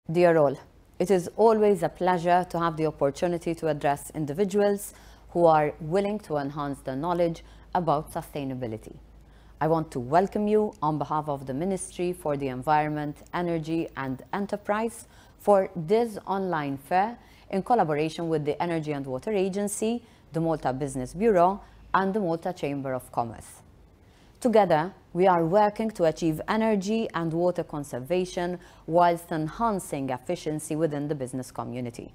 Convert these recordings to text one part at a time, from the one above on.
Dear all, it is always a pleasure to have the opportunity to address individuals who are willing to enhance their knowledge about sustainability. I want to welcome you on behalf of the Ministry for the Environment, Energy and Enterprise for this online fair in collaboration with the Energy and Water Agency, the Malta Business Bureau and the Malta Chamber of Commerce. Together, we are working to achieve energy and water conservation whilst enhancing efficiency within the business community.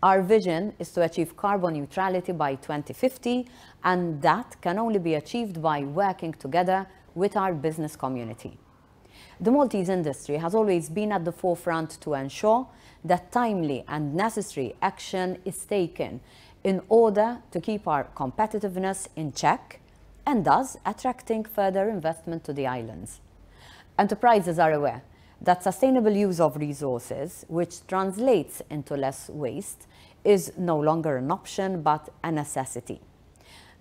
Our vision is to achieve carbon neutrality by 2050, and that can only be achieved by working together with our business community. The Maltese industry has always been at the forefront to ensure that timely and necessary action is taken in order to keep our competitiveness in check and thus attracting further investment to the islands. Enterprises are aware that sustainable use of resources, which translates into less waste, is no longer an option but a necessity.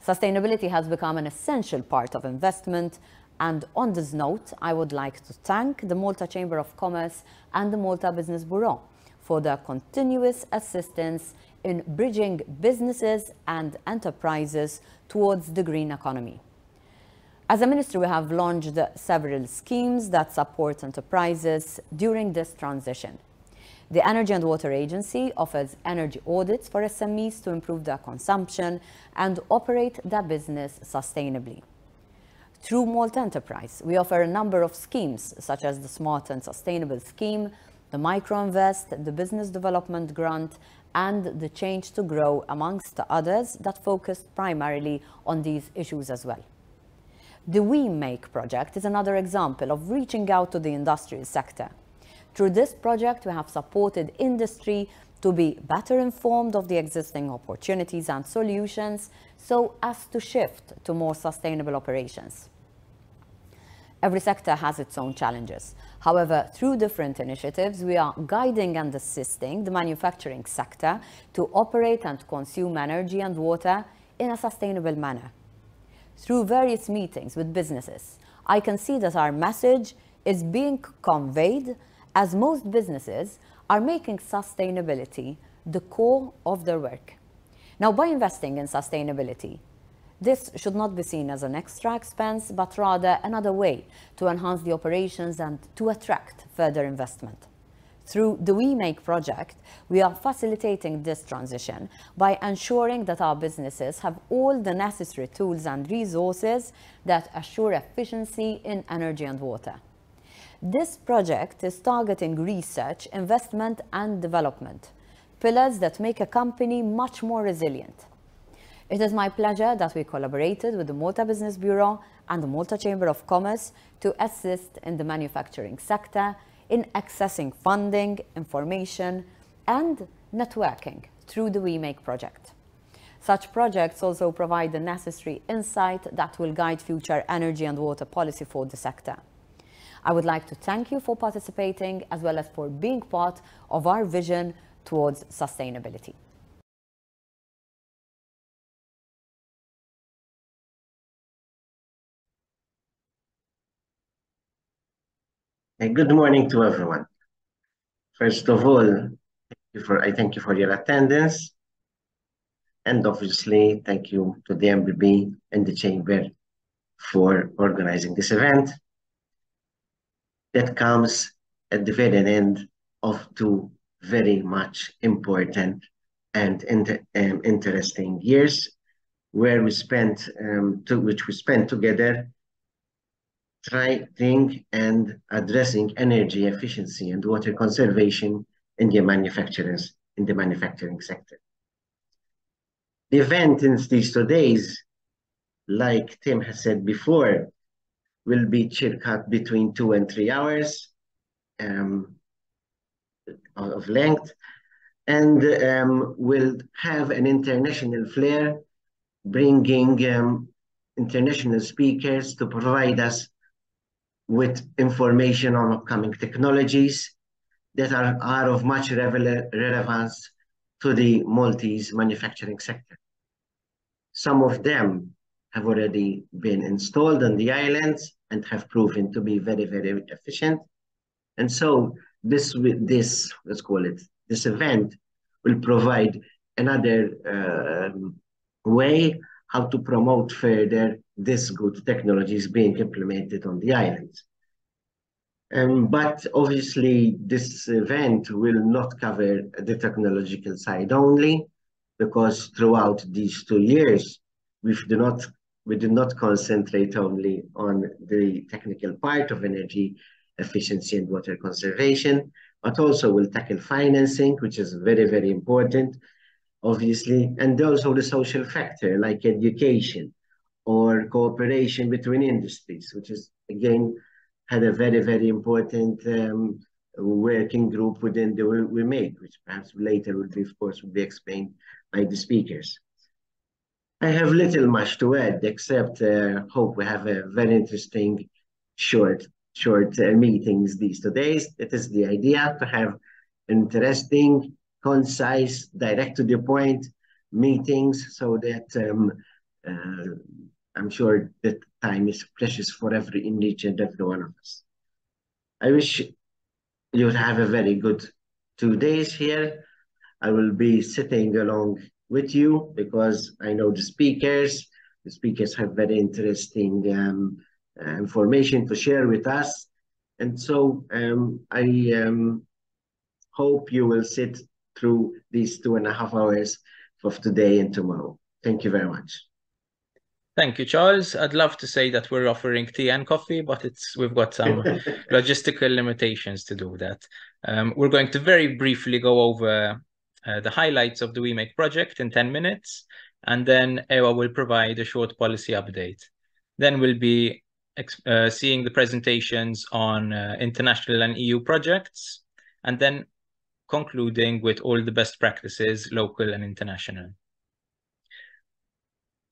Sustainability has become an essential part of investment, and on this note, I would like to thank the Malta Chamber of Commerce and the Malta Business Bureau for their continuous assistance in bridging businesses and enterprises towards the green economy. As a ministry, we have launched several schemes that support enterprises during this transition. The Energy and Water Agency offers energy audits for SMEs to improve their consumption and operate their business sustainably. Through Malta Enterprise, we offer a number of schemes such as the Smart and Sustainable Scheme, the Microinvest, the Business Development Grant, and the Change to Grow, amongst others that focus primarily on these issues as well. The We Make project is another example of reaching out to the industrial sector. Through this project, we have supported industry to be better informed of the existing opportunities and solutions so as to shift to more sustainable operations. Every sector has its own challenges. However, through different initiatives, we are guiding and assisting the manufacturing sector to operate and consume energy and water in a sustainable manner. Through various meetings with businesses, I can see that our message is being conveyed as most businesses are making sustainability the core of their work. Now, by investing in sustainability, this should not be seen as an extra expense, but rather another way to enhance the operations and to attract further investment. Through the We Make project, we are facilitating this transition by ensuring that our businesses have all the necessary tools and resources that assure efficiency in energy and water. This project is targeting research, investment and development, pillars that make a company much more resilient. It is my pleasure that we collaborated with the Malta Business Bureau and the Malta Chamber of Commerce to assist in the manufacturing sector in accessing funding, information and networking through the We Make project. Such projects also provide the necessary insight that will guide future energy and water policy for the sector. I would like to thank you for participating as well as for being part of our vision towards sustainability. Good morning to everyone. First of all, I thank you for your attendance, and obviously thank you to the MBB and the Chamber for organizing this event that comes at the very end of two very much important and interesting years, where we spent together trying and addressing energy efficiency and water conservation in the manufacturing sector. The event in these 2 days, like Tim has said before, will be circa between 2 and 3 hours of length, and will have an international flair, bringing international speakers to provide us with information on upcoming technologies that are of much relevance to the Maltese manufacturing sector. Some of them have already been installed on the islands and have proven to be very, very efficient. And so this let's call it, this event will provide another way how to promote further this good technologies being implemented on the islands. But obviously, this event will not cover the technological side only, because throughout these 2 years, we did not concentrate only on the technical part of energy efficiency and water conservation, but also will tackle financing, which is very, very important, obviously, and also the social factor like education or cooperation between industries, which is again had a very, very important working group within the WeMake, which perhaps later will be, of course, will be explained by the speakers. I have little much to add, except hope we have a very interesting short meetings these 2 days. It is the idea to have interesting, concise, direct to the point meetings, so that I'm sure that time is precious for each and every one of us. I wish you have a very good 2 days here. I will be sitting along with you because I know the speakers. The speakers have very interesting information to share with us. And so I hope you will sit through these 2.5 hours of today and tomorrow. Thank you very much. Thank you, Charles. I'd love to say that we're offering tea and coffee, but we've got some logistical limitations to do that. We're going to very briefly go over the highlights of the WeMake project in 10 minutes, and then Ewa will provide a short policy update. Then we'll be seeing the presentations on international and EU projects, and then concluding with all the best practices, local and international.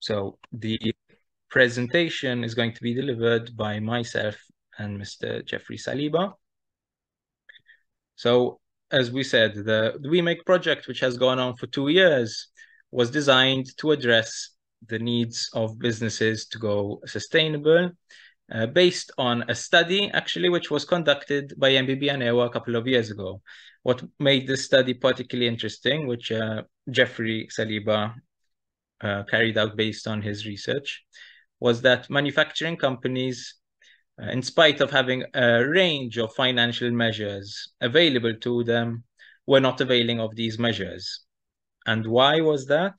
So the presentation is going to be delivered by myself and Mr. Jeffrey Saliba. So as we said, the WeMake project, which has gone on for 2 years, was designed to address the needs of businesses to go sustainable, based on a study, actually, which was conducted by MBB and Ewa a couple of years ago. What made this study particularly interesting, which Jeffrey Saliba carried out based on his research, was that manufacturing companies, in spite of having a range of financial measures available to them, were not availing of these measures. And why was that?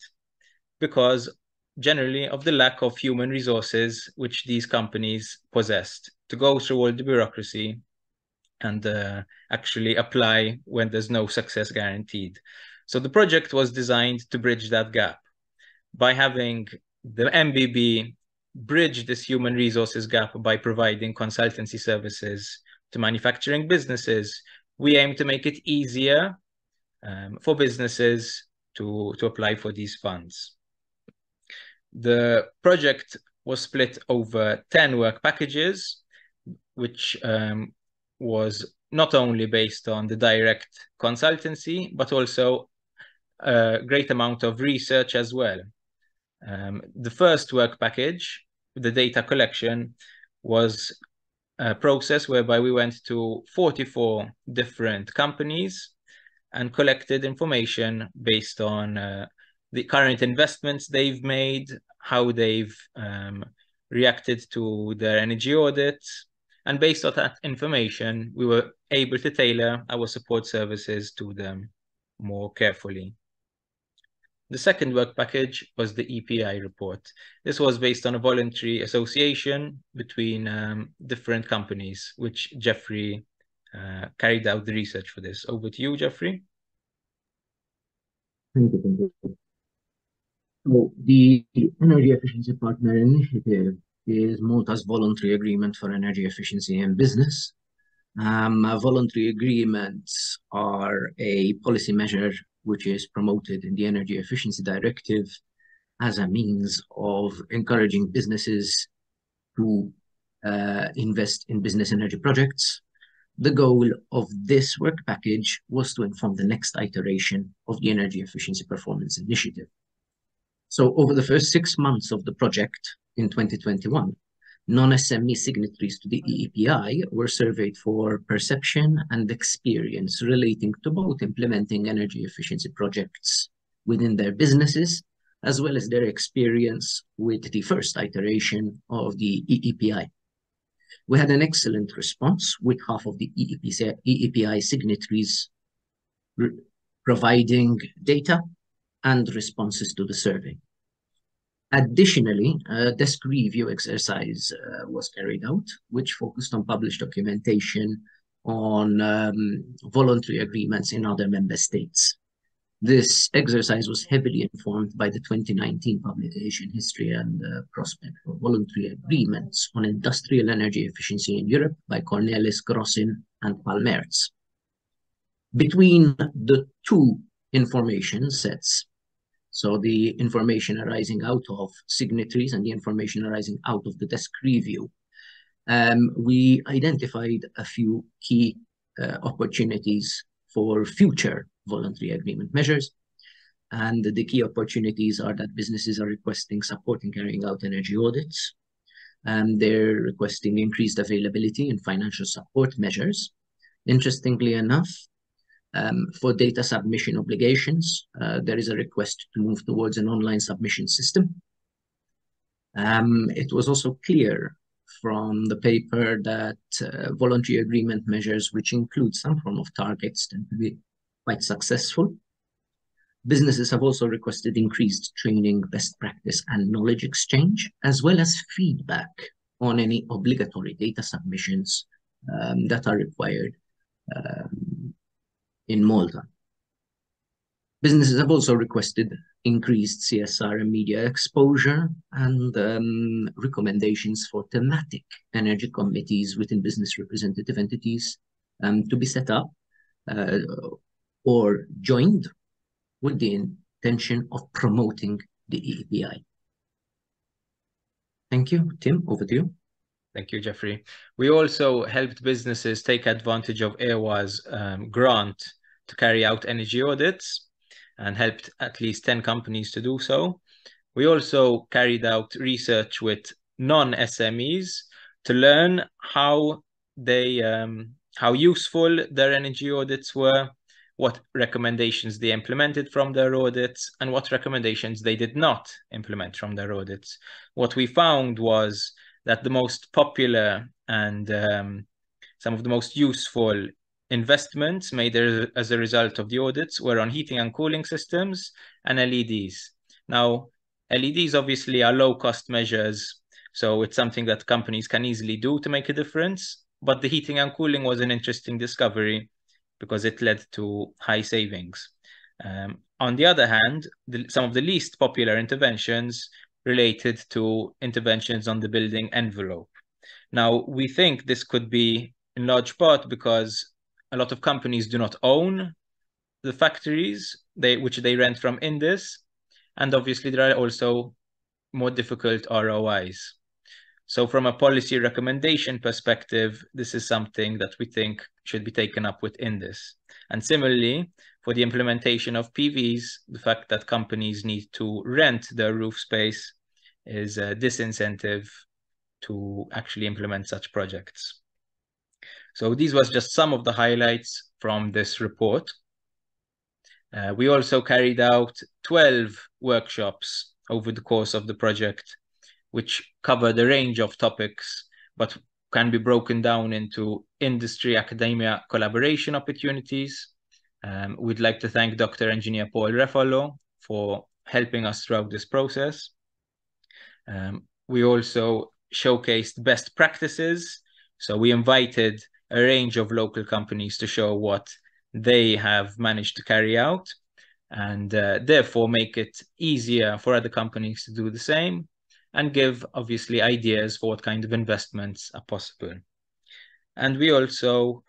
Because generally of the lack of human resources which these companies possessed to go through all the bureaucracy and actually apply when there's no success guaranteed. So the project was designed to bridge that gap. By having the MBB bridge this human resources gap by providing consultancy services to manufacturing businesses, we aim to make it easier for businesses to apply for these funds. The project was split over 10 work packages, which was not only based on the direct consultancy, but also a great amount of research as well. The first work package, the data collection, was a process whereby we went to 44 different companies and collected information based on the current investments they've made, how they've reacted to their energy audits. And based on that information, we were able to tailor our support services to them more carefully. The second work package was the EPI report. This was based on a voluntary association between different companies, which Jeffrey carried out the research for this. Over to you, Jeffrey. Thank you. So the Energy Efficiency Partner Initiative is Malta's voluntary agreement for energy efficiency in business. Voluntary agreements are a policy measure which is promoted in the Energy Efficiency Directive as a means of encouraging businesses to invest in business energy projects. The goal of this work package was to inform the next iteration of the Energy Efficiency Performance Initiative. So over the first 6 months of the project in 2021, Non-SME signatories to the EEPI were surveyed for perception and experience relating to both implementing energy efficiency projects within their businesses, as well as their experience with the first iteration of the EEPI. We had an excellent response, with half of the EEPI signatories providing data and responses to the survey. Additionally, a desk review exercise was carried out, which focused on published documentation on voluntary agreements in other member states. This exercise was heavily informed by the 2019 publication History and Prospect for Voluntary Agreements on Industrial Energy Efficiency in Europe by Cornelis, Grossin, and Palmertz. Between the two information sets, so the information arising out of signatories and the information arising out of the desk review, we identified a few key opportunities for future voluntary agreement measures. And the key opportunities are that businesses are requesting support in carrying out energy audits. They're requesting increased availability and financial support measures. Interestingly enough, for data submission obligations, there is a request to move towards an online submission system. It was also clear from the paper that voluntary agreement measures, which include some form of targets, tend to be quite successful. Businesses have also requested increased training, best practice, and knowledge exchange, as well as feedback on any obligatory data submissions that are required in Malta. Businesses have also requested increased CSR and media exposure and recommendations for thematic energy committees within business representative entities to be set up or joined with the intention of promoting the EEPI. Thank you. Tim, over to you. Thank you, Jeffrey. We also helped businesses take advantage of EWA's grant to carry out energy audits and helped at least 10 companies to do so. We also carried out research with non-SMEs to learn how useful their energy audits were, what recommendations they implemented from their audits, and what recommendations they did not implement from their audits. What we found was that the most popular and some of the most useful investments made as a result of the audits were on heating and cooling systems and LEDs. Now, LEDs obviously are low-cost measures, so it's something that companies can easily do to make a difference, but the heating and cooling was an interesting discovery because it led to high savings. On the other hand, some of the least popular interventions related to interventions on the building envelope. Now, we think this could be in large part because a lot of companies do not own the factories which they rent from Indus, and obviously there are also more difficult ROIs. So from a policy recommendation perspective, this is something that we think should be taken up with Indus. And similarly, for the implementation of PVs, the fact that companies need to rent their roof space is a disincentive to actually implement such projects. So these was just some of the highlights from this report. We also carried out 12 workshops over the course of the project, which covered a range of topics, but can be broken down into industry-academia collaboration opportunities. We'd like to thank Dr. Engineer Paul Refalo for helping us throughout this process. We also showcased best practices. So we invited a range of local companies to show what they have managed to carry out and therefore make it easier for other companies to do the same and give obviously ideas for what kind of investments are possible. And we also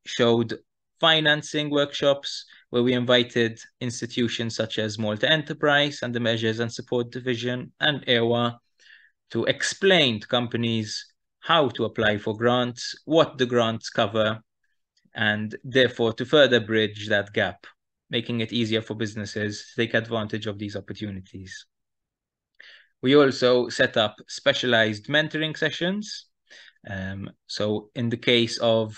showed financing workshops where we invited institutions such as Malta Enterprise and the Measures and Support Division and EWA to explain to companies how to apply for grants, what the grants cover, and therefore to further bridge that gap, making it easier for businesses to take advantage of these opportunities. We also set up specialized mentoring sessions. So in the case of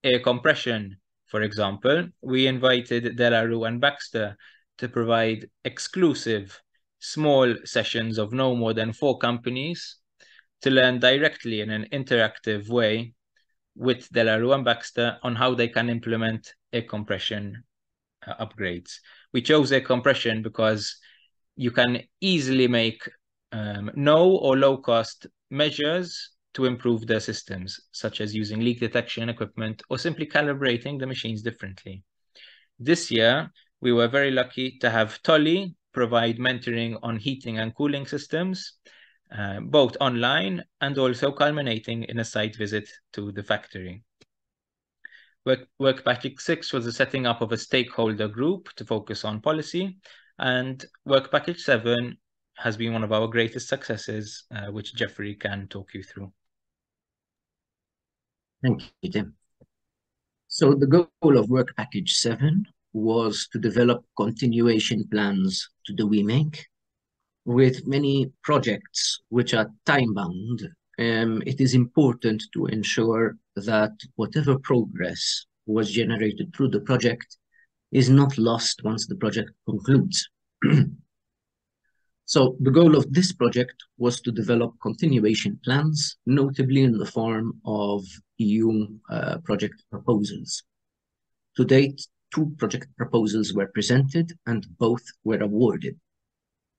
air compression, for example, we invited De La Rue and Baxter to provide exclusive small sessions of no more than 4 companies to learn directly in an interactive way with De La Rue and Baxter on how they can implement air compression upgrades. We chose air compression because you can easily make no or low cost measures to improve their systems, such as using leak detection equipment or simply calibrating the machines differently. This year, we were very lucky to have Tolly provide mentoring on heating and cooling systems, both online and also culminating in a site visit to the factory. Work Package 6 was the setting up of a stakeholder group to focus on policy, and Work Package 7 has been one of our greatest successes, which Jeffrey can talk you through. Thank you, Tim. So the goal of Work Package 7 was to develop continuation plans to the WeMake. With many projects which are time-bound, it is important to ensure that whatever progress was generated through the project is not lost once the project concludes. So the goal of this project was to develop continuation plans, notably in the form of EU project proposals. To date, 2 project proposals were presented and both were awarded.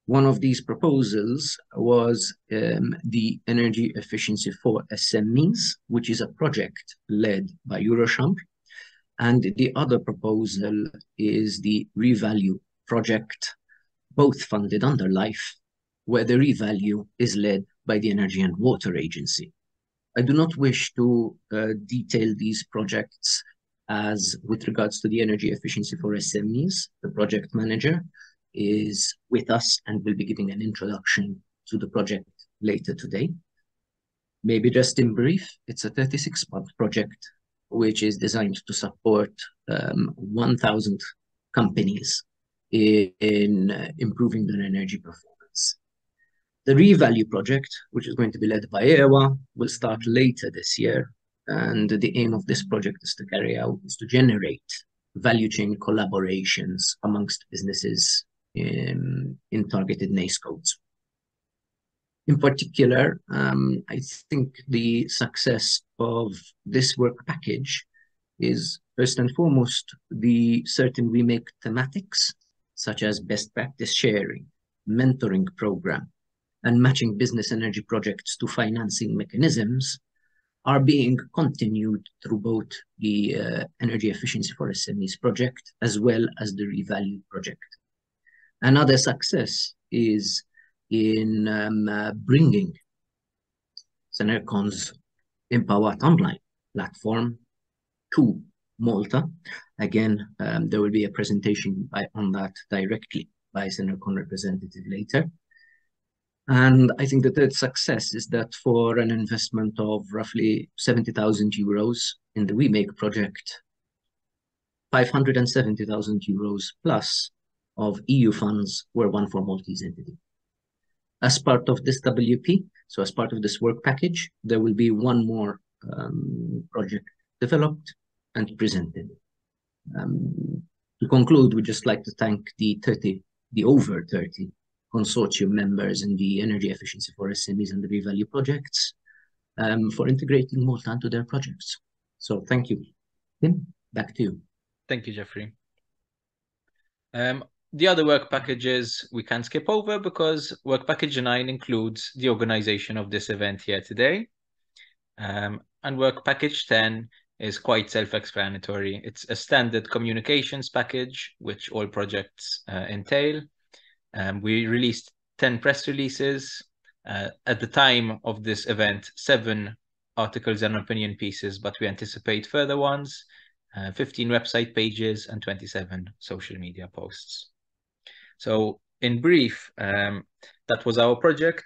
One of these proposals was the Energy Efficiency for SMEs, which is a project led by Eurochambre. And the other proposal is the Revalue project, both funded under LIFE, where the Revalue is led by the Energy and Water Agency. I do not wish to detail these projects, as with regards to the Energy Efficiency for SMEs, the project manager is with us and will be giving an introduction to the project later today. Maybe just in brief, it's a 36-month project which is designed to support 1,000 companies in improving their energy performance. The Revalue project, which is going to be led by EWA, will start later this year. And the aim of this project is to generate value chain collaborations amongst businesses in targeted NACE codes. In particular, I think the success of this work package is first and foremost the certain WeMake thematics, such as best practice sharing, mentoring program, and matching business energy projects to financing mechanisms are being continued through both the Energy Efficiency for SMEs project as well as the Revalue project. Another success is in bringing Senercon's Empower Online platform to Malta. Again, there will be a presentation on that directly by Senercon representative later. And I think the third success is that for an investment of roughly 70,000 euros in the WeMake project, 570,000 euros plus of EU funds were won for Maltese entity. As part of this WP, so as part of this work package, there will be one more project developed and presented. To conclude, we'd just like to thank the over 30 consortium members in the Energy Efficiency for SMEs and the Revalue projects for integrating Malta into their projects. So thank you. Tim, back to you. Thank you, Jeffrey. The other work packages we can skip over because work package 9 includes the organization of this event here today. And work package 10 is quite self-explanatory. It's a standard communications package, which all projects entail. We released 10 press releases. At the time of this event, 7 articles and opinion pieces, but we anticipate further ones, 15 website pages, and 27 social media posts. So in brief, that was our project.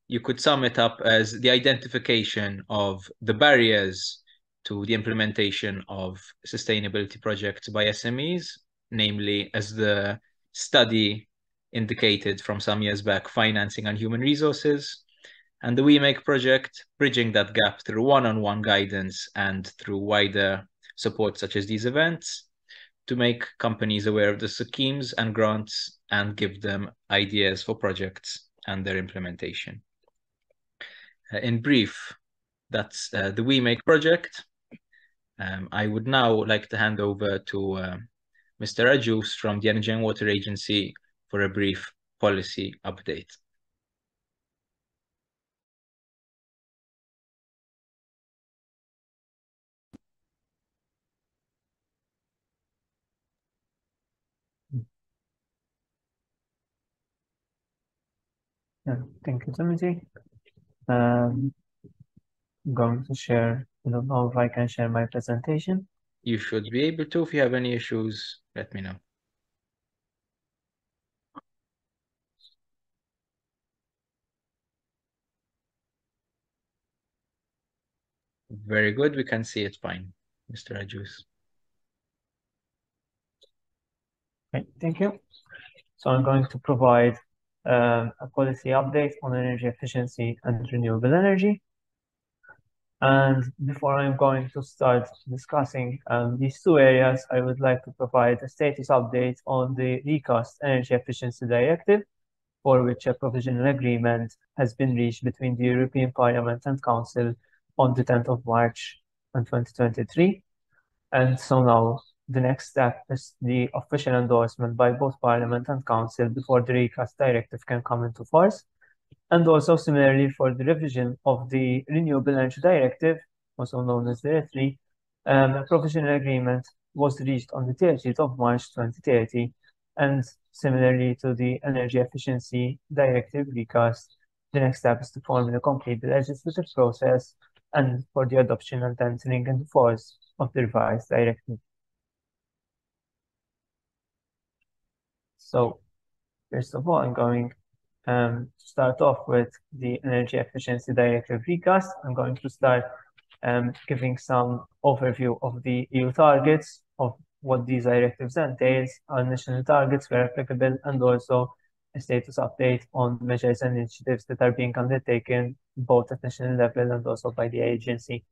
You could sum it up as the identification of the barriers to the implementation of sustainability projects by SMEs, namely as the study indicated from some years back, financing and human resources. And the WeMake project, bridging that gap through one-on-one guidance and through wider support such as these events, to make companies aware of the schemes and grants and give them ideas for projects and their implementation. In brief, that's the WeMake project. I would now like to hand over to Mr. Ajus from the Energy and Water Agency for a brief policy update. Yeah, thank you, Timothy. I'm going to share, I don't know if I can share my presentation. You should be able to. If you have any issues, let me know. Very good. We can see it fine, Mr. Ajus. Okay, thank you. So I'm going to provide a policy update on energy efficiency and renewable energy. And before I'm going to start discussing these two areas, I would like to provide a status update on the recast Energy Efficiency Directive, for which a provisional agreement has been reached between the European Parliament and Council on the 10th of March 2023. And so now the next step is the official endorsement by both Parliament and Council before the recast directive can come into force. And also similarly for the revision of the Renewable Energy Directive, also known as the RED III, a provisional agreement was reached on the 30th of March 2030. And similarly to the Energy Efficiency Directive recast, the next step is to formally complete the legislative process and for the adoption and entering into force of the revised directive. So, first of all, I'm going to start off with the Energy Efficiency Directive recast. I'm going to start giving some overview of the EU targets, of what these directives entails, our national targets where applicable, and also a status update on measures and initiatives that are being undertaken both at national level and also by the agency.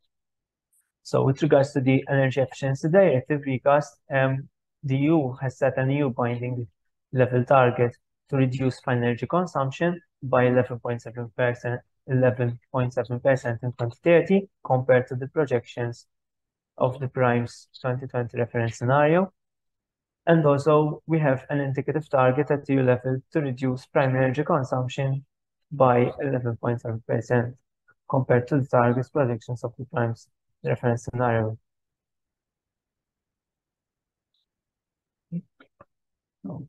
So with regards to the Energy Efficiency Directive recast, the EU has set an EU binding level target to reduce final energy consumption by 11.7% in 2030 compared to the projections of the PRIME's 2020 reference scenario. And also we have an indicative target at EU level to reduce primary energy consumption by 11.7% compared to the target projections of the PRIME's reference scenario. Oh.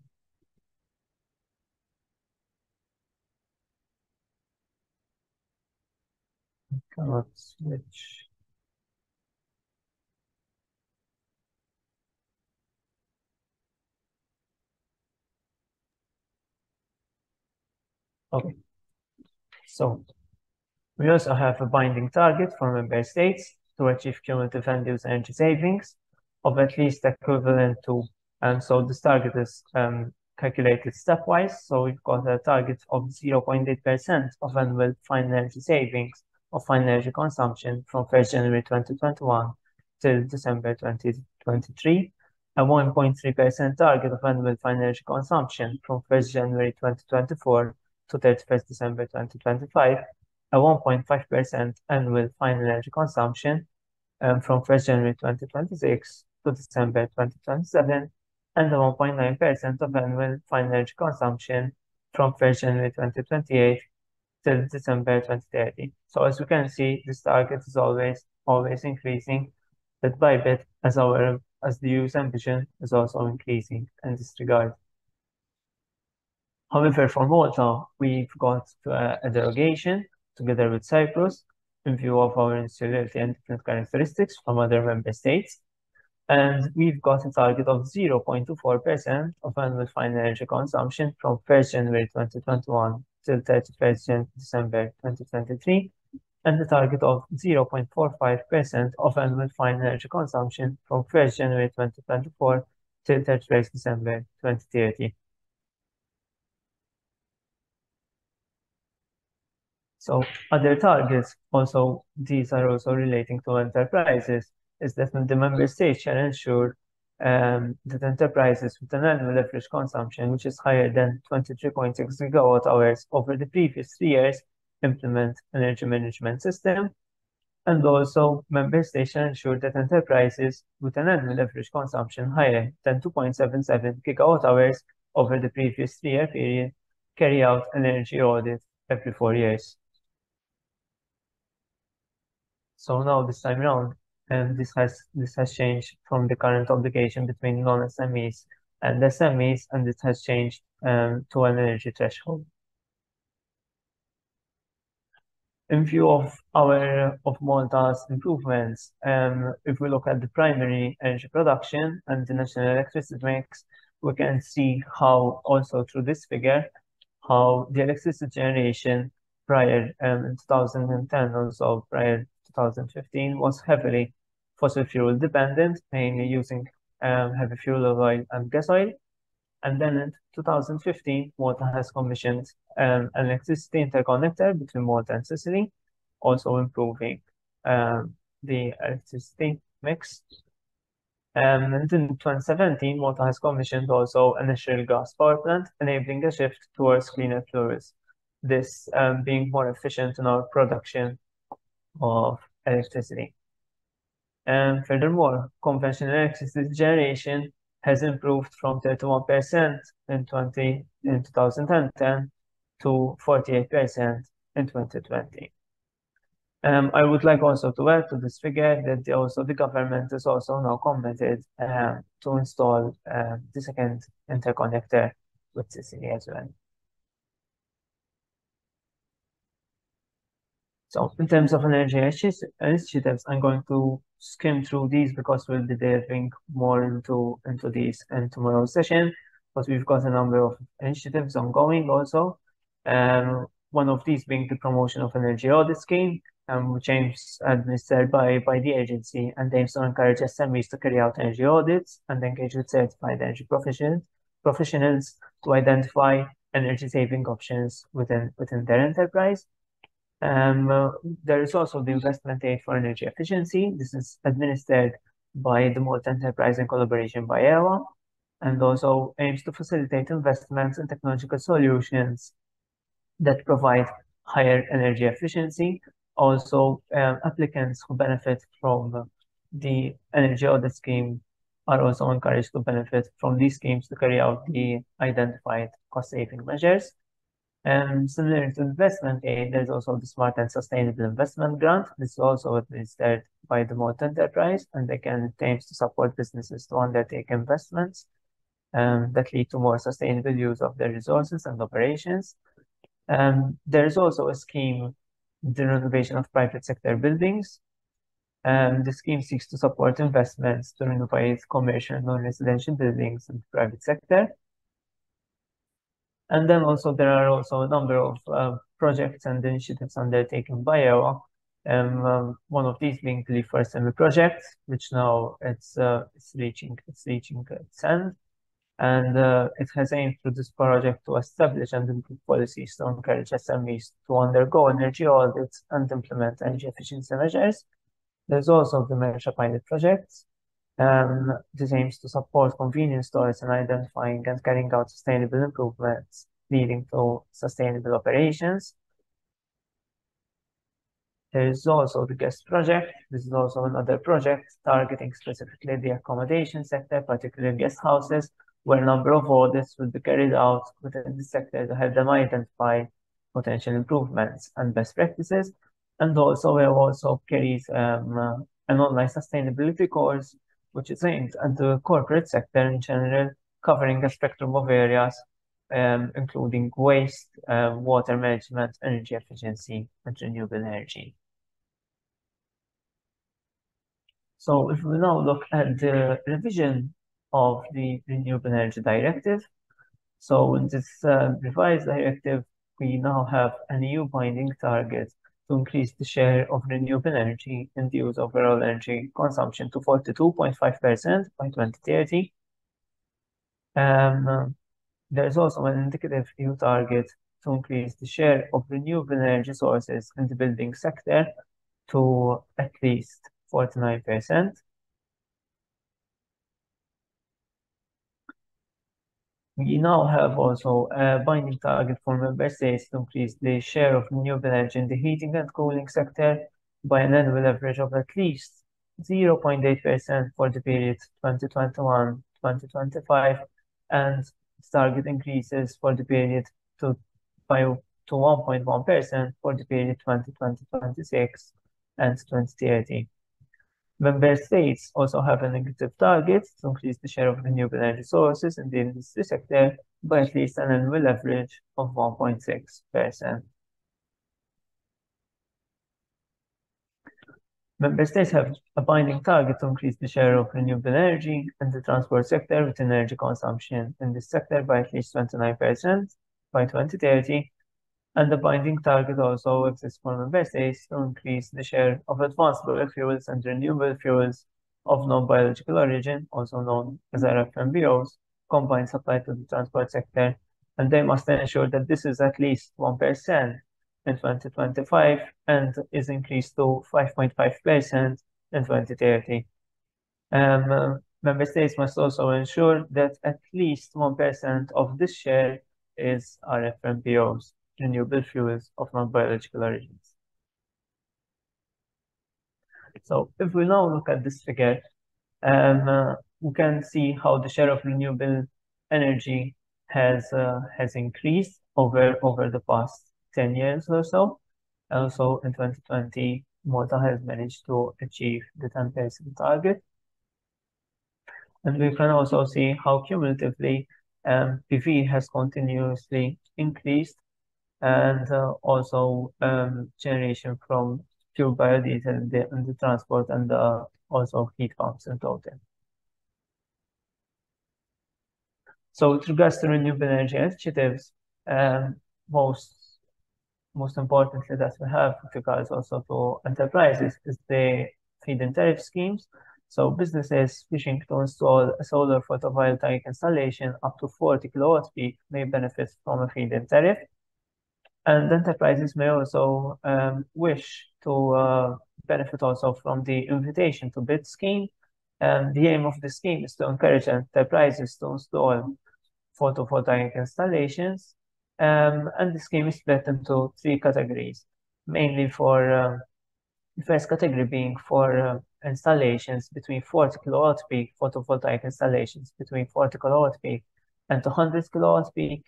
Cannot switch. Okay. So we also have a binding target for member states to achieve cumulative end-use energy savings of at least equivalent to, and so this target is calculated stepwise. So we've got a target of 0.8% of annual final energy savings of final energy consumption from 1st January 2021 till December 2023, a 1.3% target of annual final energy consumption from 1st January 2024 to 31st December 2025, a 1.5% annual final energy consumption from 1st January 2026 to December 2027, and a 1.9% of annual final energy consumption from 1st January 2028 till December 2030. So as we can see, this target is always increasing bit by bit as the EU's ambition is also increasing in this regard. However, for Malta, we've got a derogation together with Cyprus in view of our insularity and different characteristics from other member states. And we've got a target of 0.24% of annual final energy consumption from 1st January 2021 till 31st December 2023, and a target of 0.45% of annual final energy consumption from 1st January 2024 till 31st December 2030. So other targets, also these are also relating to enterprises, is that the member states shall ensure that enterprises with an annual average consumption which is higher than 23.6 gigawatt hours over the previous 3 years implement energy management system. And also, member states shall ensure that enterprises with an annual average consumption higher than 2.77 gigawatt hours over the previous 3-year period carry out an energy audit every 4 years. So now this time around, this has changed from the current obligation between non-SMEs and SMEs, and it has changed to an energy threshold. In view of Malta's improvements, if we look at the primary energy production and the national electricity mix, we can see how also through this figure, how the electricity generation prior in 2010, also prior 2015, was heavily fossil fuel dependent, mainly using heavy fuel oil and gas oil. And then in 2015, Malta has commissioned an electricity interconnector between Malta and Sicily, also improving the electricity mix. And in 2017, Malta has commissioned also a natural gas power plant, enabling a shift towards cleaner fuels. This being more efficient in our production of electricity. And furthermore, conventional electricity generation has improved from 31% in 2010 to 48% in 2020. I would like also to add to this figure that the government is also now committed to install the second interconnector with Sicily as well. So in terms of energy initiatives, I'm going to skim through these because we'll be delving more into these in tomorrow's session. But we've got a number of initiatives ongoing also. One of these being the promotion of energy audit scheme, which aims administered by the agency and aims to encourage SMEs to carry out energy audits and engage with certified energy professionals to identify energy saving options within their enterprise. There is also the investment aid for energy efficiency. This is administered by the Malta Enterprise in collaboration by EWA, and also aims to facilitate investments in technological solutions that provide higher energy efficiency. Also, applicants who benefit from the energy audit scheme are also encouraged to benefit from these schemes to carry out the identified cost-saving measures. Similar to investment aid, there's also the Smart and Sustainable Investment Grant. This is also administered by the Malta Enterprise, and it aims to support businesses to undertake investments that lead to more sustainable use of their resources and operations. There is also a scheme, the renovation of private sector buildings. The scheme seeks to support investments to renovate commercial and non-residential buildings in the private sector. And then also there are also a number of projects and initiatives undertaken by EWA. One of these being the First Semi project, which now it's reaching its end. And it has aimed through this project to establish and improve policies to encourage SMEs to undergo energy audits and implement energy efficiency measures. There's also the Mersha pilot project. This aims to support convenience stores in identifying and carrying out sustainable improvements leading to sustainable operations. There is also the Guest project. This is also another project targeting specifically the accommodation sector, particularly guest houses, where a number of audits will be carried out within the sector to help them identify potential improvements and best practices. And also, we also carries an online sustainability course, which is aimed at the corporate sector in general, covering a spectrum of areas, including waste, water management, energy efficiency, and renewable energy. So if we now look at the revision of the Renewable Energy Directive, so in this revised directive, we now have an EU binding target to increase the share of renewable energy in the use of overall energy consumption to 42.5% by 2030. There's also an indicative EU target to increase the share of renewable energy sources in the building sector to at least 49%. We now have also a binding target for member states to increase the share of renewable energy in the heating and cooling sector by an annual average of at least 0.8% for the period 2021-2025, and target increases for the period to 1.1% for the period 2020-2026 and 2030. Member states also have a negative target to increase the share of renewable energy sources in the industry sector by at least an annual average of 1.6%. Member states have a binding target to increase the share of renewable energy in the transport sector with energy consumption in this sector by at least 29% by 2030. And the binding target also exists for member states to increase the share of advanced biofuels and renewable fuels of non-biological origin, also known as RFNBOs, combined supply to the transport sector. And they must ensure that this is at least 1% in 2025 and is increased to 5.5% in 2030. Member states must also ensure that at least 1% of this share is RFNBOs, renewable fuels of non-biological origins. So if we now look at this figure, we can see how the share of renewable energy has increased over the past 10 years or so. Also in 2020, Malta has managed to achieve the 10% target. And we can also see how cumulatively PV has continuously increased, and also generation from pure biodiesel in the transport and also heat pumps in total. So with regards to renewable energy initiatives, most importantly that we have with regards also to enterprises is the feed-in tariff schemes. So businesses wishing to install a solar photovoltaic installation up to 40 kilowatt peak may benefit from a feed-in tariff. And enterprises may also wish to benefit also from the invitation to bid scheme. The aim of the scheme is to encourage enterprises to install photovoltaic installations. And the scheme is split into 3 categories, mainly for the first category being for installations between 40 kilowatt peak, photovoltaic installations between 40 kilowatt peak and 200 kilowatt peak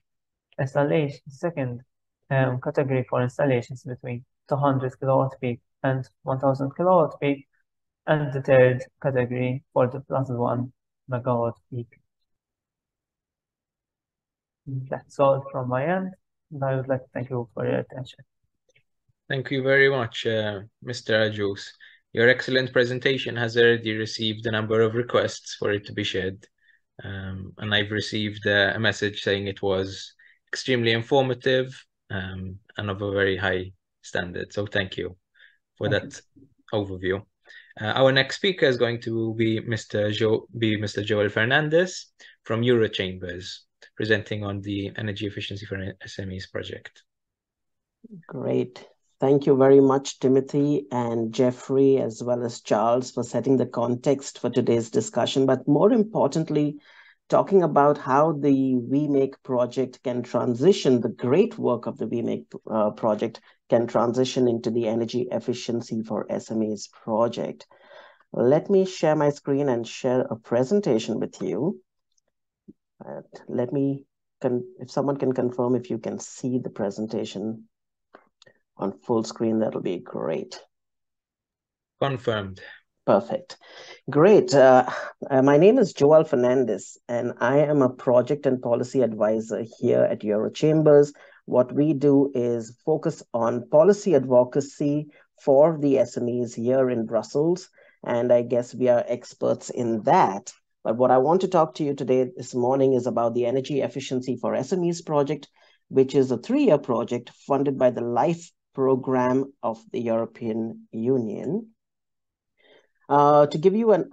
installation. The second category for installations between 200 kilowatt peak and 1000 kilowatt peak, and the third category for the plus 1 megawatt peak. That's all from my end, and I would like to thank you for your attention. Thank you very much, Mr. Ajus. Your excellent presentation has already received a number of requests for it to be shared, and I've received a message saying it was extremely informative and of a very high standard. So thank you for that overview. Our next speaker is going to be Mr. Joel Fernandez from Eurochambers, presenting on the Energy Efficiency for SMEs project. Great. Thank you very much, Timothy and Jeffrey, as well as Charles, for setting the context for today's discussion. But more importantly, talking about how the WeMake project can transition, the great work of the WeMake project can transition into the Energy Efficiency for SMEs project. Let me share my screen and share a presentation with you. Let me, if someone can confirm if you can see the presentation on full screen, that'll be great. Confirmed. Perfect. Great. My name is Joel Fernandez, and I am a project and policy advisor here at Eurochambers. What we do is focus on policy advocacy for the SMEs here in Brussels, and I guess we are experts in that. But what I want to talk to you today, this morning, is about the Energy Efficiency for SMEs project, which is a 3-year project funded by the LIFE program of the European Union. To give you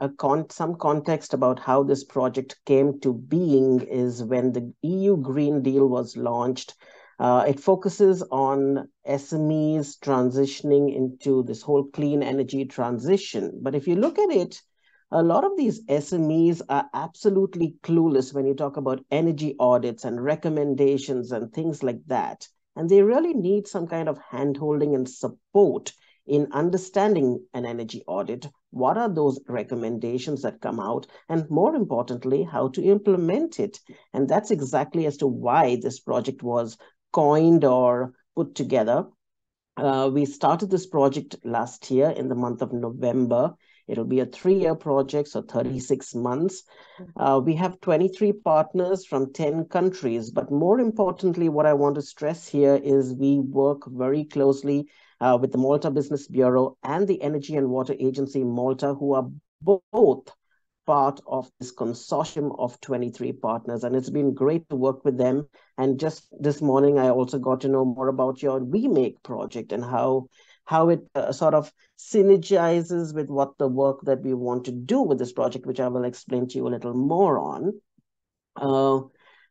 some context about how this project came to being is when the EU Green Deal was launched It focuses on SMEs transitioning into this whole clean energy transition. But if you look at it, a lot of these SMEs are absolutely clueless when you talk about energy audits and recommendations and things like that. And they really need some kind of handholding and support in understanding an energy audit. What are those recommendations that come out? And more importantly, how to implement it. And that's exactly as to why this project was coined or put together. We started this project last year in the month of November. It'll be a 3-year project, so 36 months. We have 23 partners from 10 countries. But more importantly, what I want to stress here is we work very closely with the Malta Business Bureau and the Energy and Water Agency Malta, who are both part of this consortium of 23 partners. And it's been great to work with them. And just this morning, I also got to know more about your WeMake project and how it sort of synergizes with what the work that we want to do with this project, which I will explain to you a little more on.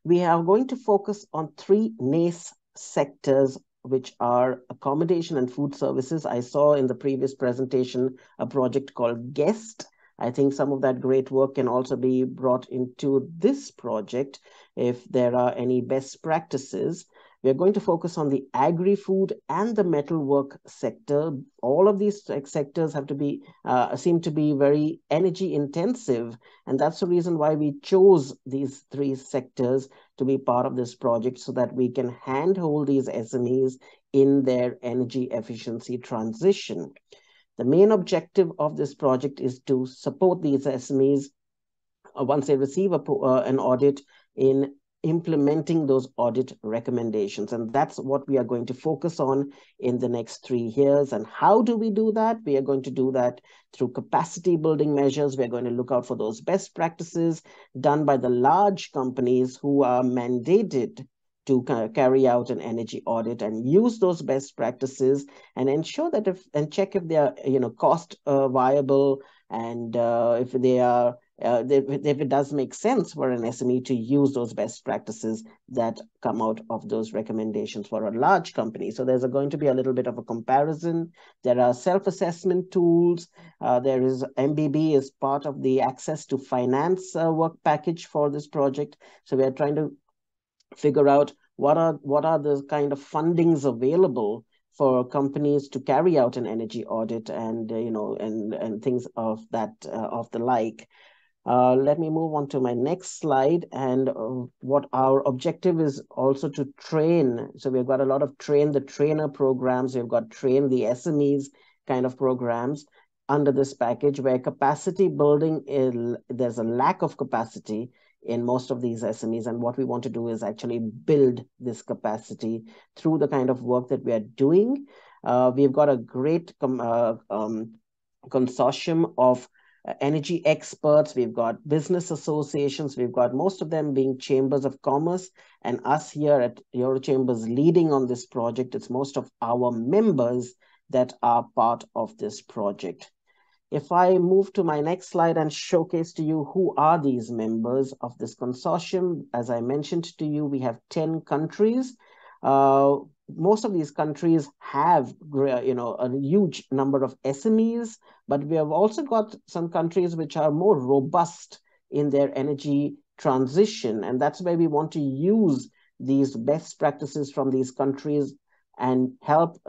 We are going to focus on 3 NACE sectors, which are accommodation and food services. I saw in the previous presentation a project called Guest. I think some of that great work can also be brought into this project if there are any best practices. We are going to focus on the agri-food and the metalwork sector. All of these sectors have to be seem to be very energy intensive, and that's the reason why we chose these 3 sectors to be part of this project, so that we can handhold these SMEs in their energy efficiency transition. The main objective of this project is to support these SMEs once they receive an audit in implementing those audit recommendations. And that's what we are going to focus on in the next 3 years. And how do we do that? We are going to do that through capacity building measures. We're going to look out for those best practices done by the large companies who are mandated to carry out an energy audit, and use those best practices and ensure that and check if they are cost viable, and if they are if it does make sense for an SME to use those best practices that come out of those recommendations for a large company. So there's going to be a little bit of a comparison. There are self-assessment tools. There is MBB is part of the access to finance work package for this project. So we are trying to figure out what are the kind of fundings available for companies to carry out an energy audit, and and things of that of the like. Let me move on to my next slide. And what our objective is also to train. So we've got a lot of train the trainer programs. We've got train the SMEs kind of programs under this package, where capacity building there's a lack of capacity in most of these SMEs. And what we want to do is actually build this capacity through the kind of work that we are doing. We've got a great consortium of energy experts. We've got business associations. We've got most of them being chambers of commerce, and us here at Eurochambers leading on this project. It's most of our members that are part of this project. If I move to my next slide and showcase to you who are these members of this consortium, as I mentioned to you, we have 10 countries. Most of these countries have, a huge number of SMEs, but we have also got some countries which are more robust in their energy transition. And that's where we want to use these best practices from these countries and help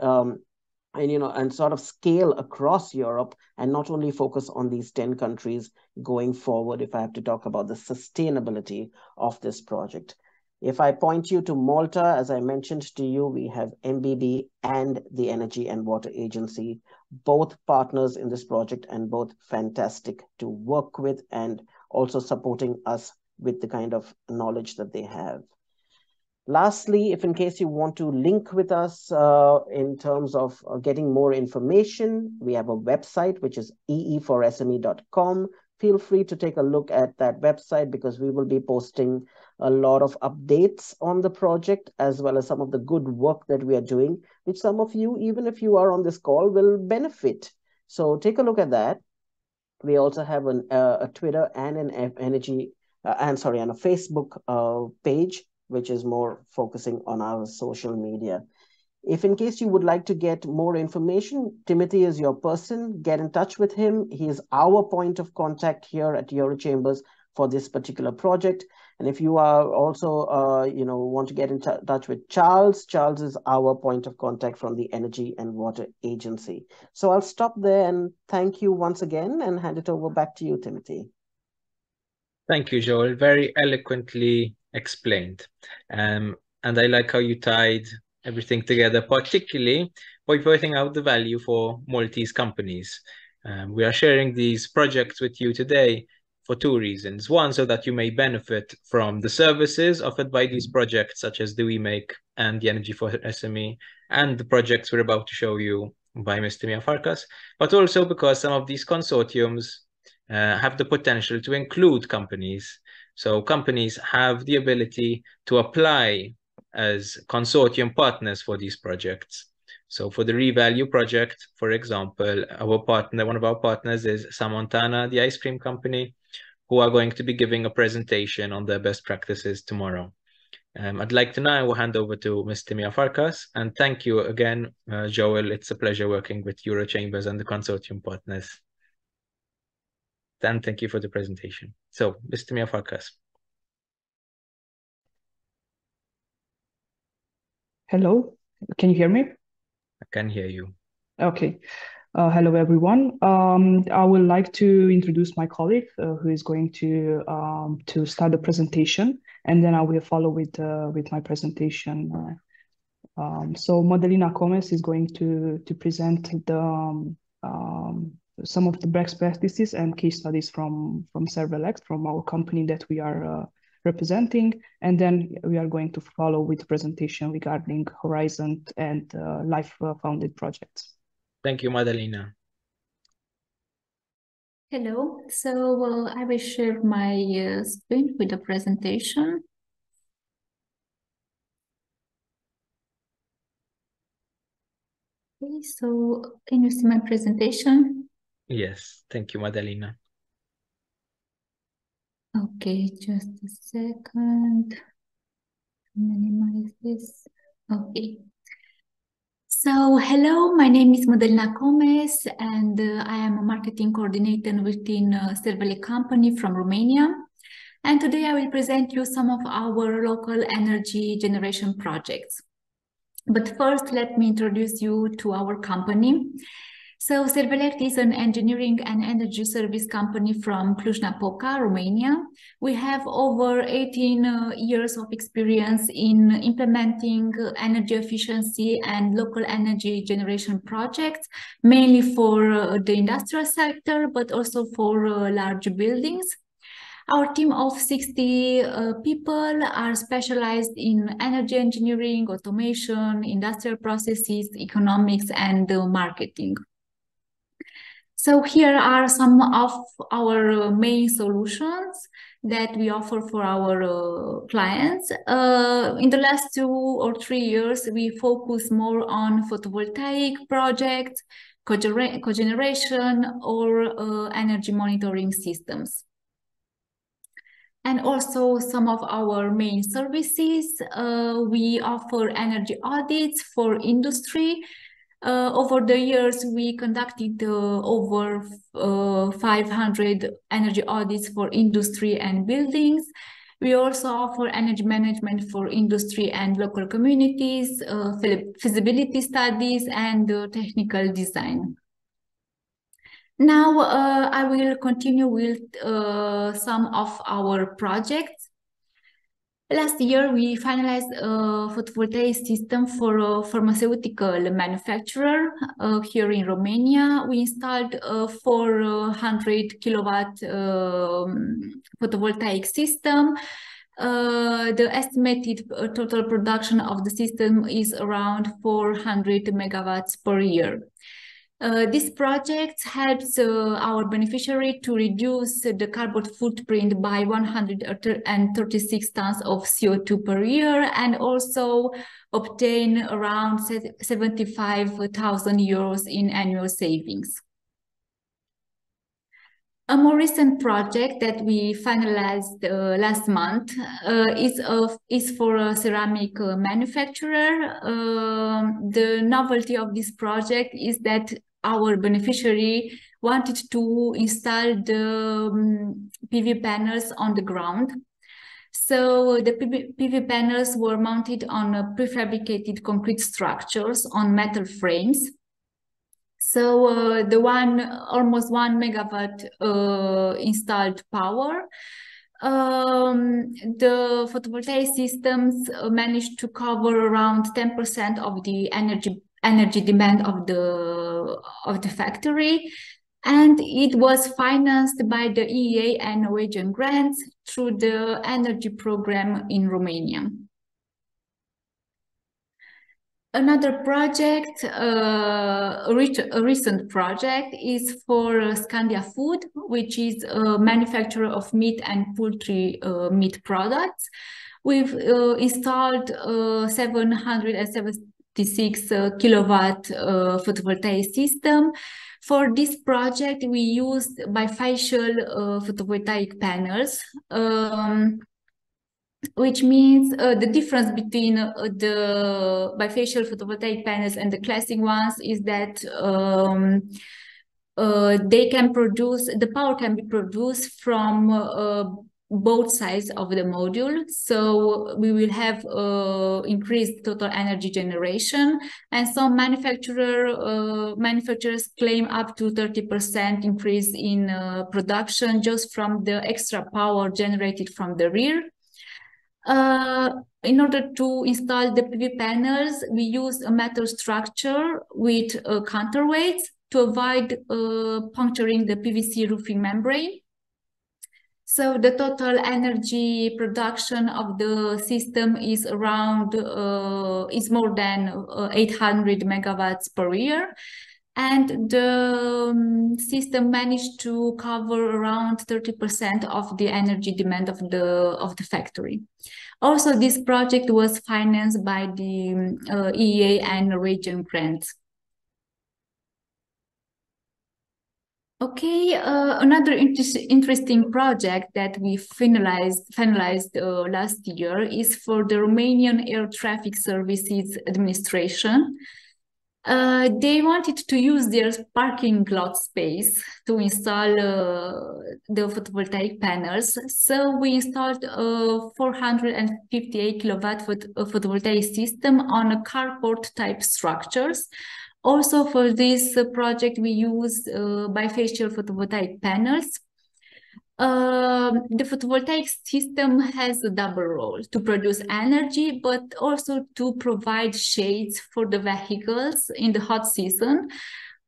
and sort of scale across Europe, and not only focus on these 10 countries going forward, if I have to talk about the sustainability of this project. If I point you to Malta, as I mentioned to you, we have MBB and the Energy and Water Agency, both partners in this project and both fantastic to work with, and also supporting us with the kind of knowledge that they have. Lastly, if in case you want to link with us in terms of getting more information, we have a website, which is ee4sme.com. Feel free to take a look at that website, because we will be posting a lot of updates on the project, as well as some of the good work that we are doing, which some of you, even if you are on this call, will benefit. So take a look at that. We also have a Twitter and an and a Facebook page, which is more focusing on our social media. If in case you would like to get more information, Timothy is your person. Get in touch with him. He is our point of contact here at Eurochambers for this particular project. And if you are also, want to get in touch with Charles, Charles is our point of contact from the Energy and Water Agency. So I'll stop there and thank you once again and hand it over back to you, Timothy. Thank you, Joel. Very eloquently explained. And I like how you tied everything together, particularly by pointing out the value for Maltese companies. We are sharing these projects with you today for two reasons. One, so that you may benefit from the services offered by these projects, such as the WeMake and the Energy for SME, and the projects we're about to show you by Mr. Mia Farkas, but also because some of these consortiums have the potential to include companies. So companies have the ability to apply as consortium partners for these projects. So for the Revalue project, for example, one of our partners is Samontana, the ice cream company, who are going to be giving a presentation on their best practices tomorrow. I'd like to now hand over to Mr. Mia Farkas, and thank you again, Joel. It's a pleasure working with Eurochambers and the consortium partners. And thank you for the presentation. So, Mr. Mia Farkas. Hello, can you hear me? I can hear you. Okay. Hello, everyone. I would like to introduce my colleague who is going to start the presentation, and then I will follow with my presentation. So Madalena Gomez is going to present some of the best practices and case studies from Servelect, from our company that we are representing, and then we are going to follow with the presentation regarding Horizon and Life-funded projects. Thank you, Madalena. Hello, so I will share my screen with the presentation. Okay, so can you see my presentation? Yes, thank you, Madalena. Okay, just a second. Minimize this. Okay. So, hello, my name is Madalena Gomez, and I am a marketing coordinator within Servelect company from Romania. And today I will present you some of our local energy generation projects. But first, let me introduce you to our company. So Servelect is an engineering and energy service company from Cluj-Napoca, Romania. We have over 18 years of experience in implementing energy efficiency and local energy generation projects, mainly for the industrial sector, but also for large buildings. Our team of 60 people are specialized in energy engineering, automation, industrial processes, economics, and marketing. So here are some of our main solutions that we offer for our clients. In the last 2 or 3 years, we focus more on photovoltaic projects, cogeneration, or energy monitoring systems. And also some of our main services, we offer energy audits for industry. Over the years, we conducted over 500 energy audits for industry and buildings. We also offer energy management for industry and local communities, feasibility studies, and technical design. Now, I will continue with some of our projects. Last year, we finalized a photovoltaic system for a pharmaceutical manufacturer here in Romania. We installed a 400 kilowatt photovoltaic system. The estimated total production of the system is around 400 megawatts per year. This project helps our beneficiary to reduce the carbon footprint by 136 tons of CO2 per year and also obtain around 75,000 euros in annual savings. A more recent project that we finalized last month is for a ceramic manufacturer. The novelty of this project is that our beneficiary wanted to install the PV panels on the ground. So the PV panels were mounted on prefabricated concrete structures on metal frames. So the almost 1 megawatt installed power. The photovoltaic systems managed to cover around 10% of the energy demand of the factory, and it was financed by the EEA and Norwegian grants through the energy program in Romania. Another project, a recent project, is for Scandia Food, which is a manufacturer of meat and poultry meat products. We've installed 776 kilowatt photovoltaic system. For this project, we used bifacial photovoltaic panels, which means the difference between the bifacial photovoltaic panels and the classic ones is that the power can be produced from both sides of the module. So we will have increased total energy generation, and some manufacturers claim up to 30% increase in production just from the extra power generated from the rear. In order to install the PV panels, we use a metal structure with counterweights to avoid puncturing the PVC roofing membrane. So the total energy production of the system is more than 800 megawatts per year. And the system managed to cover around 30% of the energy demand of the factory. Also, this project was financed by the EEA and Norwegian grants. Okay, another interesting project that we finalized last year is for the Romanian Air Traffic Services Administration. They wanted to use their parking lot space to install the photovoltaic panels. So we installed a 458 kilowatt photovoltaic system on a carport type structures. Also for this project, we used bifacial photovoltaic panels. The photovoltaic system has a double role to produce energy, but also to provide shades for the vehicles in the hot season,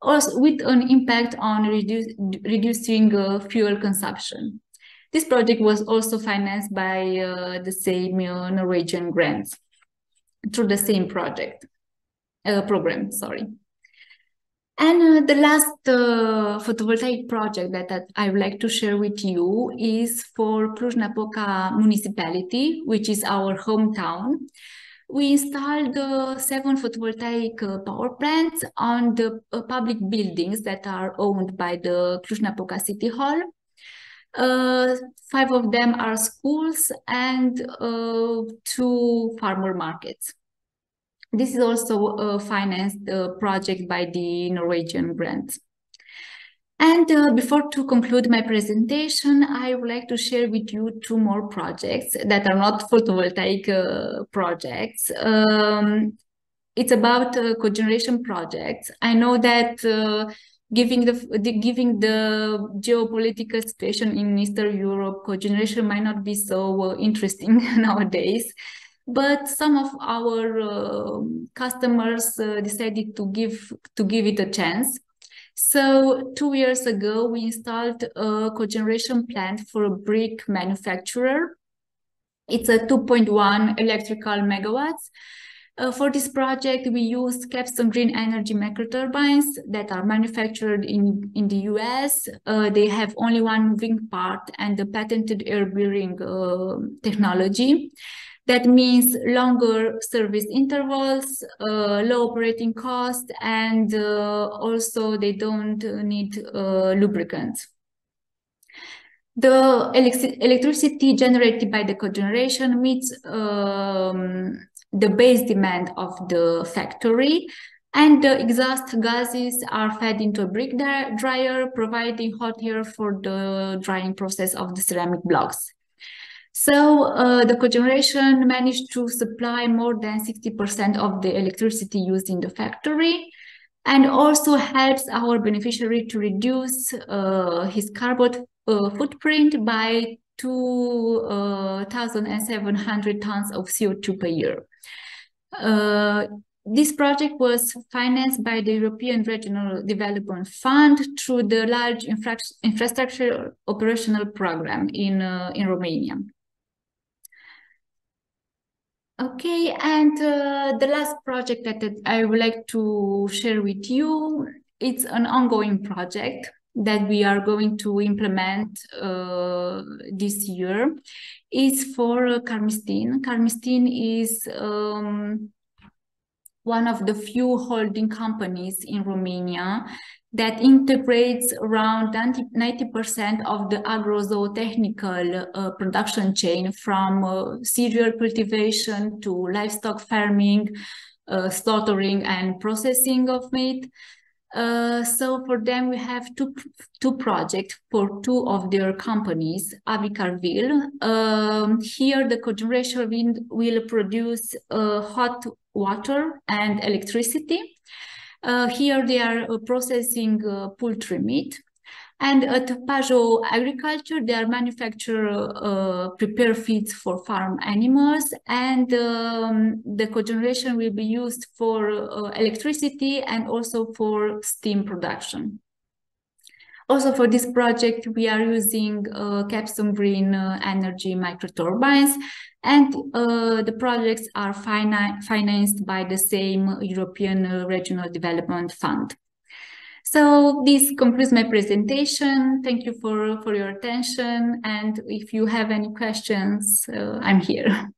also with an impact on reducing fuel consumption. This project was also financed by the same Norwegian grants through the same program, sorry. And the last photovoltaic project that I would like to share with you is for Cluj-Napoca municipality, which is our hometown. We installed 7 photovoltaic power plants on the public buildings that are owned by the Cluj-Napoca City Hall. 5 of them are schools and 2 farmer markets. This is also a financed project by the Norwegian grants. And before to conclude my presentation, I would like to share with you 2 more projects that are not photovoltaic projects. It's about cogeneration projects. I know that given the geopolitical situation in Eastern Europe, cogeneration might not be so interesting nowadays. But some of our customers decided to give it a chance. So 2 years ago, we installed a cogeneration plant for a brick manufacturer. It's a 2.1 electrical megawatts. For this project, we used Capstone Green Energy microturbines that are manufactured in the US. They have only one moving part and the patented air bearing technology. That means longer service intervals, low operating cost, and also they don't need lubricants. The electricity generated by the cogeneration meets the base demand of the factory, and the exhaust gases are fed into a brick dryer, providing hot air for the drying process of the ceramic blocks. So the cogeneration managed to supply more than 60% of the electricity used in the factory, and also helps our beneficiary to reduce his carbon footprint by 2,700 tons of CO2 per year. This project was financed by the European Regional Development Fund through the large infrastructure operational program in Romania. Okay, and the last project that I would like to share with you, it's an ongoing project that we are going to implement this year. It's for Carmistin. Carmistin is one of the few holding companies in Romania that integrates around 90% of the agrozootechnical production chain, from cereal cultivation to livestock farming, slaughtering and processing of meat. So for them, we have two projects for two of their companies, Avicarville. Here, the cogeneration wind will produce hot water and electricity. Here they are processing poultry meat. And at Pajot Agriculture, they are manufacture prepared feeds for farm animals, and the cogeneration will be used for electricity and also for steam production. Also for this project, we are using Capstone Green Energy microturbines, and the projects are financed by the same European Regional Development Fund. So this concludes my presentation. Thank you for your attention. And if you have any questions, I'm here.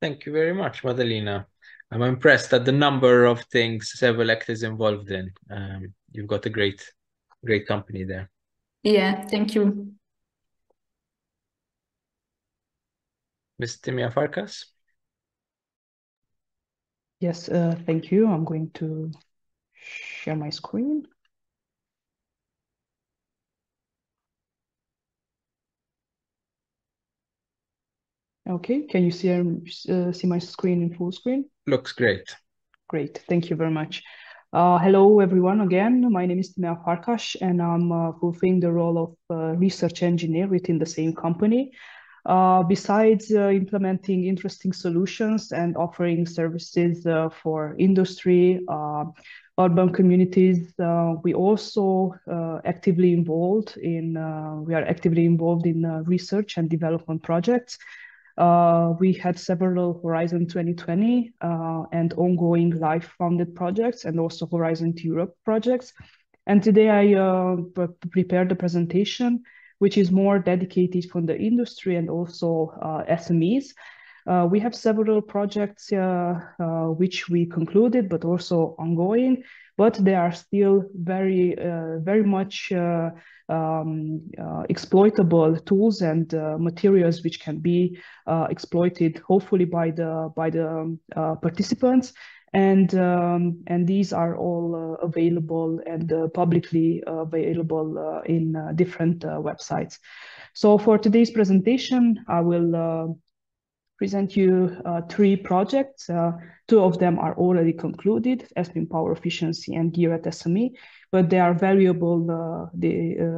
Thank you very much, Madalina. I'm impressed at the number of things Cevolect is involved in. You've got a great company there. Yeah, thank you. Ms. Timea Farkas? Yes, thank you. I'm going to share my screen. Okay, can you see my screen in full screen? Looks great. Great, thank you very much. Hello, everyone, again. My name is Timea Farkas, and I'm fulfilling the role of research engineer within the same company. Besides implementing interesting solutions and offering services for industry, urban communities, we also actively involved in research and development projects. We had several Horizon 2020 and ongoing life-funded projects, and also Horizon to Europe projects. And today I prepared a presentation which is more dedicated from the industry and also SMEs. We have several projects which we concluded, but also ongoing, but they are still very much exploitable tools and materials which can be exploited, hopefully by the participants. And these are all available and publicly available in different websites. So for today's presentation, I will present you three projects. Two of them are already concluded, SPIN Power Efficiency and Gear at SME, but they are valuable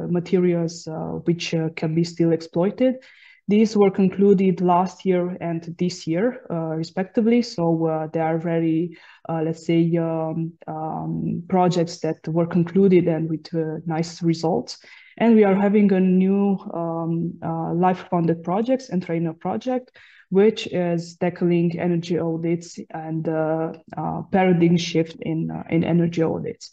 materials which can be still exploited. These were concluded last year and this year, respectively. So they are very, let's say, projects that were concluded and with nice results. And we are having a new life-funded projects and trainer project, which is tackling energy audits and paradigm shift in energy audits.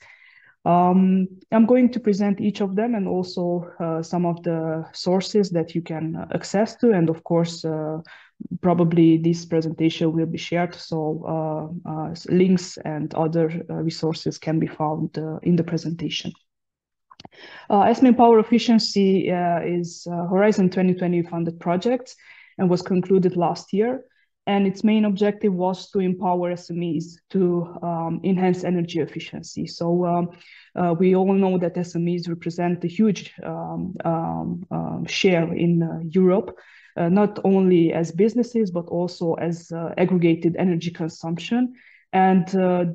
I'm going to present each of them and also some of the sources that you can access to. And of course, probably this presentation will be shared. So links and other resources can be found in the presentation. SME Power Efficiency is a Horizon 2020 funded project and was concluded last year. And its main objective was to empower SMEs to enhance energy efficiency. So we all know that SMEs represent a huge share in Europe, not only as businesses, but also as aggregated energy consumption. And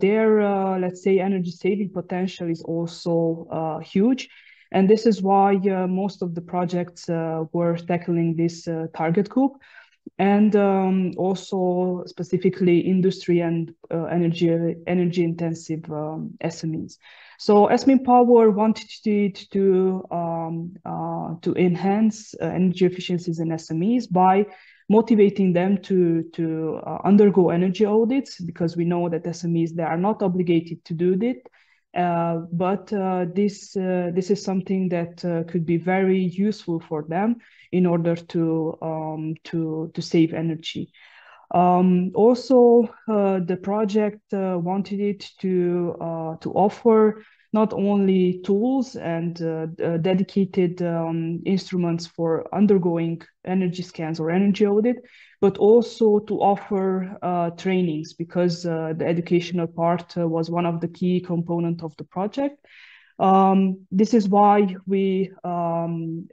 their, let's say, energy saving potential is also huge. And this is why most of the projects were tackling this target group, and also specifically industry and energy intensive SMEs. So SME Power wanted to enhance energy efficiencies in SMEs by motivating them to undergo energy audits, because we know that SMEs, they are not obligated to do this. But this is something that could be very useful for them in order to save energy. Also, the project wanted it to offer not only tools and dedicated instruments for undergoing energy scans or energy audit, but also to offer trainings, because the educational part was one of the key components of the project. This is why we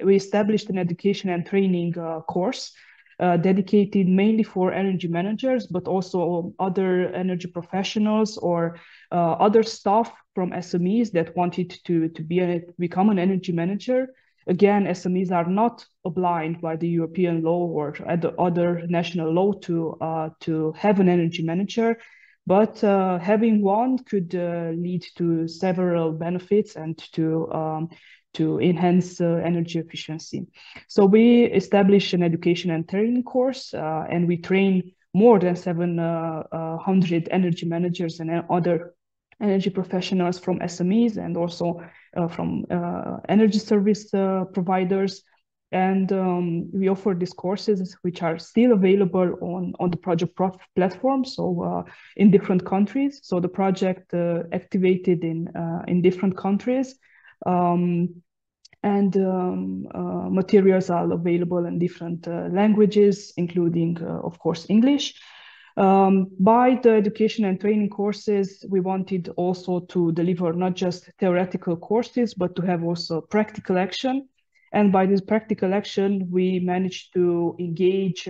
established an education and training course dedicated mainly for energy managers, but also other energy professionals or other staff from SMEs that wanted to become an energy manager. Again, SMEs are not obliged by the European law or other national law to have an energy manager, but having one could lead to several benefits and to enhance energy efficiency. So we established an education and training course, and we train more than 700 energy managers and other energy professionals from SMEs and also from energy service providers. And we offer these courses, which are still available on the Project Prof platform, so in different countries. So the project activated in different countries. And materials are available in different languages, including, of course, English. By the education and training courses, we wanted also to deliver not just theoretical courses, but to have also practical action. And by this practical action, we managed to engage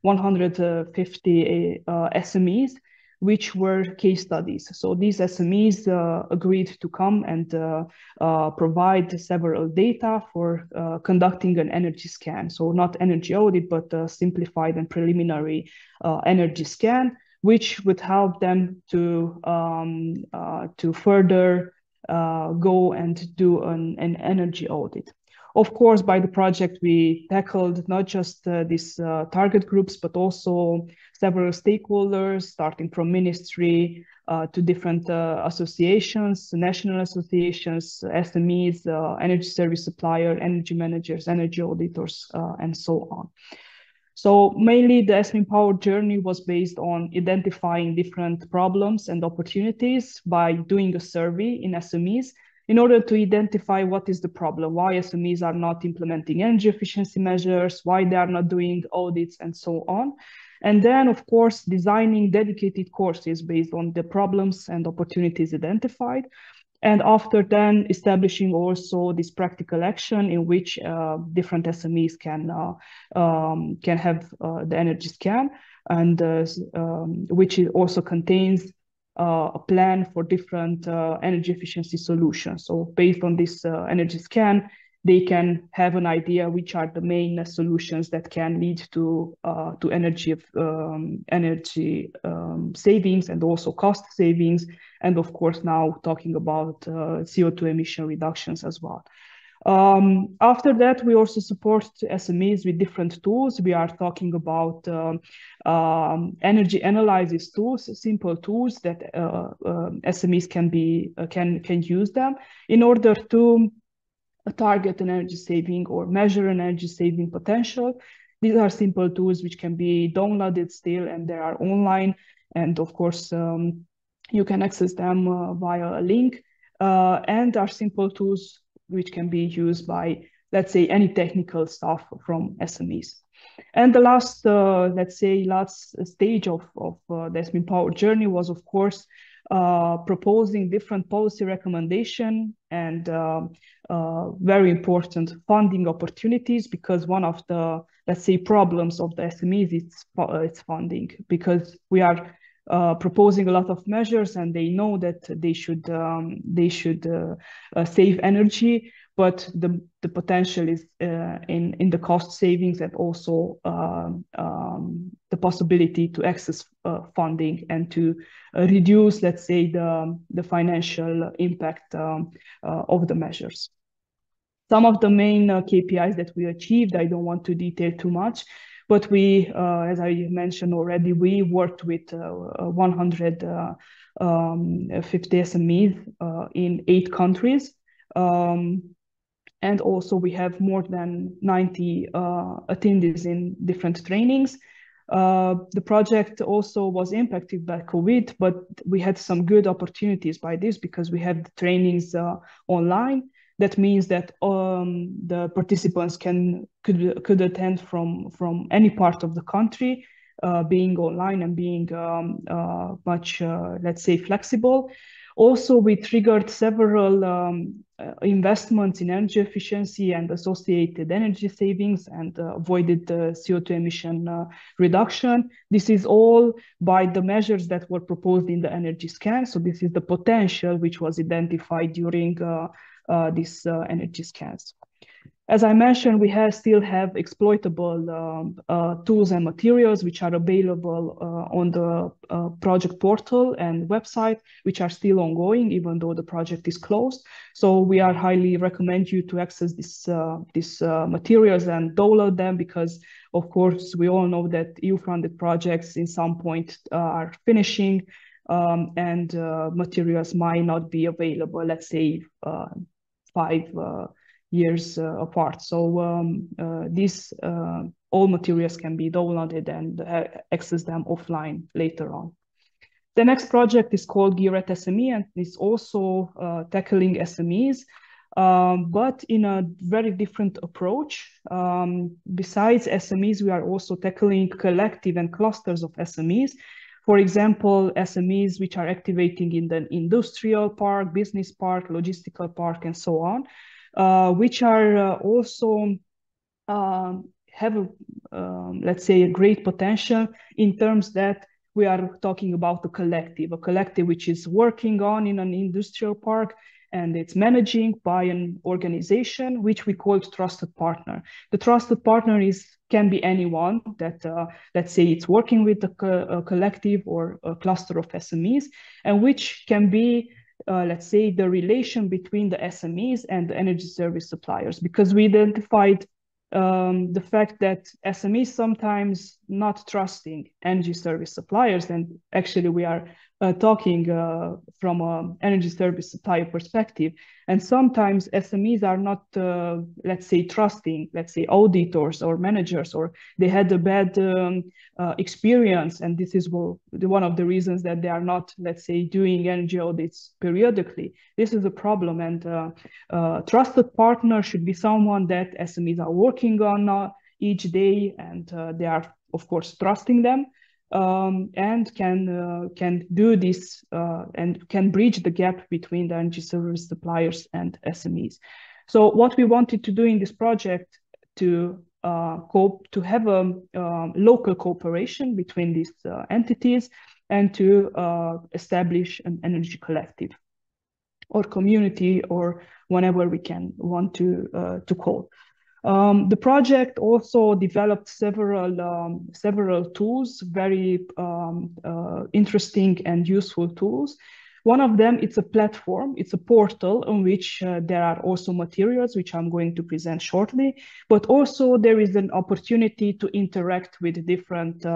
150 SMEs, which were case studies. So these SMEs agreed to come and provide several data for conducting an energy scan. So not energy audit, but a simplified and preliminary energy scan, which would help them to further go and do an energy audit. Of course, by the project, we tackled not just these target groups, but also several stakeholders, starting from ministry to different associations, national associations, SMEs, energy service supplier, energy managers, energy auditors, and so on. So mainly the SME Power journey was based on identifying different problems and opportunities by doing a survey in SMEs, in order to identify what is the problem, why SMEs are not implementing energy efficiency measures, why they are not doing audits, and so on. And then, of course, designing dedicated courses based on the problems and opportunities identified. And after then, establishing also this practical action in which different SMEs can have the energy scan, and which also contains a plan for different energy efficiency solutions. So based on this energy scan, they can have an idea which are the main solutions that can lead to energy savings and also cost savings. And of course, now talking about CO2 emission reductions as well. After that, we also support SMEs with different tools. We are talking about energy analysis tools, simple tools that SMEs can use them in order to target an energy saving or measure an energy saving potential. These are simple tools which can be downloaded still, and they are online. And of course, you can access them via a link, and are simple tools which can be used by, let's say, any technical staff from SMEs. And the last, let's say, last stage of the SME Power journey was, of course, proposing different policy recommendation and very important funding opportunities, because one of the, let's say, problems of the SMEs is it's funding, because we are proposing a lot of measures and they know that they should save energy, but the potential is in the cost savings and also the possibility to access funding and to reduce, let's say, the financial impact of the measures. Some of the main KPIs that we achieved, I don't want to detail too much, but we, as I mentioned already, we worked with 150 SMEs in 8 countries. And also we have more than 90 attendees in different trainings. The project also was impacted by COVID, but we had some good opportunities by this because we had the trainings online. That means that the participants could attend from any part of the country, being online and being much, let's say, flexible. Also, we triggered several investments in energy efficiency and associated energy savings and avoided CO2 emission reduction. This is all by the measures that were proposed in the energy scan. So this is the potential which was identified during these energy scans. As I mentioned, we still have exploitable tools and materials which are available on the project portal and website, which are still ongoing, even though the project is closed. So we highly recommend you to access these materials and download them, because, of course, we all know that EU-funded projects in some point are finishing and materials might not be available, let's say, 5 years apart. So these all materials can be downloaded and access them offline later on. The next project is called Gear at SME, and it's also tackling SMEs, but in a very different approach. Besides SMEs, we are also tackling collective and clusters of SMEs. For example, SMEs which are activating in the industrial park, business park, logistical park, and so on. Which are also have, let's say, a great potential in terms that we are talking about a collective which is working on in an industrial park, and it's managing by an organization which we call trusted partner. The trusted partner can be anyone that, let's say, it's working with a collective or a cluster of SMEs, and which can be let's say, the relation between the SMEs and the energy service suppliers, because we identified the fact that SMEs sometimes not trusting energy service suppliers, and actually we are talking from an energy service supplier perspective, and sometimes SMEs are not, let's say, trusting, let's say, auditors or managers, or they had a bad experience, and this is one of the reasons that they are not, let's say, doing energy audits periodically. This is a problem, and trusted partner should be someone that SMEs are working on each day, and they are, of course, trusting them. And can do this and can bridge the gap between the energy service suppliers and SMEs. So what we wanted to do in this project to have a local cooperation between these entities and to establish an energy collective or community, or whenever we want to call. The project also developed several tools, very interesting and useful tools. One of them, it's a platform, it's a portal on which there are also materials, which I'm going to present shortly, but also there is an opportunity to interact with different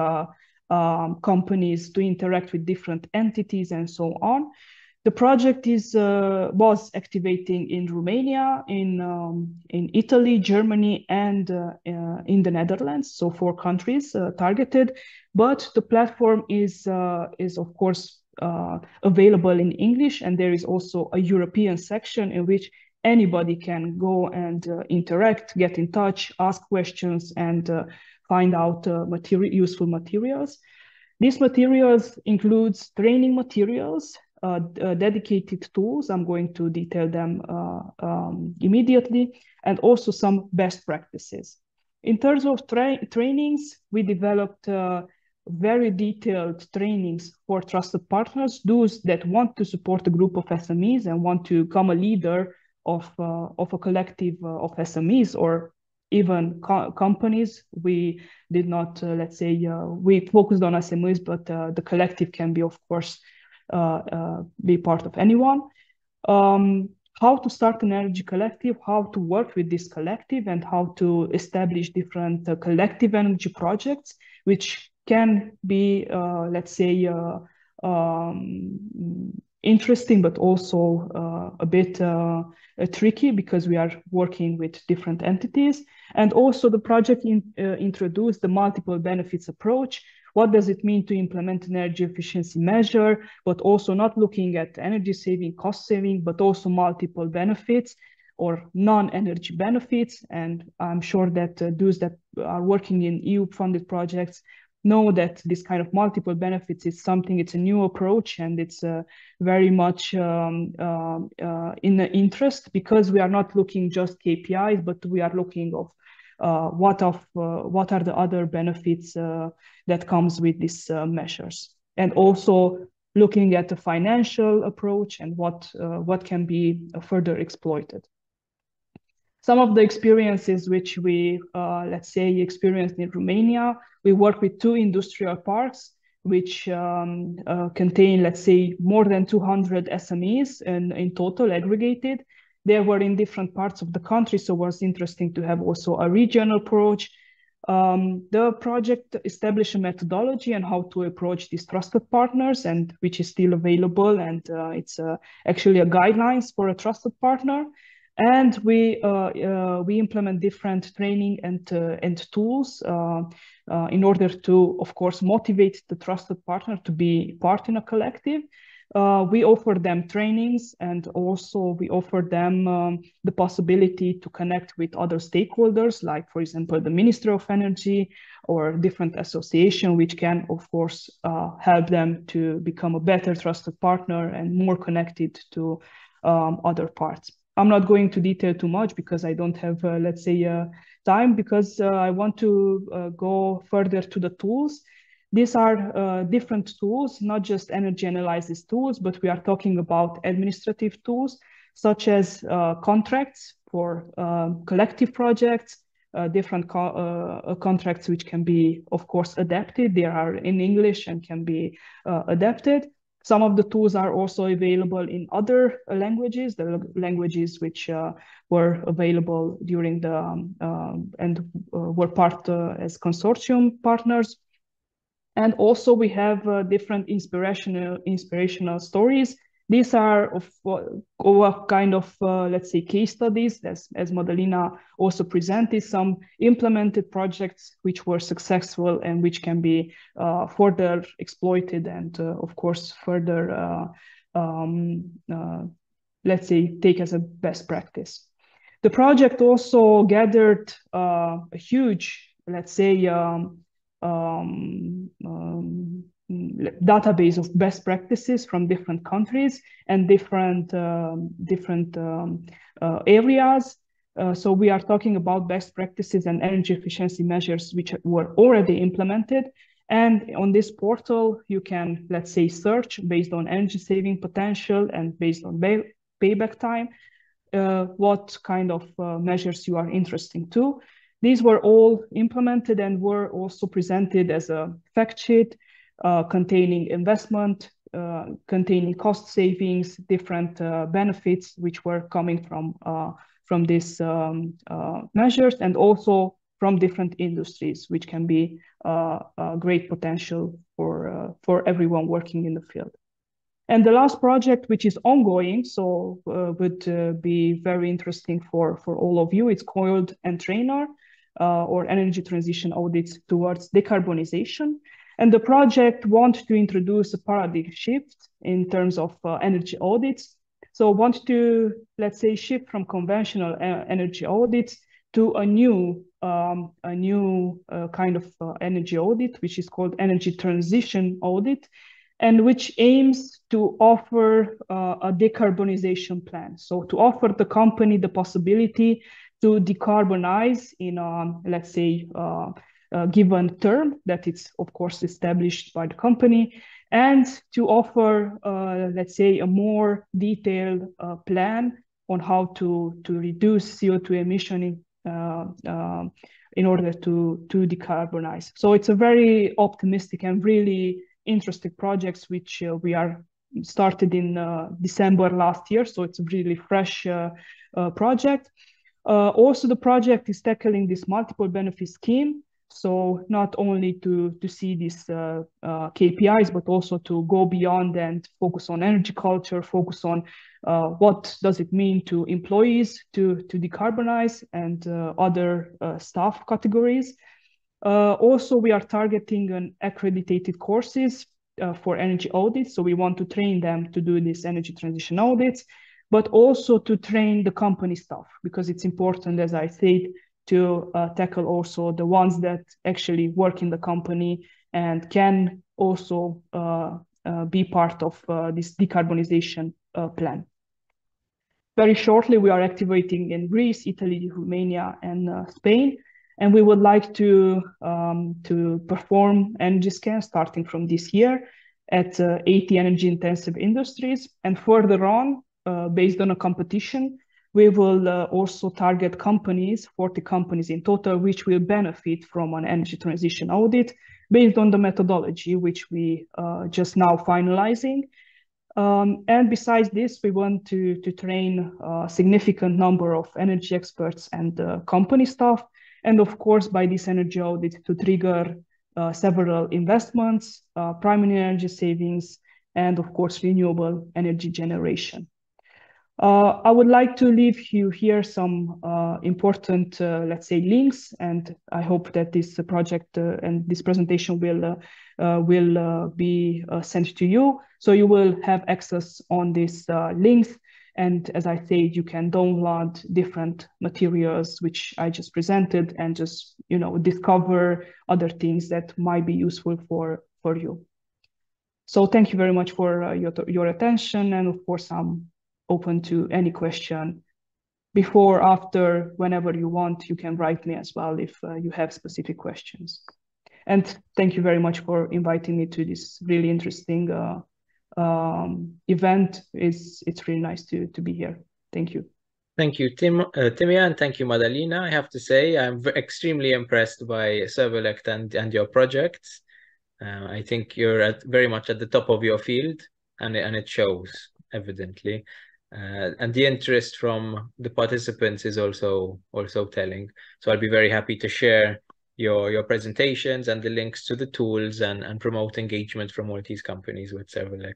companies, to interact with different entities, and so on. The project was activating in Romania, in Italy, Germany, and in the Netherlands, so 4 countries targeted. But the platform is of course available in English, and there is also a European section in which anybody can go and interact, get in touch, ask questions, and find out useful materials. These materials includes training materials, dedicated tools. I'm going to detail them immediately, and also some best practices. In terms of trainings, we developed very detailed trainings for trusted partners, those that want to support a group of SMEs and want to become a leader of a collective of SMEs or even companies. We did not, let's say, we focused on SMEs, but the collective can be, of course, be part of anyone. How to start an energy collective, how to work with this collective, and how to establish different collective energy projects, which can be, let's say, interesting, but also a bit tricky because we are working with different entities. And also the project introduced the multiple benefits approach. What does it mean to implement an energy efficiency measure, but also not looking at energy saving, cost saving, but also multiple benefits or non-energy benefits. And I'm sure that those that are working in EU-funded projects know that this kind of multiple benefits is something, it's a new approach, and it's very much in the interest, because we are not looking just KPIs, but we are looking of what are the other benefits that comes with these measures, and also looking at the financial approach and what can be further exploited. Some of the experiences which we, let's say, experienced in Romania, we work with 2 industrial parks, which contain, let's say, more than 200 SMEs in total aggregated. They were in different parts of the country, so it was interesting to have also a regional approach. The project established a methodology on how to approach these trusted partners, and which is still available, and it's actually a guidelines for a trusted partner. And we implement different training and tools in order to, of course, motivate the trusted partner to be part in a collective. We offer them trainings, and also we offer them the possibility to connect with other stakeholders, like, for example, the Ministry of Energy or different association, which can, of course, help them to become a better trusted partner and more connected to other parts. I'm not going to detail too much because I don't have, let's say, time, because I want to go further to the tools. These are different tools, not just energy analysis tools, but we are talking about administrative tools, such as contracts for collective projects, different contracts which can be, of course, adapted. They are in English and can be adapted. Some of the tools are also available in other languages, the languages which were available during the and were part as consortium partners. And also we have different inspirational stories. These are of a kind of, let's say, case studies, as Madalina also presented, some implemented projects which were successful and which can be further exploited and, of course, further, let's say, take as a best practice. The project also gathered a huge, let's say, database of best practices from different countries and different areas. So we are talking about best practices and energy efficiency measures which were already implemented. And on this portal, you can, let's say, search based on energy saving potential and based on payback time, what kind of measures you are interested to. These were all implemented and were also presented as a fact sheet containing investment, containing cost savings, different benefits which were coming from these measures, and also from different industries, which can be a great potential for everyone working in the field. And the last project, which is ongoing, so would be very interesting for all of you, it's called ENTRAINER, or Energy Transition Audits Towards Decarbonization. And the project wants to introduce a paradigm shift in terms of energy audits. So want to, let's say, shift from conventional energy audits to a new kind of energy audit, which is called energy transition audit, and which aims to offer a decarbonization plan. So to offer the company the possibility to decarbonize in a, let's say, a given term that it's, of course, established by the company, and to offer, let's say, a more detailed plan on how to reduce CO2 emission in order to decarbonize. So it's a very optimistic and really interesting projects which we are started in December last year. So it's a really fresh project. Also, the project is tackling this multiple benefit scheme. So not only to see these KPIs, but also to go beyond and focus on energy culture, focus on what does it mean to employees to decarbonize, and other staff categories. Also, we are targeting an accredited courses for energy audits. So we want to train them to do this energy transition audits, but also to train the company staff, because it's important, as I said, to tackle also the ones that actually work in the company and can also be part of this decarbonization plan. Very shortly, we are activating in Greece, Italy, Romania, and Spain. And we would like to perform energy scans starting from this year at 80 energy intensive industries. And further on, based on a competition, we will also target companies, 40 companies in total, which will benefit from an energy transition audit based on the methodology, which we just now finalizing. And besides this, we want to train a significant number of energy experts and company staff. And of course, by this energy audit to trigger several investments, primary energy savings, and of course, renewable energy generation. I would like to leave you here some important, let's say, links, and I hope that this project and this presentation will be sent to you. So you will have access on these links. And as I said, you can download different materials which I just presented and just, you know, discover other things that might be useful for you. So thank you very much for your attention. And of course, I'm open to any question. Before, after, whenever you want, you can write me as well if you have specific questions. And thank you very much for inviting me to this really interesting event. It's really nice to be here. Thank you. Thank you, Timea, and thank you, Madalina. I have to say, I'm extremely impressed by Servolex and your projects. I think you're very much at the top of your field, and it shows evidently. And the interest from the participants is also telling. So I'll be very happy to share your presentations and the links to the tools and promote engagement from all these companies with Servolex.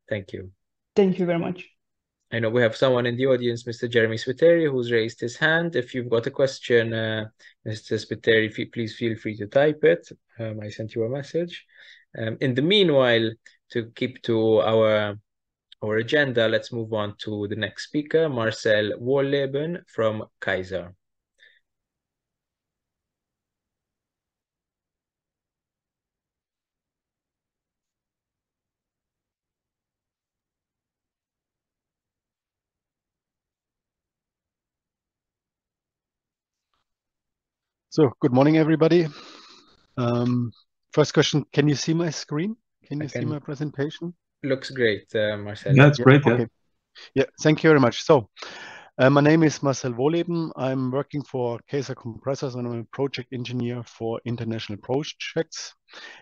Thank you. Thank you very much. I know we have someone in the audience, Mr. Jeremy Spiteri, who's raised his hand. If you've got a question, Mr. Spiteri, please feel free to type it. I sent you a message. In the meanwhile, to keep to our agenda, let's move on to the next speaker, Marcel Wohlleben from Kaiser. So, good morning, everybody. First question, can you see my screen? Can you see my presentation? Looks great, Marcel. Yeah, it's great, yeah. Okay. Yeah, thank you very much. So, my name is Marcel Wohlleben. I'm working for Kaiser Compressors and I'm a project engineer for international projects.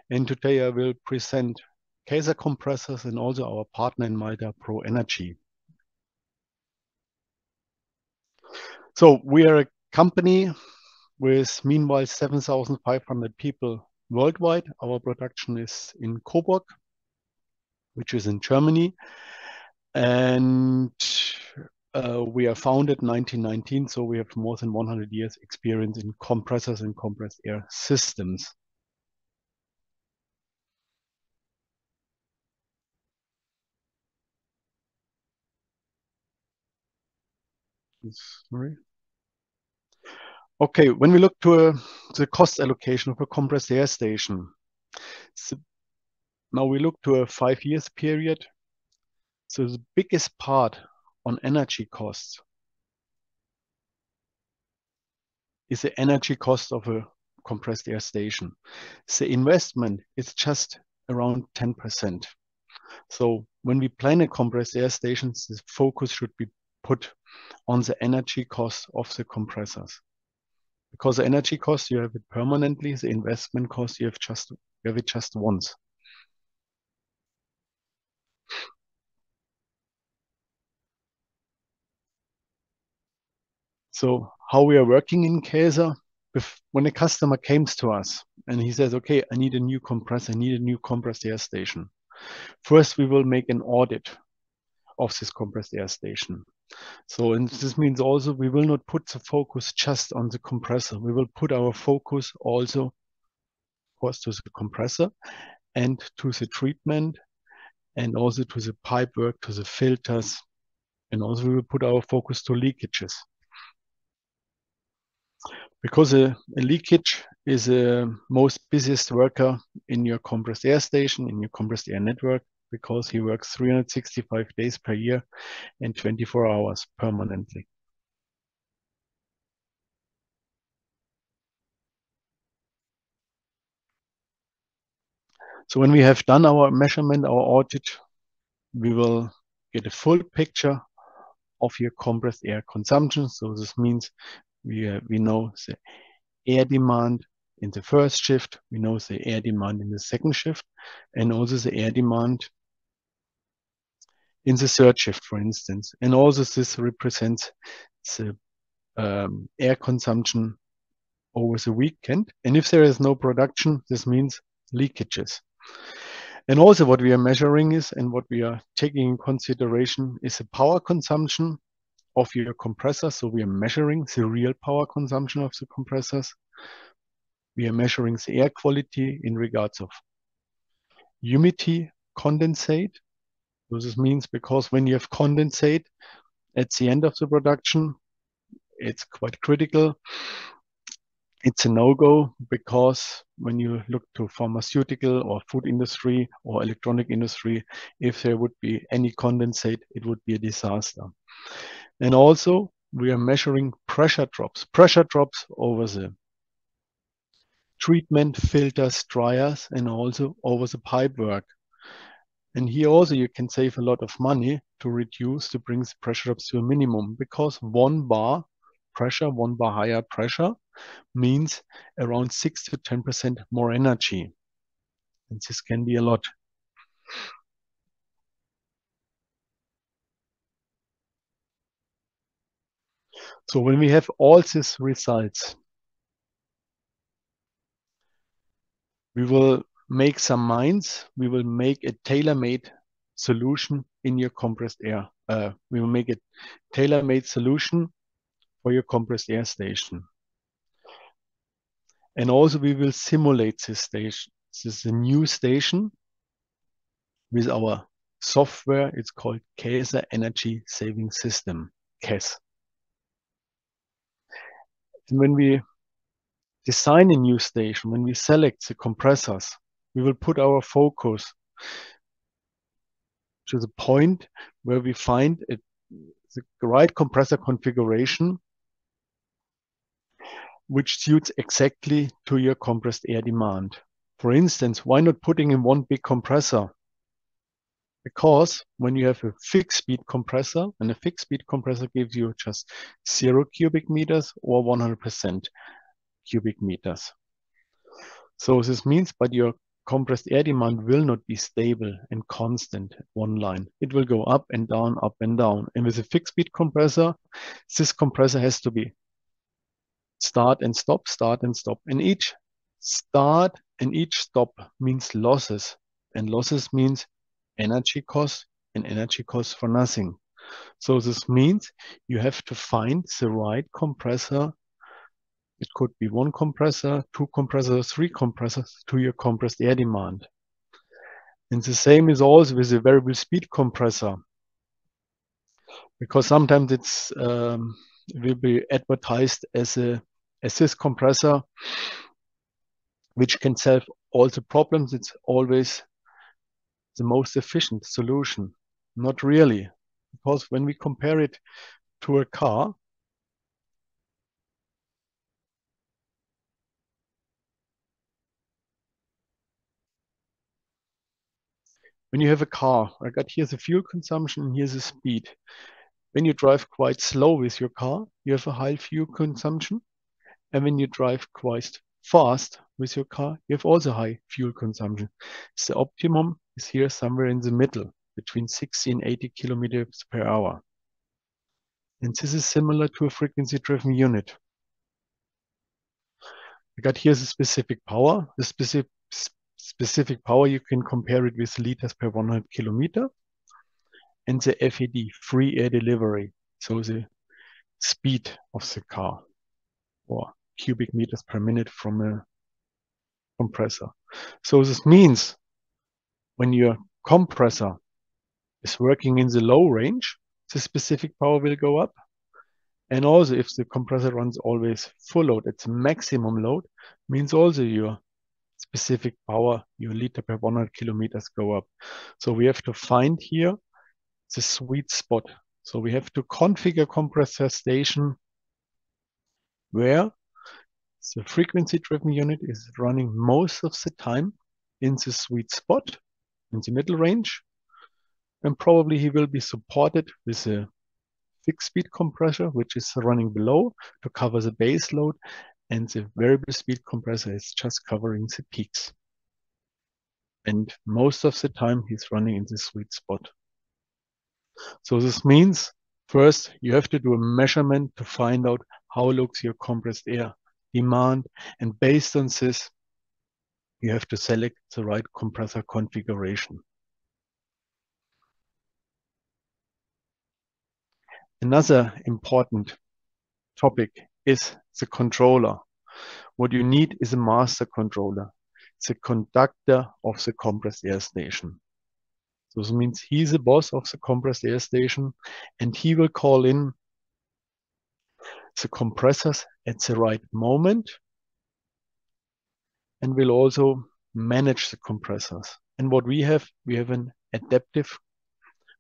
And today I will present Kaiser Compressors and also our partner in Malta, ProEnergy. So, we are a company with meanwhile 7,500 people worldwide. Our production is in Coburg, which is in Germany. And we are founded in 1919, so we have more than 100 years experience in compressors and compressed air systems. Sorry. Okay, when we look to the cost allocation of a compressed air station, so now we look to a 5 years period. So the biggest part on energy costs is the energy cost of a compressed air station. The investment is just around 10%. So when we plan a compressed air station, the focus should be put on the energy cost of the compressors. Because the energy cost, you have it permanently, the investment cost, you have it just once. So how we are working in KESA, when a customer comes to us and he says, okay, I need a new compressor, I need a new compressed air station. First, we will make an audit of this compressed air station. So, and this means also we will not put the focus just on the compressor. We will put our focus also, of course, to the compressor and to the treatment and also to the pipe work, to the filters. And also we will put our focus to leakages. Because a leakage is the most busiest worker in your compressed air station, in your compressed air network, because he works 365 days per year and 24 hours permanently. So when we have done our measurement, our audit, we will get a full picture of your compressed air consumption. So this means we know the air demand in the first shift, we know the air demand in the second shift, and also the air demand in the third shift, for instance. And also this represents the air consumption over the weekend. And if there is no production, this means leakages. And also what we are measuring is, and what we are taking in consideration is the power consumption of your compressor. So we are measuring the real power consumption of the compressors. We are measuring the air quality in regards of humidity, condensate. So this means because when you have condensate at the end of the production, it's quite critical. It's a no-go because when you look to pharmaceutical or food industry or electronic industry, if there would be any condensate, it would be a disaster. And also we are measuring pressure drops over the treatment, filters, dryers, and also over the pipe work. And here also you can save a lot of money to bring the pressure drops to a minimum, because 1 bar pressure, 1 bar higher pressure means around 6 to 10% more energy. And this can be a lot. So when we have all these results, we will make some minds. We will make a tailor-made solution in your compressed air. We will make a tailor-made solution for your compressed air station. And also we will simulate this station. This is a new station with our software. It's called KESA Energy Saving System, KES. And when we design a new station, when we select the compressors, we will put our focus to the point where we find the right compressor configuration which suits exactly to your compressed air demand. For instance, why not putting in one big compressor? Because when you have a fixed speed compressor, and a fixed speed compressor gives you just 0 cubic meters or 100% cubic meters. So this means, but your compressed air demand will not be stable and constant at one line. It will go up and down, up and down. And with a fixed speed compressor, this compressor has to be start and stop, start and stop. And each start and each stop means losses. And losses means energy costs, and energy costs for nothing. So this means you have to find the right compressor. It could be 1 compressor, 2 compressors, 3 compressors to your compressed air demand. And the same is also with a variable speed compressor. because sometimes it will be advertised as a assist compressor, which can solve all the problems. It's always the most efficient solution. Not really, because when we compare it to a car, when you have a car, I got here's the fuel consumption and here's the speed. When you drive quite slow with your car, you have a high fuel consumption. And when you drive quite fast with your car, you have also high fuel consumption. The optimum is here somewhere in the middle, between 60 and 80 kilometers per hour. And this is similar to a frequency-driven unit. I got here's a specific power. The specific power, you can compare it with liters per 100 kilometer. And the FAD, free air delivery, so the speed of the car, or cubic meters per minute from a compressor. So this means when your compressor is working in the low range, the specific power will go up. And also if the compressor runs always full load, it's maximum load, means also your specific power, your liter per 100 kilometers go up. So we have to find here the sweet spot. So we have to configure compressor station where the frequency-driven unit is running most of the time in the sweet spot, in the middle range. And probably he will be supported with a fixed speed compressor, which is running below to cover the base load. And the variable speed compressor is just covering the peaks. And most of the time he's running in the sweet spot. So this means first you have to do a measurement to find out how looks your compressed air demand. And based on this, you have to select the right compressor configuration. Another important topic is the controller. What you need is a master controller. It's a conductor of the compressed air station. So this means he's the boss of the compressed air station, and he will call in the compressors at the right moment and will also manage the compressors. And what we have an adaptive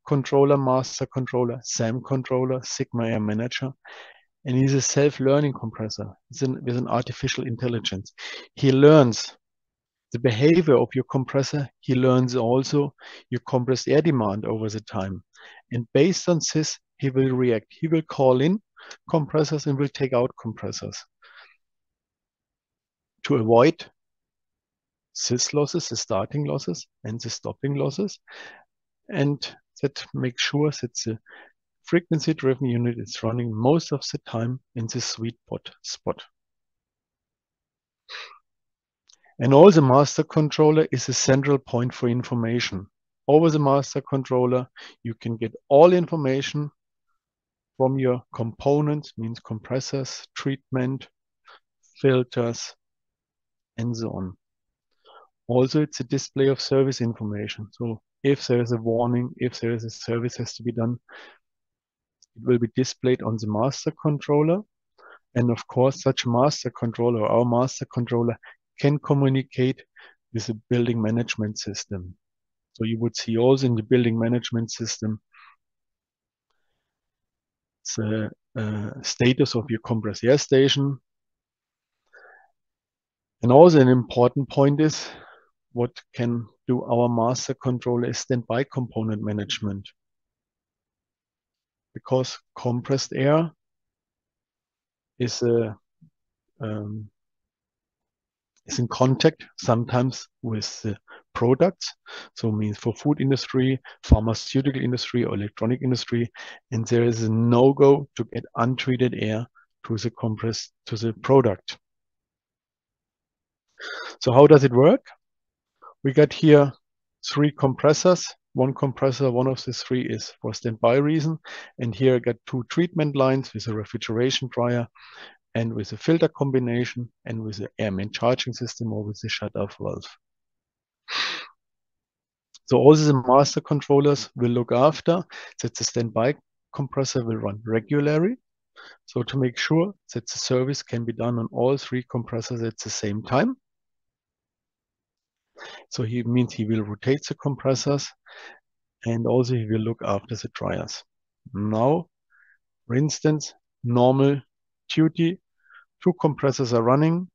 controller, master controller, SAM controller, Sigma Air Manager, and he's a self-learning compressor with an artificial intelligence. He learns the behavior of your compressor. He learns also your compressed air demand over the time. And based on this, he will react. He will call in compressors and will take out compressors to avoid sys losses, the starting losses and the stopping losses. And that makes sure that the frequency-driven unit is running most of the time in the sweet spot. And all the master controller is a central point for information. Over the master controller, you can get all information from your components, means compressors, treatment, filters, and so on. Also, it's a display of service information. So if there is a warning, if there is a service has to be done, it will be displayed on the master controller. And of course, such master controller, our master controller, can communicate with the building management system. So you would see also in the building management system the status of your compressed air station. And also an important point is what can do our master controller is standby component management. Because compressed air is in contact sometimes with the products. So it means for food industry, pharmaceutical industry, or electronic industry, and there is a no-go to get untreated air to the product. So how does it work? We got here 3 compressors. One compressor, one of the 3 is for standby reason. And here I got 2 treatment lines with a refrigeration dryer and with a filter combination and with the air main charging system or with the shut-off valve. So all the master controllers will look after that the standby compressor will run regularly. So to make sure that the service can be done on all 3 compressors at the same time. So he means he will rotate the compressors and also he will look after the dryers. Now, for instance, normal duty, 2 compressors are running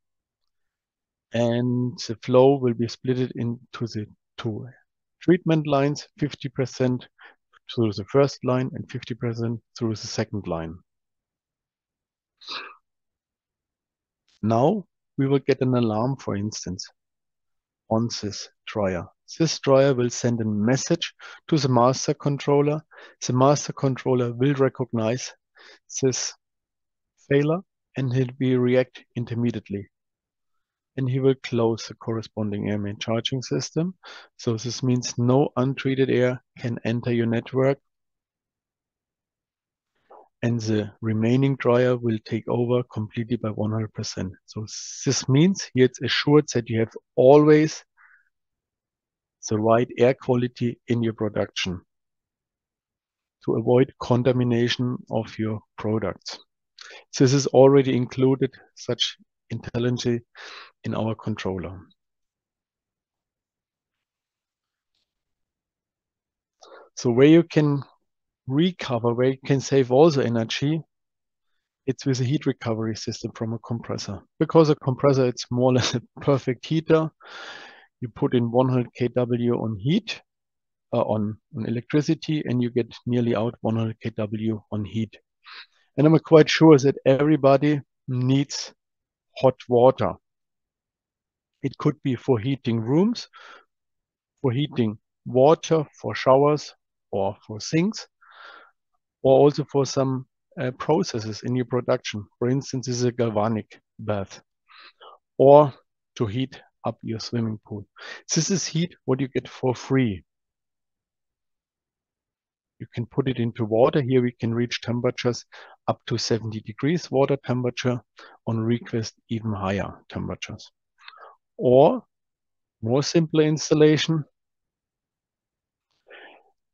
and the flow will be split into the 2 treatment lines, 50% through the first line and 50% through the second line. Now we will get an alarm, for instance, on this dryer. This dryer will send a message to the master controller. The master controller will recognize this failure and he'll be react immediately. And he will close the corresponding air main charging system. So this means no untreated air can enter your network. And the remaining dryer will take over completely by 100%. So this means here it's assured that you have always the right air quality in your production to avoid contamination of your products. This is already included, such intelligence in our controller. So where you can recover, where you can save also energy, it's with a heat recovery system from a compressor. Because a compressor, it's more or less a perfect heater. You put in 100 kW on heat, on electricity, and you get nearly out 100 kW on heat. And I'm quite sure that everybody needs hot water. It could be for heating rooms, for heating water, for showers, or for sinks, or also for some processes in your production. For instance, this is a galvanic bath, or to heat up your swimming pool. This is heat what you get for free. You can put it into water. Here we can reach temperatures up to 70 degrees water temperature, on request even higher temperatures. Or more simple installation,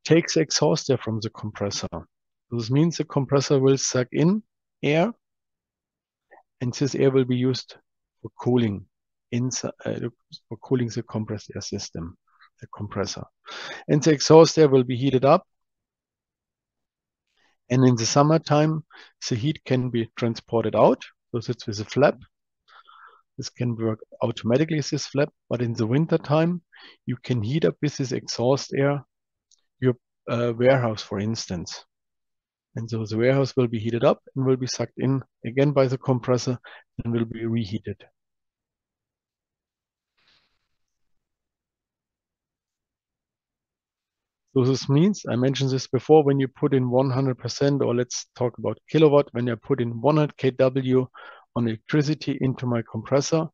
takes exhaust air from the compressor. This means the compressor will suck in air and this air will be used for cooling for cooling the compressed air system, the compressor. And the exhaust air will be heated up. And in the summertime, the heat can be transported out. So it's with a flap. This can work automatically, this flap. But in the winter time, you can heat up with this exhaust air your warehouse, for instance. And so the warehouse will be heated up and will be sucked in again by the compressor and will be reheated. So this means, I mentioned this before, when you put in 100%, or let's talk about kilowatt, when I put in 100 kW on electricity into my compressor,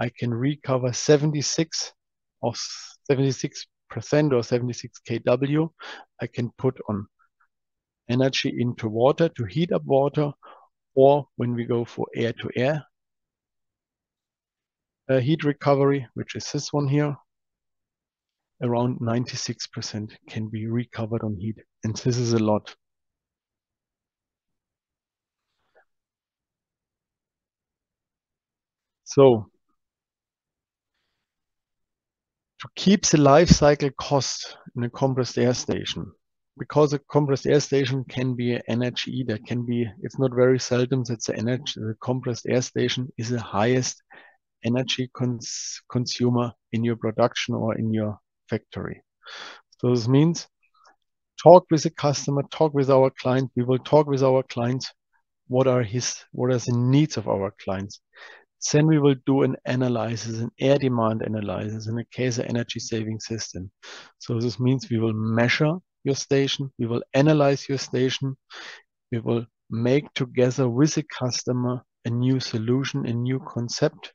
I can recover 76% or 76 kW. I can put on energy into water to heat up water, or when we go for air-to-air heat recovery, which is this one here, around 96% can be recovered on heat. And this is a lot. So to keep the life cycle cost in a compressed air station, because a compressed air station can be energy eater, it's not very seldom that the compressed air station is the highest energy consumer in your production or in your factory. So this means talk with the customer, talk with our client. We will talk with our clients. What are the needs of our clients? Then we will do an analysis, an air demand analysis, in a case of energy saving system. So this means we will measure your station, we will analyze your station, we will make together with the customer a new solution, a new concept.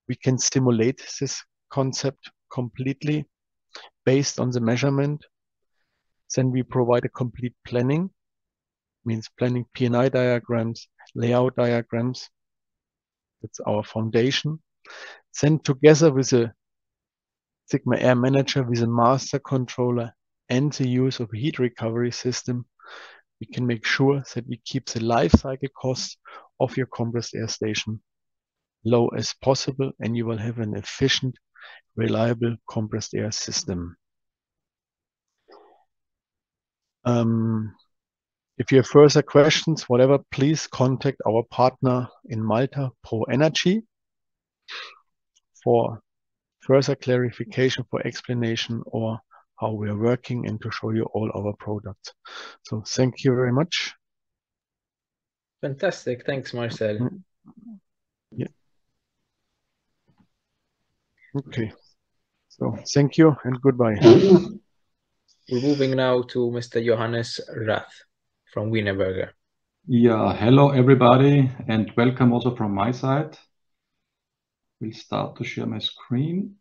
We can simulate this concept completely based on the measurement. Then we provide a complete planning, means planning P&I diagrams, layout diagrams. That's our foundation. Then together with a Sigma Air Manager, with a master controller and the use of a heat recovery system, we can make sure that we keep the life cycle costs of your compressed air station low as possible, and you will have an efficient, reliable compressed air system. If you have further questions, whatever, please contact our partner in Malta, ProEnergy, for further clarification, for explanation, or how we are working, and to show you all our products. So thank you very much. Fantastic. Thanks, Marcel. Yeah. Okay. So thank you and goodbye. We're moving now to Mr. Johannes Rath from Wienerberger. Yeah, hello everybody, and welcome also from my side. We'll start to share my screen.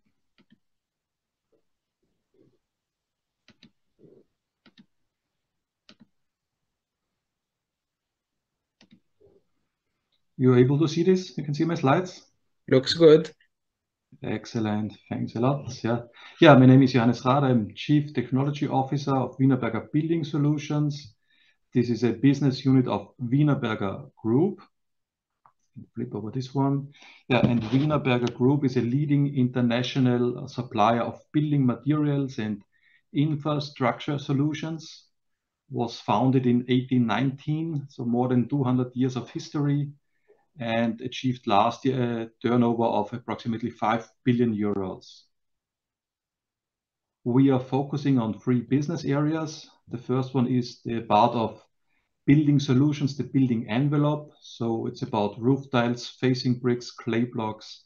You're able to see this? You can see my slides? Looks good. Excellent. Thanks a lot. Yeah, my name is Johannes Rath. I'm Chief Technology Officer of Wienerberger Building Solutions. This is a business unit of Wienerberger Group. Flip over this one. Yeah, and Wienerberger Group is a leading international supplier of building materials and infrastructure solutions. Was founded in 1819, so more than 200 years of history, and achieved last year a turnover of approximately 5 billion euros. We are focusing on 3 business areas. The first one is the part of building solutions, the building envelope. So it's about roof tiles, facing bricks, clay blocks,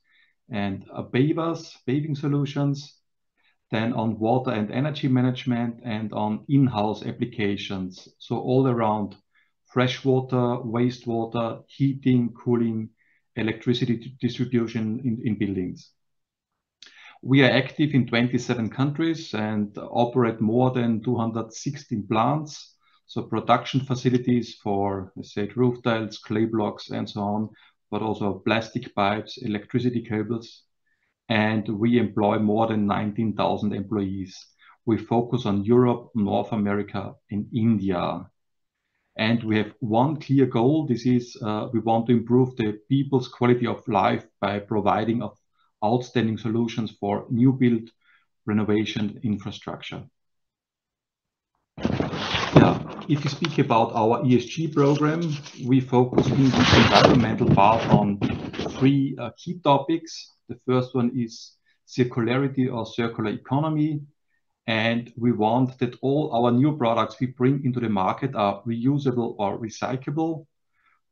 and paving solutions. Then on water and energy management, and on in-house applications. So all around fresh water, wastewater, heating, cooling, electricity distribution in buildings. We are active in 27 countries and operate more than 216 plants. So production facilities for, let's say, roof tiles, clay blocks, and so on, but also plastic pipes, electricity cables. And we employ more than 19,000 employees. We focus on Europe, North America, and India. And we have one clear goal. This is we want to improve the people's quality of life by providing outstanding solutions for new build, renovation, infrastructure. Yeah, if you speak about our ESG program, we focus in the environmental part on 3 key topics. The first one is circularity or circular economy. And we want that all our new products we bring into the market are reusable or recyclable.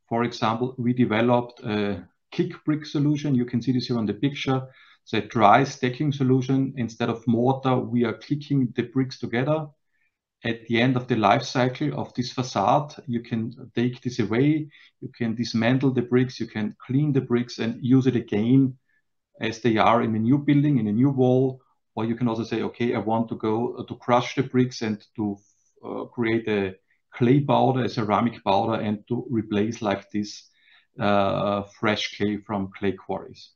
For example, we developed a click brick solution. You can see this here on the picture. It's a dry stacking solution. Instead of mortar, we are clicking the bricks together. At the end of the life cycle of this facade, you can take this away. You can dismantle the bricks. You can clean the bricks and use it again as they are in a new building, in a new wall. Or you can also say, okay, I want to go to crush the bricks and to create a clay powder, a ceramic powder, and to replace like this fresh clay from clay quarries.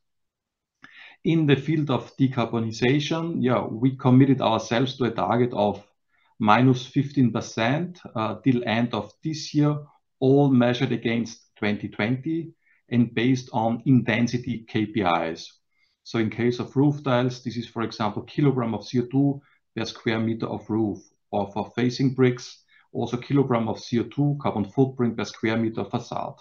In the field of decarbonization, yeah, we committed ourselves to a target of minus 15% till end of this year, all measured against 2020 and based on intensity KPIs. So in case of roof tiles, this is, for example, kilogram of CO2 per square meter of roof, or for facing bricks, also kilogram of CO2 carbon footprint per square meter facade.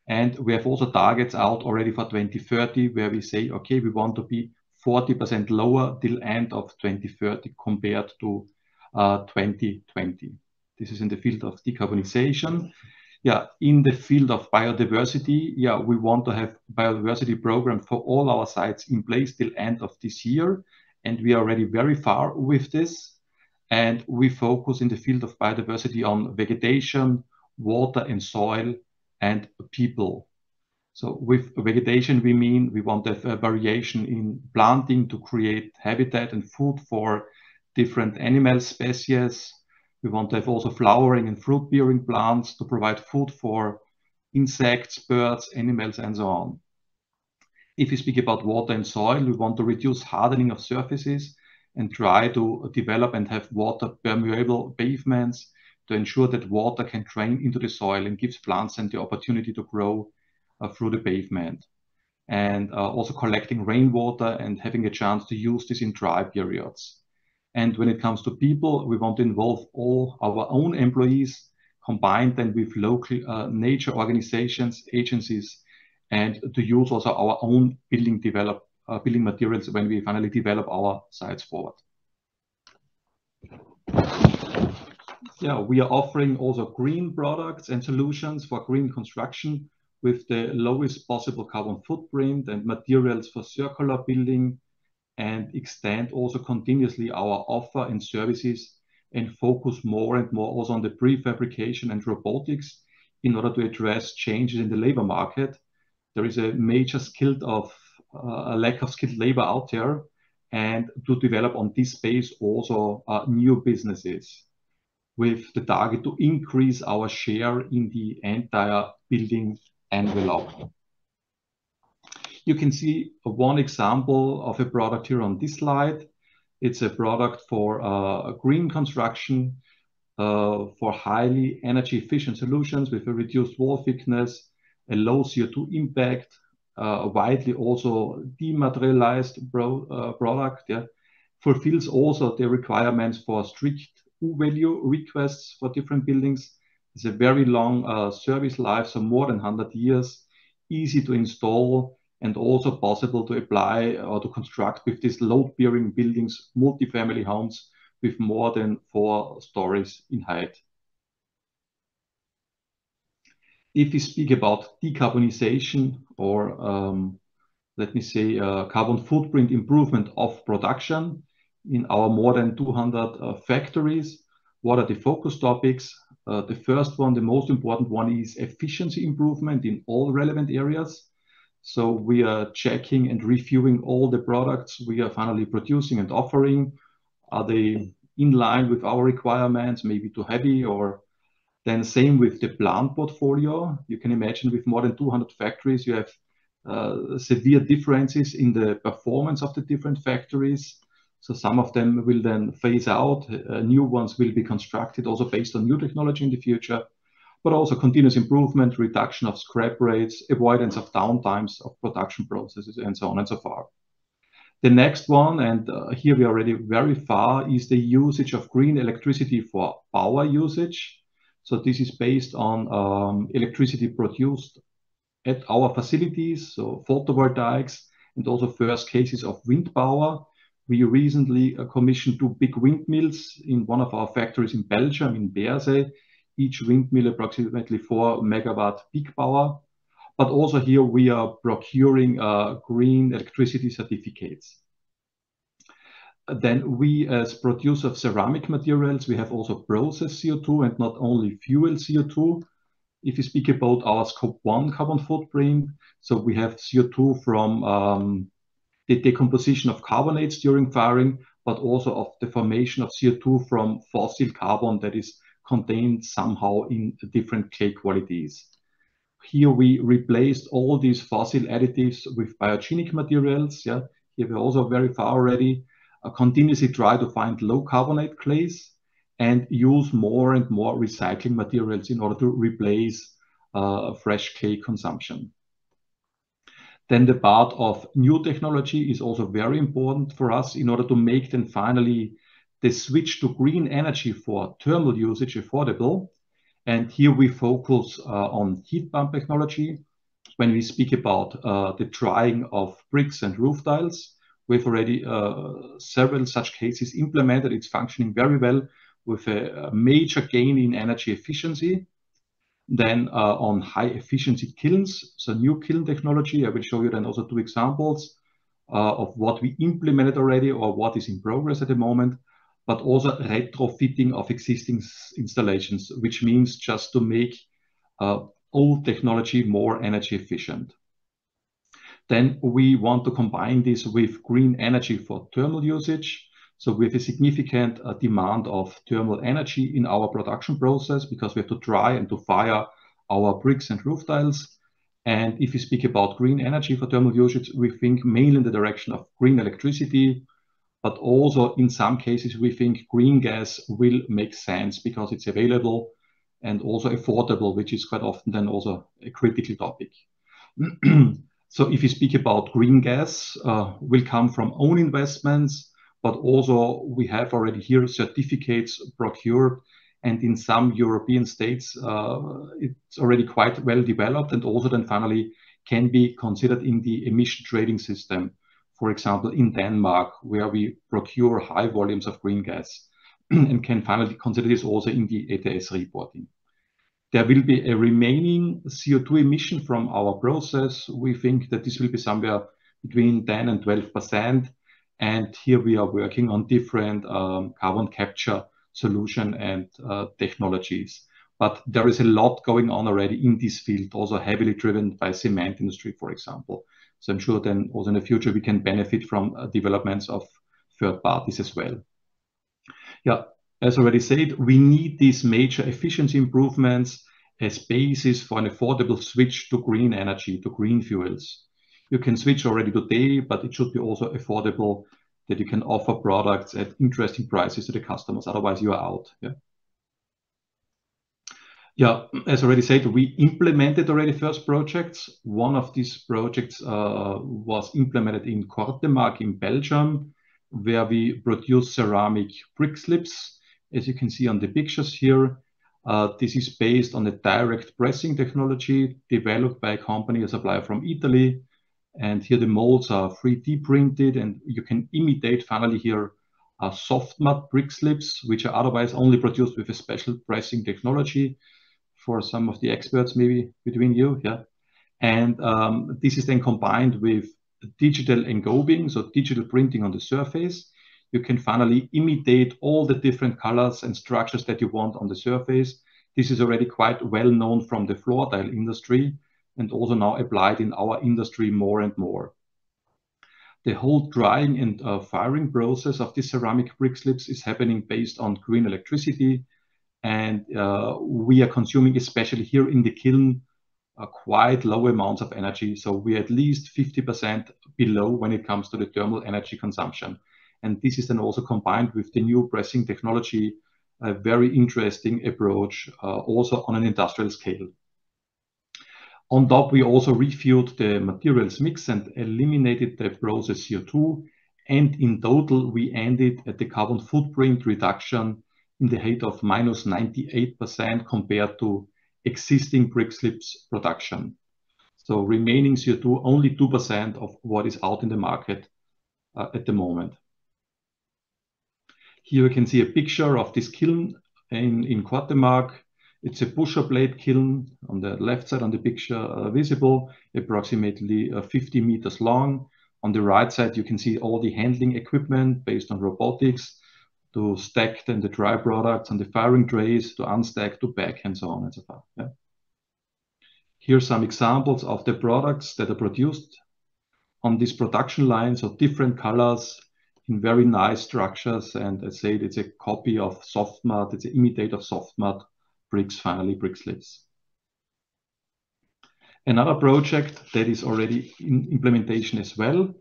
And we have also targets out already for 2030, where we say, okay, we want to be 40% lower till end of 2030 compared to 2020. This is in the field of decarbonization. Yeah, in the field of biodiversity, yeah, we want to have biodiversity program for all our sites in place till end of this year. And we are already very far with this. And we focus in the field of biodiversity on vegetation, water and soil, and people. So with vegetation, we mean we want to have a variation in planting to create habitat and food for different animal species. We want to have also flowering and fruit-bearing plants to provide food for insects, birds, animals, and so on. If we speak about water and soil, we want to reduce hardening of surfaces and try to develop and have water permeable pavements. to ensure that water can drain into the soil and gives plants then the opportunity to grow through the pavement. And also collecting rainwater and having a chance to use this in dry periods. And when it comes to people, we want to involve all our own employees, combined then with local nature organizations, agencies, and to use also our own building materials when we finally develop our sites forward. Yeah, we are offering also green products and solutions for green construction with the lowest possible carbon footprint and materials for circular building, and extend also continuously our offer and services and focus more and more also on the prefabrication and robotics in order to address changes in the labor market. There is a major a lack of skilled labor out there, and to develop on this space also new businesses with the target to increase our share in the entire building envelope. You can see one example of a product here on this slide. It's a product for green construction, for highly energy efficient solutions with a reduced wall thickness, a low CO2 impact, widely also dematerialized product. Yeah, fulfills also the requirements for strict U-value requests for different buildings. It's a very long service life, so more than 100 years, easy to install, and also possible to apply or to construct with these load-bearing buildings, multifamily homes with more than 4 stories in height. If we speak about decarbonization or let me say carbon footprint improvement of production in our more than 200 factories, what are the focus topics? The first one, the most important one, is efficiency improvement in all relevant areas. So we are checking and reviewing all the products we are finally producing and offering. Are they in line with our requirements, maybe too heavy? Or then same with the plant portfolio. You can imagine with more than 200 factories, you have severe differences in the performance of the different factories. So some of them will then phase out, new ones will be constructed also based on new technology in the future, but also continuous improvement, reduction of scrap rates, avoidance of downtimes of production processes, and so on and so forth. The next one, and here we are already very far, is the usage of green electricity for power usage. So this is based on electricity produced at our facilities, so photovoltaics, and also first cases of wind power. We recently commissioned 2 big windmills in one of our factories in Belgium, in Beersee, each windmill approximately 4 megawatt peak power. But also here we are procuring green electricity certificates. Then we, as producer of ceramic materials, we have also processed CO2 and not only fuel CO2. If you speak about our Scope 1 carbon footprint, so we have CO2 from the decomposition of carbonates during firing, but also of the formation of CO2 from fossil carbon that is contained somehow in different clay qualities. Here we replaced all these fossil additives with biogenic materials. Yeah, here we're also very far already. Continuously try to find low carbonate clays and use more and more recycling materials in order to replace fresh clay consumption. Then the part of new technology is also very important for us in order to make then finally the switch to green energy for thermal usage affordable. And here we focus on heat pump technology. When we speak about the drying of bricks and roof tiles, we've already several such cases implemented. It's functioning very well with a major gain in energy efficiency. Then on high efficiency kilns, so new kiln technology, I will show you then also 2 examples of what we implemented already or what is in progress at the moment, but also retrofitting of existing installations, which means just to make old technology more energy efficient. Then we want to combine this with green energy for thermal usage. So we have a significant demand of thermal energy in our production process because we have to dry and to fire our bricks and roof tiles. And if you speak about green energy for thermal usage, we think mainly in the direction of green electricity, but also in some cases, we think green gas will make sense because it's available and also affordable, which is quite often then also a critical topic. So if you speak about green gas, will come from own investments, but also we have already here certificates procured, and in some European states, it's already quite well developed, and also then finally can be considered in the emission trading system. For example, in Denmark, where we procure high volumes of green gas and can finally consider this also in the ETS reporting. There will be a remaining CO2 emission from our process. We think that this will be somewhere between 10 and 12%. And here we are working on different carbon capture solution and technologies. But there is a lot going on already in this field, also heavily driven by cement industry, for example. So I'm sure then also in the future we can benefit from developments of third parties as well. Yeah, as already said, we need these major efficiency improvements as basis for an affordable switch to green energy, to green fuels. You can switch already today, but it should be also affordable, that you can offer products at interesting prices to the customers. Otherwise, you are out. Yeah, as already said, we implemented already first projects. One of these projects was implemented in Kortemark in Belgium, where we produce ceramic brick slips. As you can see on the pictures here, this is based on a direct pressing technology developed by a company, a supplier from Italy. And here the molds are 3D printed, and you can imitate finally here soft mud brick slips, which are otherwise only produced with a special pressing technology for some of the experts maybe between you. And this is then combined with digital engobing, so digital printing on the surface. You can finally imitate all the different colors and structures that you want on the surface. This is already quite well known from the floor tile industry, and also now applied in our industry more and more. The whole drying and firing process of these ceramic brick slips is happening based on green electricity. And we are consuming, especially here in the kiln, quite low amounts of energy. So we are at least 50% below when it comes to the thermal energy consumption. And this is then also combined with the new pressing technology, a very interesting approach, also on an industrial scale. On top, we also refueled the materials mix and eliminated the process CO2. And in total, we ended at the carbon footprint reduction in the height of minus 98% compared to existing brick slips production. So remaining CO2, only 2% of what is out in the market at the moment. Here you can see a picture of this kiln in Kortemark. It's a pusher plate kiln on the left side on the picture visible, approximately 50 meters long. On the right side, you can see all the handling equipment based on robotics to stack then the dry products on the firing trays, to unstack, to pack, and so on and so forth. Here are some examples of the products that are produced on this production line. So different colors in very nice structures. And I say it's a copy of soft mud. It's an imitate of soft mud bricks, finally brick slips. Another project that is already in implementation as well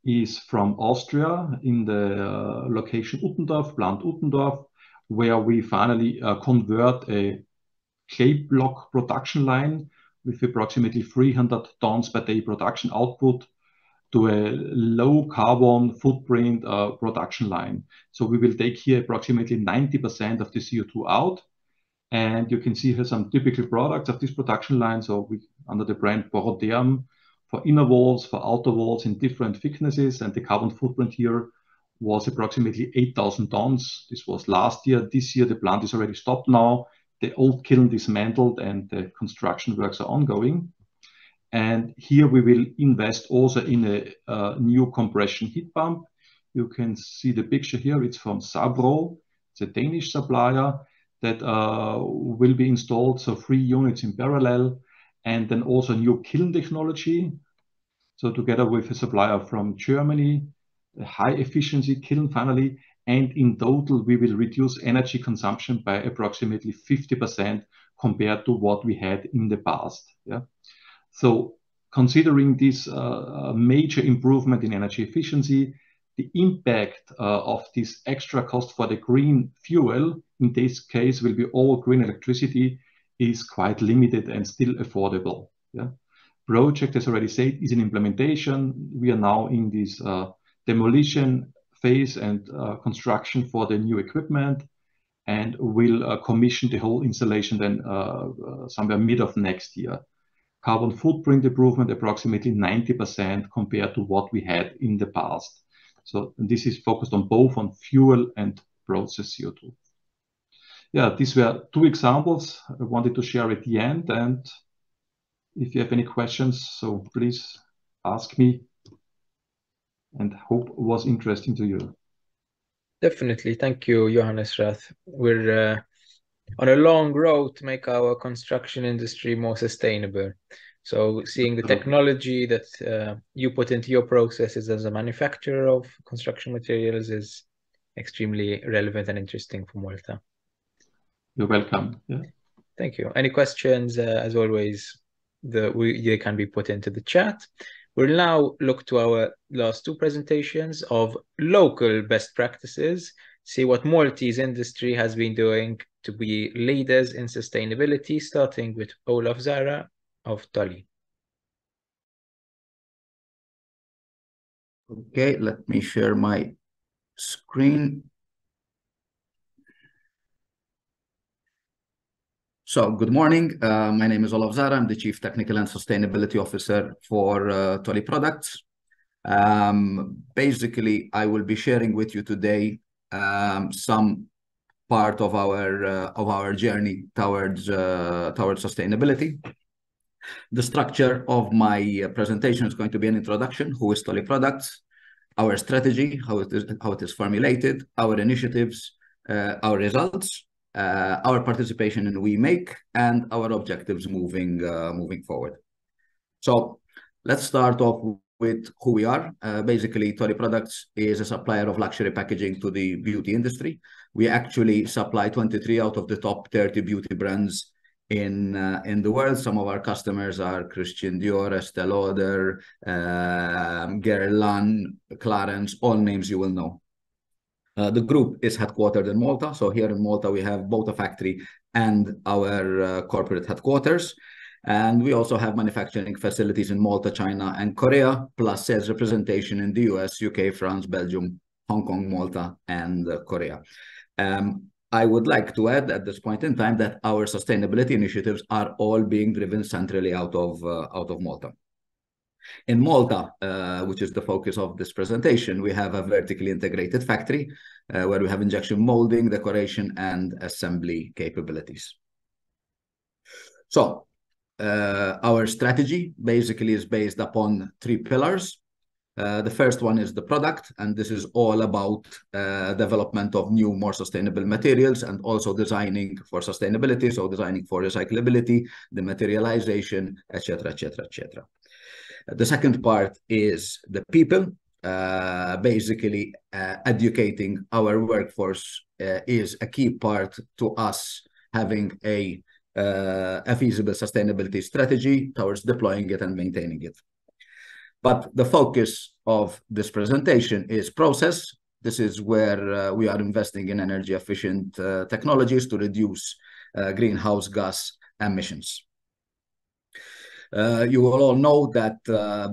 is from Austria in the location Uttendorf, Plant Uttendorf, where we finally convert a clay block production line with approximately 300 tons per day production output to a low carbon footprint production line. So we will take here approximately 90% of the CO2 out. And you can see here some typical products of this production line. So we, under the brand Boroderm, for inner walls, for outer walls in different thicknesses. And the carbon footprint here was approximately 8,000 tons. This was last year. This year, the plant is already stopped now. The old kiln dismantled and the construction works are ongoing. And here we will invest also in a new compression heat pump. You can see the picture here. It's from Sabro. It's a Danish supplier that will be installed. So 3 units in parallel, and then also new kiln technology. So together with a supplier from Germany, a high efficiency kiln finally. And in total, we will reduce energy consumption by approximately 50% compared to what we had in the past. So considering this major improvement in energy efficiency, the impact of this extra cost for the green fuel, in this case will be all green electricity, is quite limited and still affordable. Yeah. Project, as already said, is in implementation. We are now in this demolition phase and construction for the new equipment, and will commission the whole installation then somewhere mid of next year. Carbon footprint improvement approximately 90% compared to what we had in the past. So this is focused on both on fuel and process CO2. Yeah, these were two examples I wanted to share at the end, and if you have any questions, so please ask me, and hope it was interesting to you. Definitely. Thank you, Johannes Rath. We're on a long road to make our construction industry more sustainable. So seeing the technology that you put into your processes as a manufacturer of construction materials is extremely relevant and interesting for Malta. You're welcome. Yeah. Thank you. Any questions, as always, they can be put into the chat. We'll now look to our last two presentations of local best practices, see what Maltese industry has been doing to be leaders in sustainability, starting with Olaf Zara of Tolly. Okay, let me share my screen. So, good morning. My name is Olaf Zara. I'm the Chief Technical and Sustainability Officer for Tolly Products. Basically, I will be sharing with you today some part of our journey towards sustainability. The structure of my presentation is going to be an introduction: who is Tolly Products, our strategy, how it is formulated, our initiatives, our results, our participation in WeMake, and our objectives moving forward. So let's start off with who we are. Basically, Tolly Products is a supplier of luxury packaging to the beauty industry. We actually supply 23 out of the top 30 beauty brands in the world. Some of our customers are Christian Dior, Estée Lauder, Guerlain, Clarins, all names you will know. The group is headquartered in Malta. So here in Malta, we have both a factory and our corporate headquarters. And we also have manufacturing facilities in Malta, China, and Korea, plus sales representation in the US, UK, France, Belgium, Hong Kong, Malta, and Korea. I would like to add at this point in time that our sustainability initiatives are all being driven centrally out of Malta. In Malta, which is the focus of this presentation, we have a vertically integrated factory where we have injection molding, decoration, and assembly capabilities. So our strategy basically is based upon three pillars. The first one is the product, and this is all about development of new, more sustainable materials, and also designing for sustainability, so designing for recyclability, the materialization, etc., etc., etc. The second part is the people. Basically, educating our workforce is a key part to us having a feasible sustainability strategy towards deploying it and maintaining it. But the focus of this presentation is process. This is where we are investing in energy efficient technologies to reduce greenhouse gas emissions. You will all know that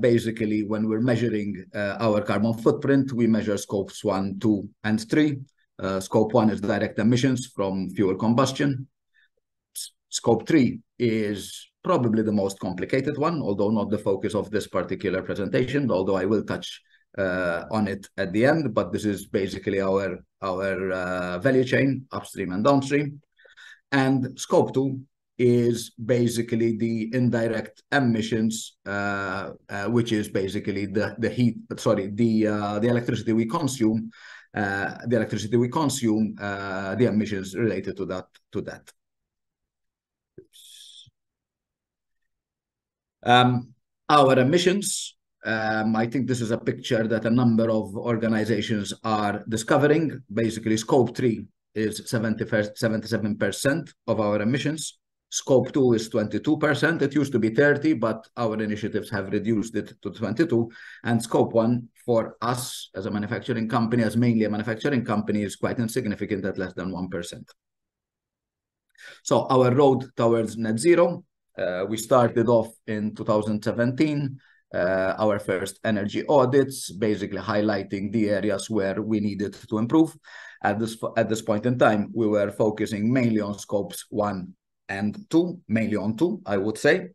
basically when we're measuring our carbon footprint, we measure scopes 1, 2, and 3. Scope 1 is direct emissions from fuel combustion. Scope 3 is probably the most complicated one, although not the focus of this particular presentation, although I will touch on it at the end. But this is basically our value chain, upstream and downstream. And Scope 2 is basically the indirect emissions, which is basically the electricity we consume, the emissions related to that. Our emissions, I think this is a picture that a number of organizations are discovering. Basically, Scope 3 is 77% of our emissions. Scope 2 is 22%. It used to be 30, but our initiatives have reduced it to 22. And Scope 1 for us as a manufacturing company, as mainly a manufacturing company, is quite insignificant at less than 1%. So our road towards net zero, we started off in 2017, our first energy audits, basically highlighting the areas where we needed to improve. At this point in time, we were focusing mainly on scopes 1 and 2, mainly on 2, I would say.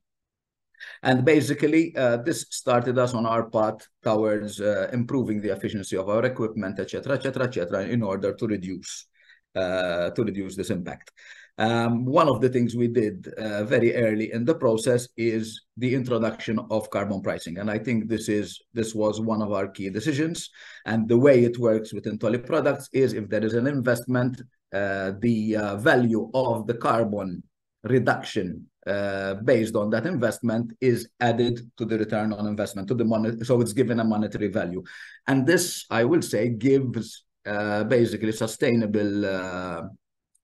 And basically, this started us on our path towards improving the efficiency of our equipment, etc., in order to reduce this impact. One of the things we did very early in the process is the introduction of carbon pricing. And I think this was one of our key decisions. And the way it works within Tolly Products is if there is an investment, the value of the carbon reduction based on that investment is added to the return on investment, to the money. So it's given a monetary value. And this, I will say, gives basically sustainable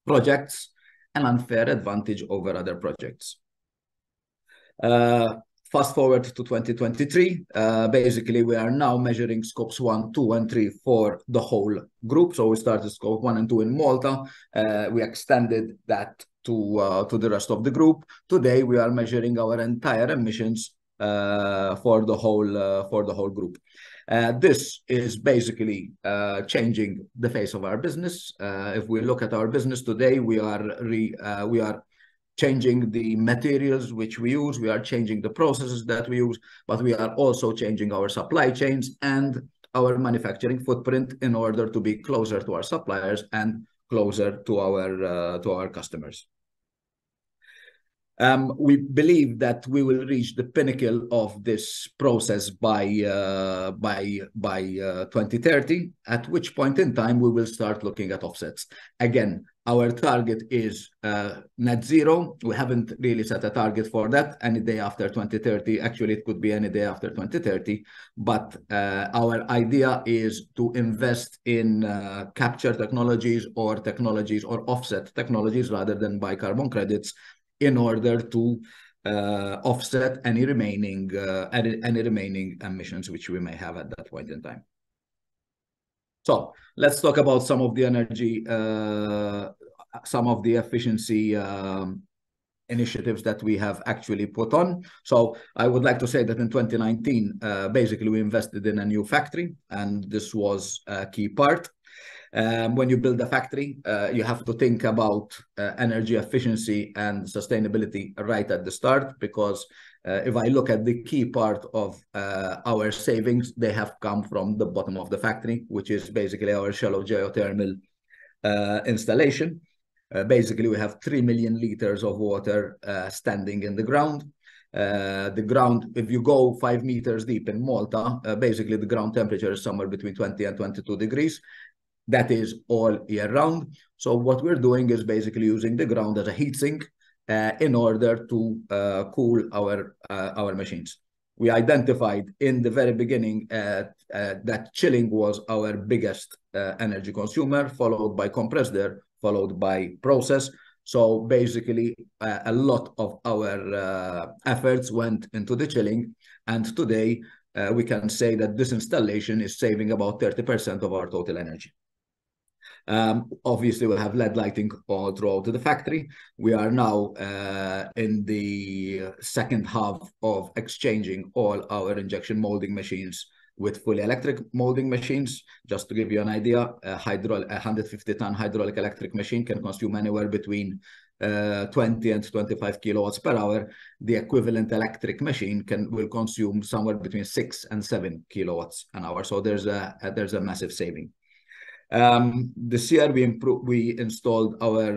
projects an unfair advantage over other projects. Fast forward to 2023, basically we are now measuring scopes 1, 2, and 3 for the whole group. So we started scope 1 and 2 in Malta. We extended that to the rest of the group. Today we are measuring our entire emissions for the whole group. This is basically changing the face of our business. If we look at our business today, we are changing the materials which we use, we are changing the processes that we use, but we are also changing our supply chains and our manufacturing footprint in order to be closer to our suppliers and closer to our customers. We believe that we will reach the pinnacle of this process by 2030, at which point in time we will start looking at offsets. Again, our target is net zero. We haven't really set a target for that any day after 2030. Actually, it could be any day after 2030. But our idea is to invest in capture technologies or offset technologies rather than buy carbon credits, in order to offset any remaining emissions which we may have at that point in time. So let's talk about some of the energy, some of the efficiency initiatives that we have actually put on. So I would like to say that in 2019, basically we invested in a new factory, and this was a key part. When you build a factory, you have to think about energy efficiency and sustainability right at the start, because if I look at the key part of our savings, they have come from the bottom of the factory, which is basically our shallow geothermal installation. Basically, we have 3 million liters of water standing in the ground. The ground, if you go 5 meters deep in Malta, basically the ground temperature is somewhere between 20 and 22 degrees. That is all year round. So what we're doing is basically using the ground as a heat sink in order to cool our machines. We identified in the very beginning that chilling was our biggest energy consumer, followed by compressed air, followed by process. So basically a lot of our efforts went into the chilling, and today we can say that this installation is saving about 30% of our total energy. Obviously, we'll have LED lighting all throughout the factory. We are now in the second half of exchanging all our injection molding machines with fully electric molding machines. Just to give you an idea, a 150-ton hydraulic electric machine can consume anywhere between 20 and 25 kilowatts per hour. The equivalent electric machine will consume somewhere between 6 and 7 kilowatts an hour. So there's a massive saving. This year we installed our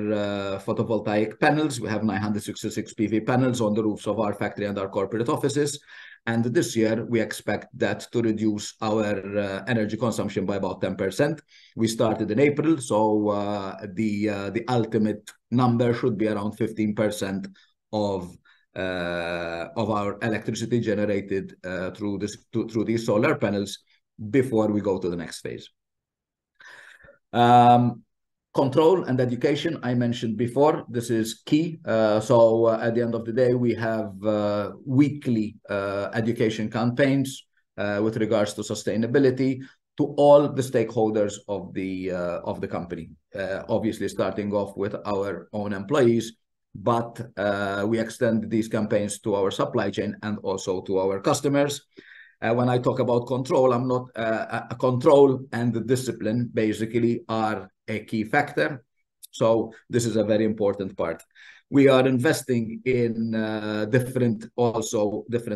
photovoltaic panels. We have 966 PV panels on the roofs of our factory and our corporate offices. And this year we expect that to reduce our energy consumption by about 10%. We started in April, so the ultimate number should be around 15% of our electricity generated through these solar panels before we go to the next phase. Control and education, I mentioned before, this is key. So at the end of the day, we have weekly education campaigns with regards to sustainability to all the stakeholders of the company. Obviously, starting off with our own employees, but we extend these campaigns to our supply chain and also to our customers. When I talk about control, I'm not control and the discipline basically are a key factor. So this is a very important part. We are investing in different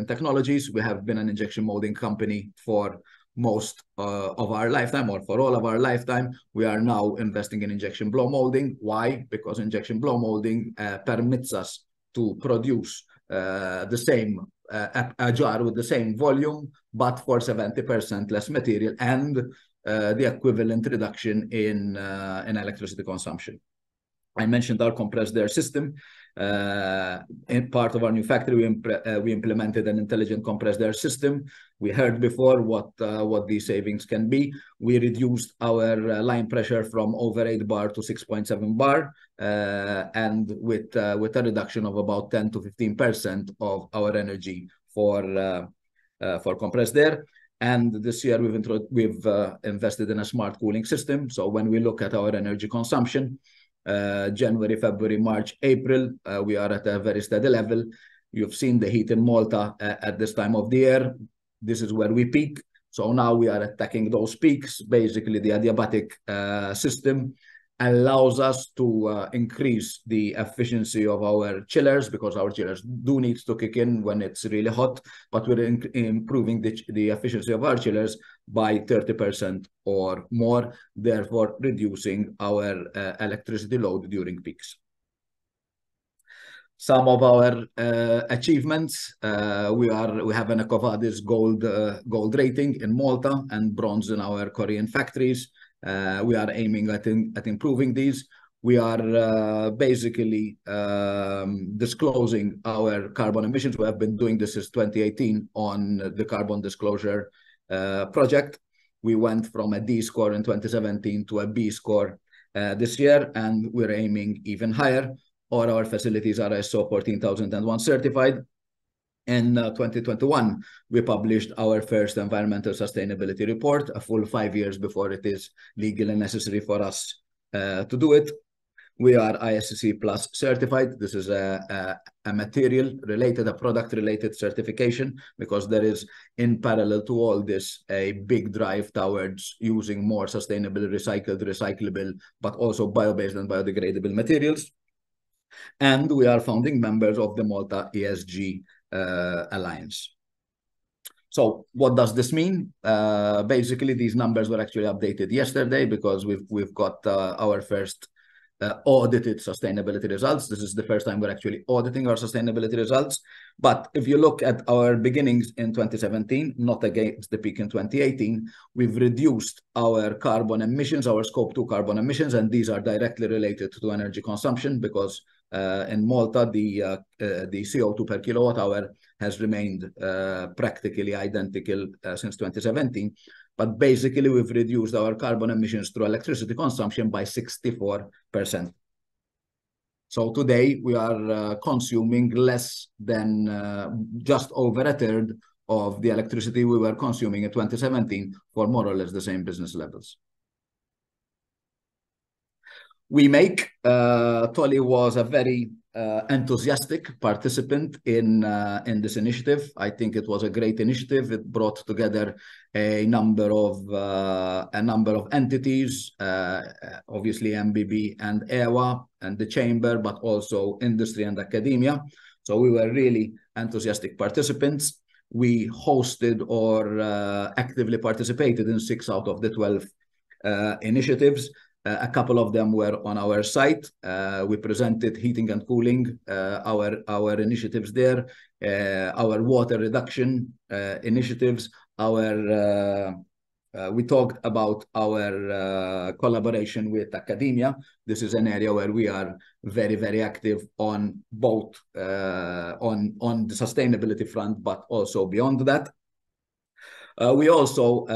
technologies. We have been an injection molding company for most of our lifetime, or for all of our lifetime. We are now investing in injection blow molding. Why? Because injection blow molding permits us to produce the same a jar with the same volume, but for 70% less material and the equivalent reduction in electricity consumption. I mentioned our compressed air system. In part of our new factory, we implemented an intelligent compressed air system. We heard before what these savings can be. We reduced our line pressure from over 8 bar to 6.7 bar, and with a reduction of about 10 to 15% of our energy for compressed air. And this year we've invested in a smart cooling system. So when we look at our energy consumption, January, February, March, April, we are at a very steady level. You've seen the heat in Malta at this time of the year. This is where we peak. So now we are attacking those peaks. Basically, the adiabatic system allows us to increase the efficiency of our chillers, because our chillers do need to kick in when it's really hot, but we're improving the efficiency of our chillers by 30% or more, therefore reducing our electricity load during peaks. Some of our achievements, we have an EcoVadis gold rating in Malta and bronze in our Korean factories. We are aiming at improving these. We are basically disclosing our carbon emissions. We have been doing this since 2018 on the Carbon Disclosure Project. We went from a D score in 2017 to a B score this year, and we're aiming even higher. All our facilities are ISO 14001 certified. In 2021, we published our first environmental sustainability report, a full 5 years before it is legally necessary for us to do it. We are ISCC Plus certified. This is a material-related, a product-related certification, because there is, in parallel to all this, a big drive towards using more sustainable, recycled, recyclable, but also bio-based and biodegradable materials. And we are founding members of the Malta ESG Alliance. So what does this mean? Basically, these numbers were actually updated yesterday, because we've got our first audited sustainability results. This is the first time we're actually auditing our sustainability results. But if you look at our beginnings in 2017, not against the peak in 2018, we've reduced our carbon emissions, our scope 2 carbon emissions, and these are directly related to energy consumption, because in Malta, the CO2 per kilowatt hour has remained practically identical since 2017. But basically, we've reduced our carbon emissions through electricity consumption by 64%. So today, we are consuming less than just over a third of the electricity we were consuming in 2017 for more or less the same business levels. Tolly was a very enthusiastic participant in this initiative. I think it was a great initiative. It brought together a number of entities, obviously MBB and EWA and the chamber, but also industry and academia. So we were really enthusiastic participants. We hosted or actively participated in 6 out of the 12 initiatives. A couple of them were on our site. We presented heating and cooling, our initiatives there, our water reduction initiatives. We talked about our collaboration with academia. This is an area where we are very, very active on both on the sustainability front, but also beyond that. We also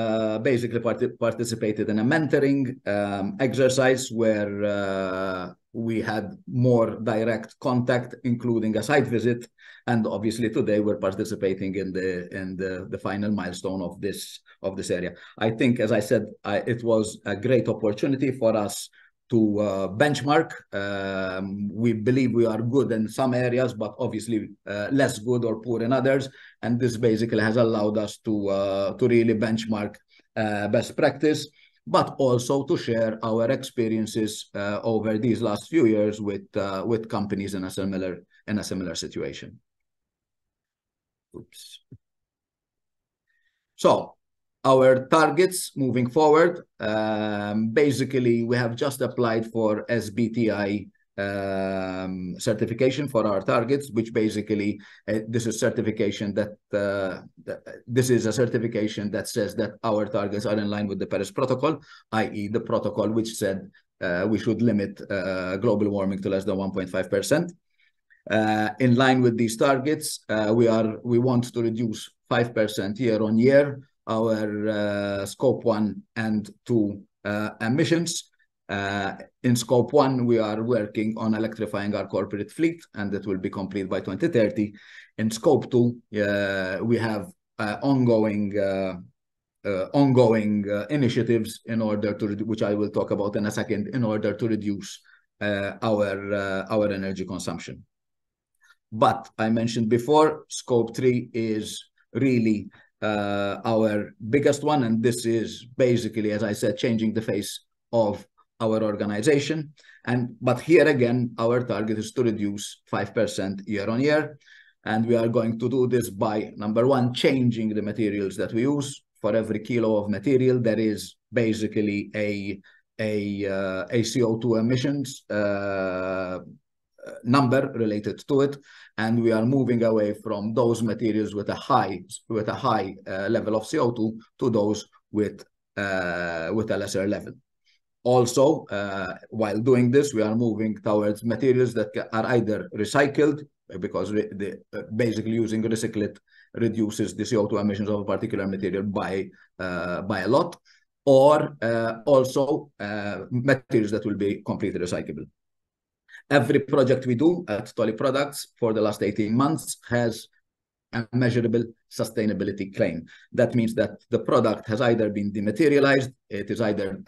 basically participated in a mentoring exercise where we had more direct contact, including a site visit. And obviously today we're participating in the final milestone of this area. I think, as I said, it was a great opportunity for us to benchmark. We believe we are good in some areas, but obviously less good or poor in others. And this basically has allowed us to really benchmark best practice, but also to share our experiences over these last few years with companies in a similar situation. Oops. So our targets moving forward, basically we have just applied for SBTi certification for our targets, which basically this is certification this is a certification that says that our targets are in line with the Paris Protocol, i.e. the protocol which said we should limit global warming to less than 1.5%. In line with these targets, we want to reduce 5% year on year our scope 1 and 2 emissions. In scope 1, we are working on electrifying our corporate fleet, and that will be complete by 2030. In scope 2, we have ongoing initiatives in order to, which I will talk about in a second, in order to reduce our energy consumption. But I mentioned before, scope 3 is really our biggest one, and this is basically, as I said, changing the face of our organization. But here again, our target is to reduce 5% year on year, and we are going to do this by, number one, changing the materials that we use. For every kilo of material, there is basically a CO2 emissions number related to it, and we are moving away from those materials with a high level of CO2 to those with a lesser level. Also, while doing this, we are moving towards materials that are either recycled, because basically using recyclate reduces the CO2 emissions of a particular material by a lot, or also materials that will be completely recyclable. Every project we do at Tolley Products for the last 18 months has a measurable sustainability claim. That means that the product has either been dematerialized, it is either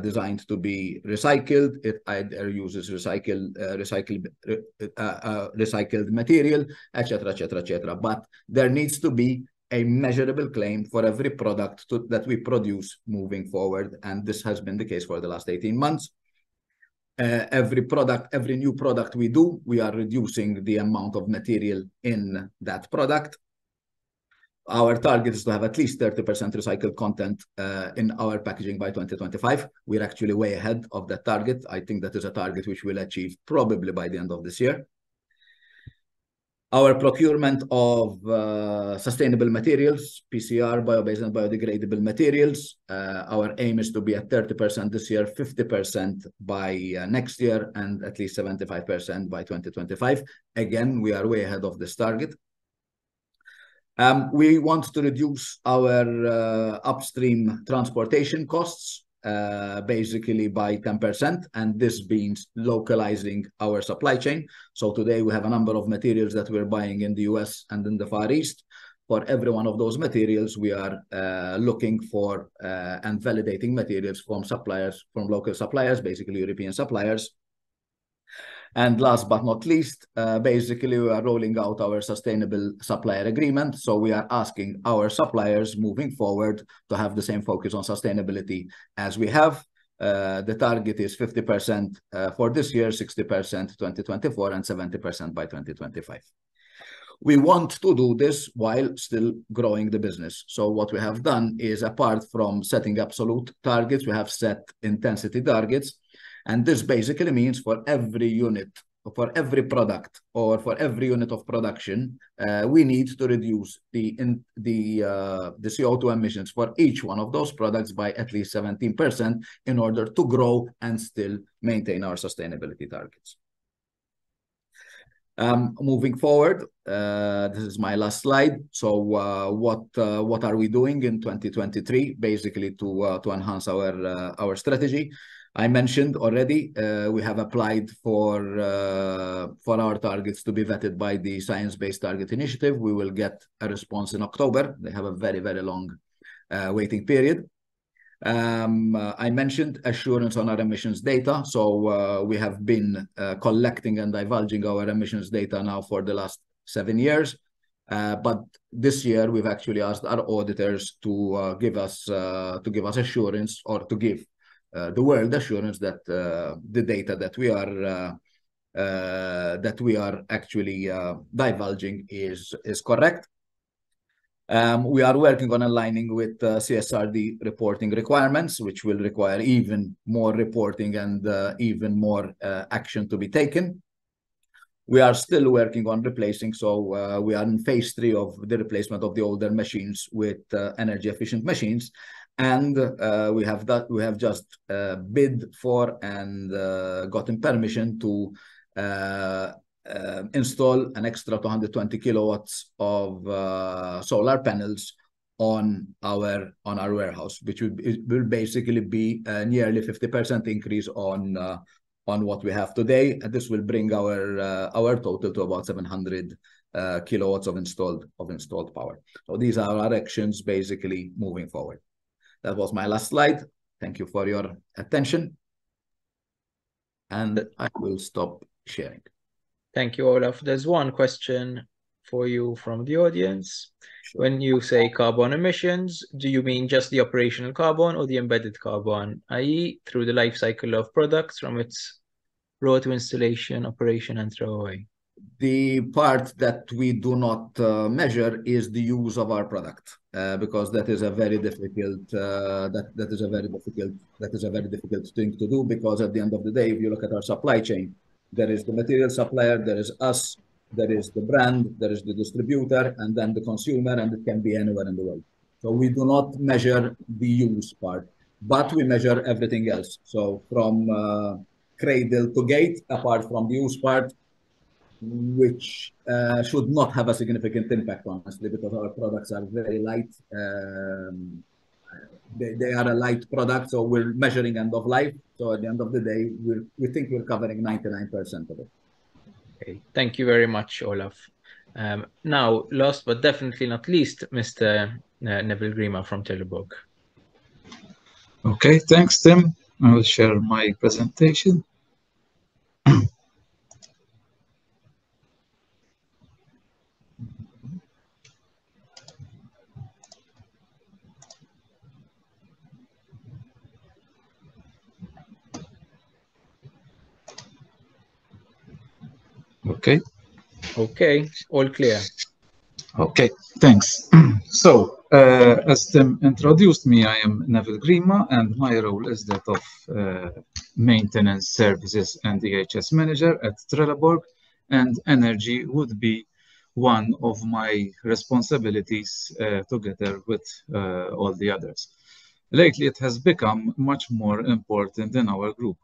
designed to be recycled, it either uses recycled material, etc., etc., etc. But there needs to be a measurable claim for every product that we produce moving forward, and this has been the case for the last 18 months. Every new product we do, we are reducing the amount of material in that product. Our target is to have at least 30% recycled content in our packaging by 2025. We're actually way ahead of that target. I think that is a target which we'll achieve probably by the end of this year. Our procurement of sustainable materials, PCR, bio-based and biodegradable materials, our aim is to be at 30% this year, 50% by next year, and at least 75% by 2025. Again, we are way ahead of this target. We want to reduce our upstream transportation costs, basically by 10%, and this means localizing our supply chain. So today we have a number of materials that we're buying in the US and in the Far East. For every one of those materials, we are looking for and validating materials from suppliers, from local suppliers, basically European suppliers. And last but not least, basically we are rolling out our sustainable supplier agreement. So we are asking our suppliers moving forward to have the same focus on sustainability as we have. The target is 50% for this year, 60% 2024, and 70% by 2025. We want to do this while still growing the business. So what we have done is, apart from setting absolute targets, we have set intensity targets. And this basically means for every unit, for every product, or for every unit of production, we need to reduce the CO2 emissions for each one of those products by at least 17% in order to grow and still maintain our sustainability targets. Moving forward, this is my last slide. So what are we doing in 2023, basically to enhance our strategy? I mentioned already, we have applied for our targets to be vetted by the Science Based Target Initiative. We will get a response in October. They have a very, very long waiting period. I mentioned assurance on our emissions data. So we have been collecting and divulging our emissions data now for the last 7 years. But this year we've actually asked our auditors to give us assurance, or to give the world assurance that the data that we are actually divulging is correct. We are working on aligning with CSRD reporting requirements, which will require even more reporting and even more action to be taken. We are still working on replacing, so we are in phase 3 of the replacement of the older machines with energy efficient machines. And we have just bid for and gotten permission to install an extra 220 kilowatts of solar panels on our warehouse, which will basically be a nearly 50% increase on what we have today. And this will bring our total to about 700 kilowatts of installed power. So these are our actions basically moving forward. That was my last slide. Thank you for your attention. And I will stop sharing. Thank you, Olaf. There's one question for you from the audience. Sure. When you say carbon emissions, do you mean just the operational carbon or the embedded carbon, i.e. through the life cycle of products from its raw to installation, operation, and throwaway? The part that we do not measure is the use of our product, because that is a very difficult that is a very difficult thing to do, because at the end of the day, if you look at our supply chain, there is the material supplier, there is us, there is the brand, there is the distributor, and then the consumer, and it can be anywhere in the world. So we do not measure the use part, but we measure everything else. So from cradle to gate, apart from the use part, which should not have a significant impact, honestly, because our products are very light. They are a light product, so we're measuring end of life. So at the end of the day, we think we're covering 99% of it. Okay, thank you very much, Olaf. Now, last but definitely not least, Mr. Neville Grima from Trelleborg. Okay, thanks, Tim. I will share my presentation. Okay, all clear. Okay, thanks. So, as Tim introduced me, I am Neville Grima, and my role is that of maintenance services and EHS manager at Trelleborg, and energy would be one of my responsibilities together with all the others. Lately, it has become much more important in our group.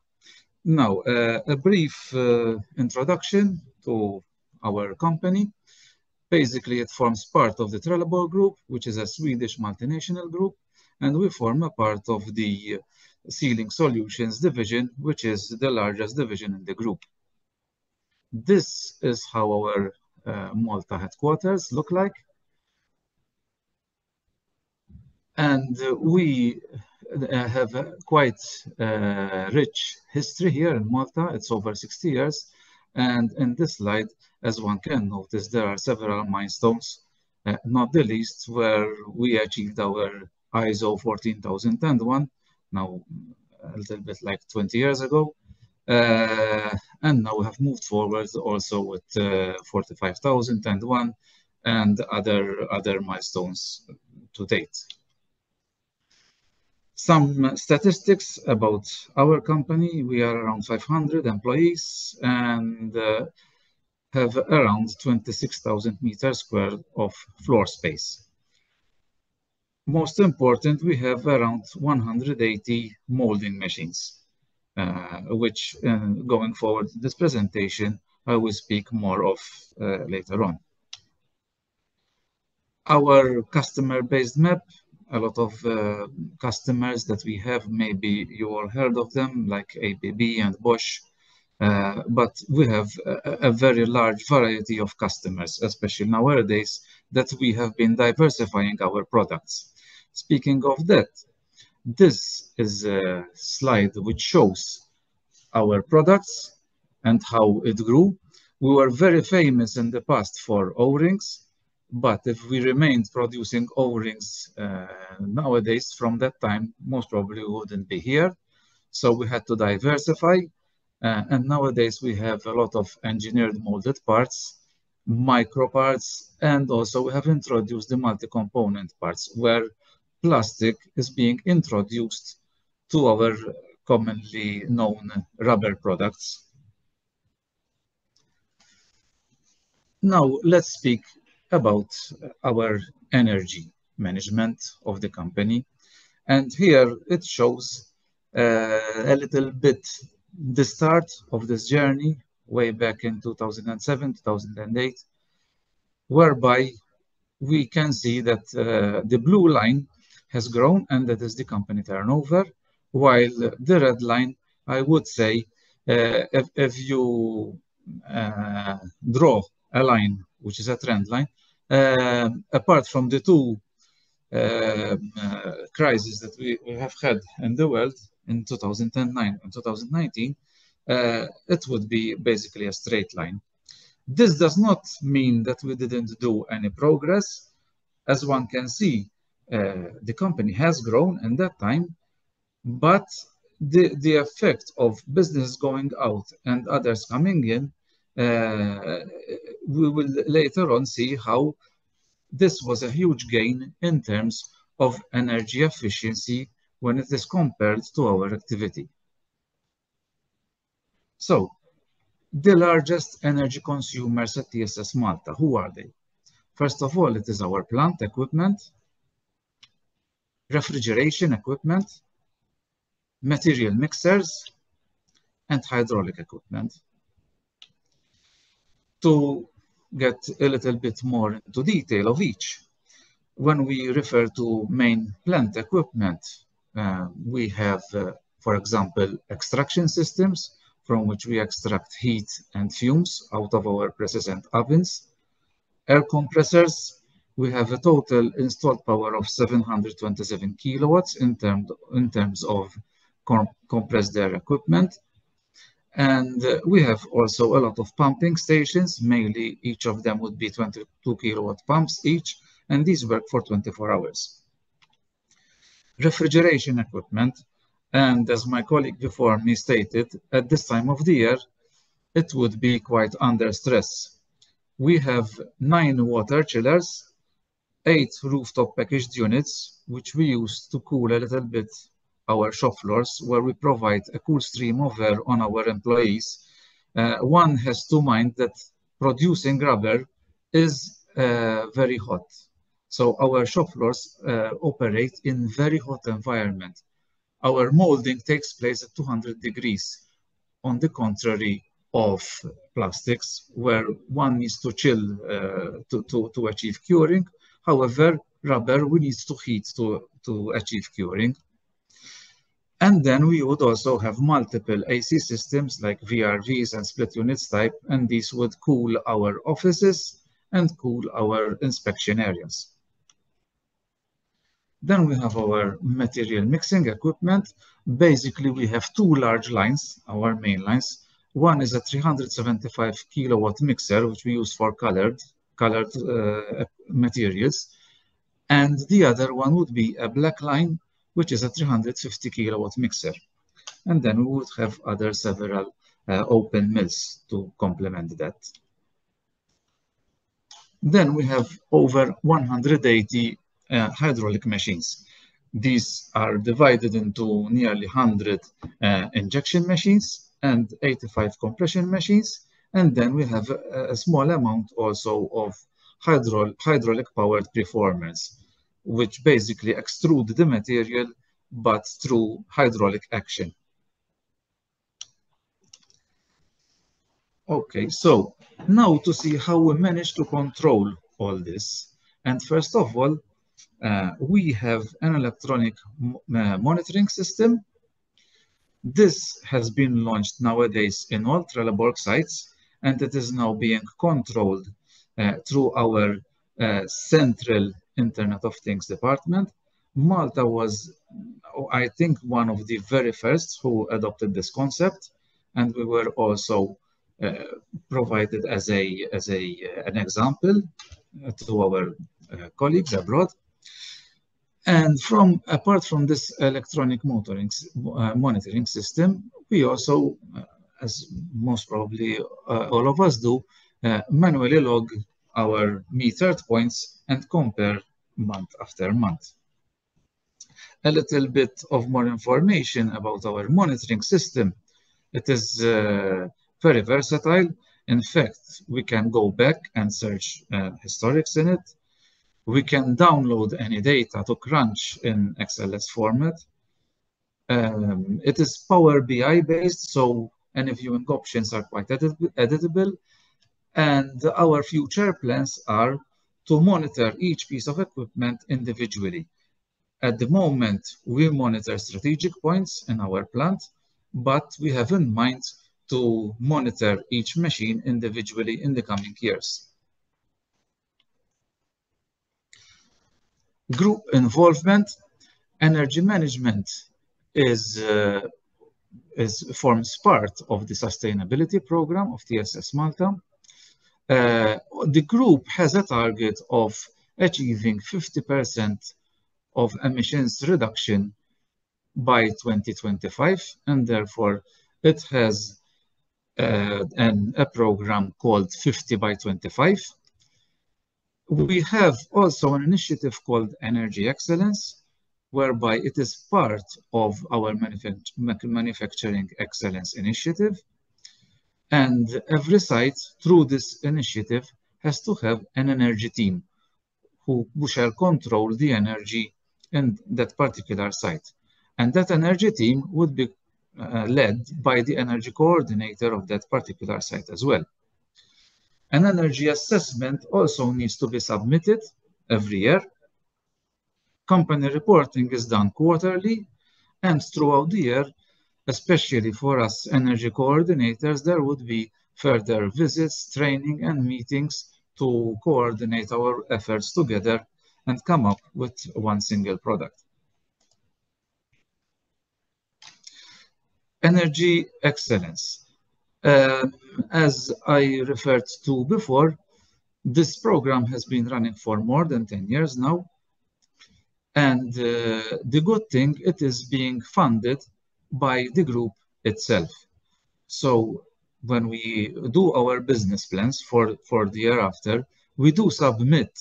Now, a brief introduction to our company. Basically, it forms part of the Trelleborg Group, which is a Swedish multinational group, and we form a part of the Sealing Solutions division, which is the largest division in the group. This is how our Malta headquarters look like. And we have a quite rich history here in Malta. It's over 60 years. And in this slide, as one can notice, there are several milestones, not the least where we achieved our ISO 14001, now a little bit like 20 years ago. And now we have moved forward also with 45001 and other milestones to date. Some statistics about our company. We are around 500 employees and have around 26,000 meters square of floor space. Most important, we have around 180 molding machines, which going forward in this presentation, I will speak more of later on. Our customer-based map, a lot of customers that we have, maybe you all heard of them, like ABB and Bosch, but we have a very large variety of customers, especially nowadays that we have been diversifying our products. Speaking of that, this is a slide which shows our products and how it grew. We were very famous in the past for O-rings, but if we remained producing O-rings nowadays from that time, most probably we wouldn't be here. So we had to diversify. And nowadays we have a lot of engineered molded parts, micro parts, and also we have introduced the multi-component parts where plastic is being introduced to our commonly known rubber products. Now let's speak about our energy management of the company. And here it shows a little bit the start of this journey way back in 2007, 2008, whereby we can see that the blue line has grown, and that is the company turnover, while the red line, I would say, if you draw a line, which is a trend line, apart from the two crises that we have had in the world in 2009 and 2019, it would be basically a straight line. This does not mean that we didn't do any progress. As one can see, the company has grown in that time, but the effect of business going out and others coming in, we will later on see how this was a huge gain in terms of energy efficiency when it is compared to our activity. So, the largest energy consumers at TSS Malta, who are they? First of all, it is our plant equipment, refrigeration equipment, material mixers, and hydraulic equipment. To get a little bit more into detail of each, when we refer to main plant equipment, we have, for example, extraction systems from which we extract heat and fumes out of our presses and ovens. Air compressors, we have a total installed power of 727 kilowatts in terms of compressed air equipment. And we have also a lot of pumping stations, mainly each of them would be 22 kilowatt pumps each, and these work for 24 hours. Refrigeration equipment, and as my colleague before me stated, at this time of the year, it would be quite under stress. We have 9 water chillers, 8 rooftop packaged units, which we use to cool a little bit our shop floors, where we provide a cool stream of air on our employees. One has to mind that producing rubber is very hot. So our shop floors operate in very hot environment. Our molding takes place at 200 degrees, on the contrary of plastics, where one needs to chill to achieve curing. However, rubber, we need to heat to achieve curing. And then we would also have multiple AC systems like VRVs and split units type, and these would cool our offices and cool our inspection areas. Then we have our material mixing equipment. Basically, we have 2 large lines, our main lines. One is a 375 kilowatt mixer, which we use for colored materials. And the other one would be a black line, which is a 350 kilowatt mixer. And then we would have other several open mills to complement that. Then we have over 180 hydraulic machines. These are divided into nearly 100 injection machines and 85 compression machines. And then we have a small amount also of hydraulic powered preformers, which basically extrude the material, but through hydraulic action. Okay, so now to see how we manage to control all this. And first of all, we have an electronic monitoring system. This has been launched nowadays in all Trelleborg sites, and it is now being controlled through our central Internet of Things department. Malta was, I think, one of the very first who adopted this concept, and we were also provided as an example to our colleagues abroad. And apart from this electronic monitoring system, we also, as most probably all of us do, manually log our metered points and compare month after month. A little bit of more information about our monitoring system. It is very versatile. In fact, we can go back and search historics in it. We can download any data to crunch in XLS format. It is Power BI based, so any viewing options are quite editable. And our future plans are to monitor each piece of equipment individually. At the moment, we monitor strategic points in our plant, but we have in mind to monitor each machine individually in the coming years. Group involvement, energy management forms part of the sustainability program of TSS Malta. The group has a target of achieving 50% of emissions reduction by 2025, and therefore it has a program called 50 by 25. We have also an initiative called Energy Excellence, whereby it is part of our manufacturing excellence initiative. And every site through this initiative has to have an energy team who shall control the energy in that particular site. And that energy team would be led by the energy coordinator of that particular site as well. An energy assessment also needs to be submitted every year. Company reporting is done quarterly, and throughout the year, especially for us energy coordinators, there would be further visits, training, and meetings to coordinate our efforts together and come up with one single product. Energy excellence. As I referred to before, this program has been running for more than 10 years now. And the good thing, it is being funded by the group itself. So when we do our business plans for the year after, we do submit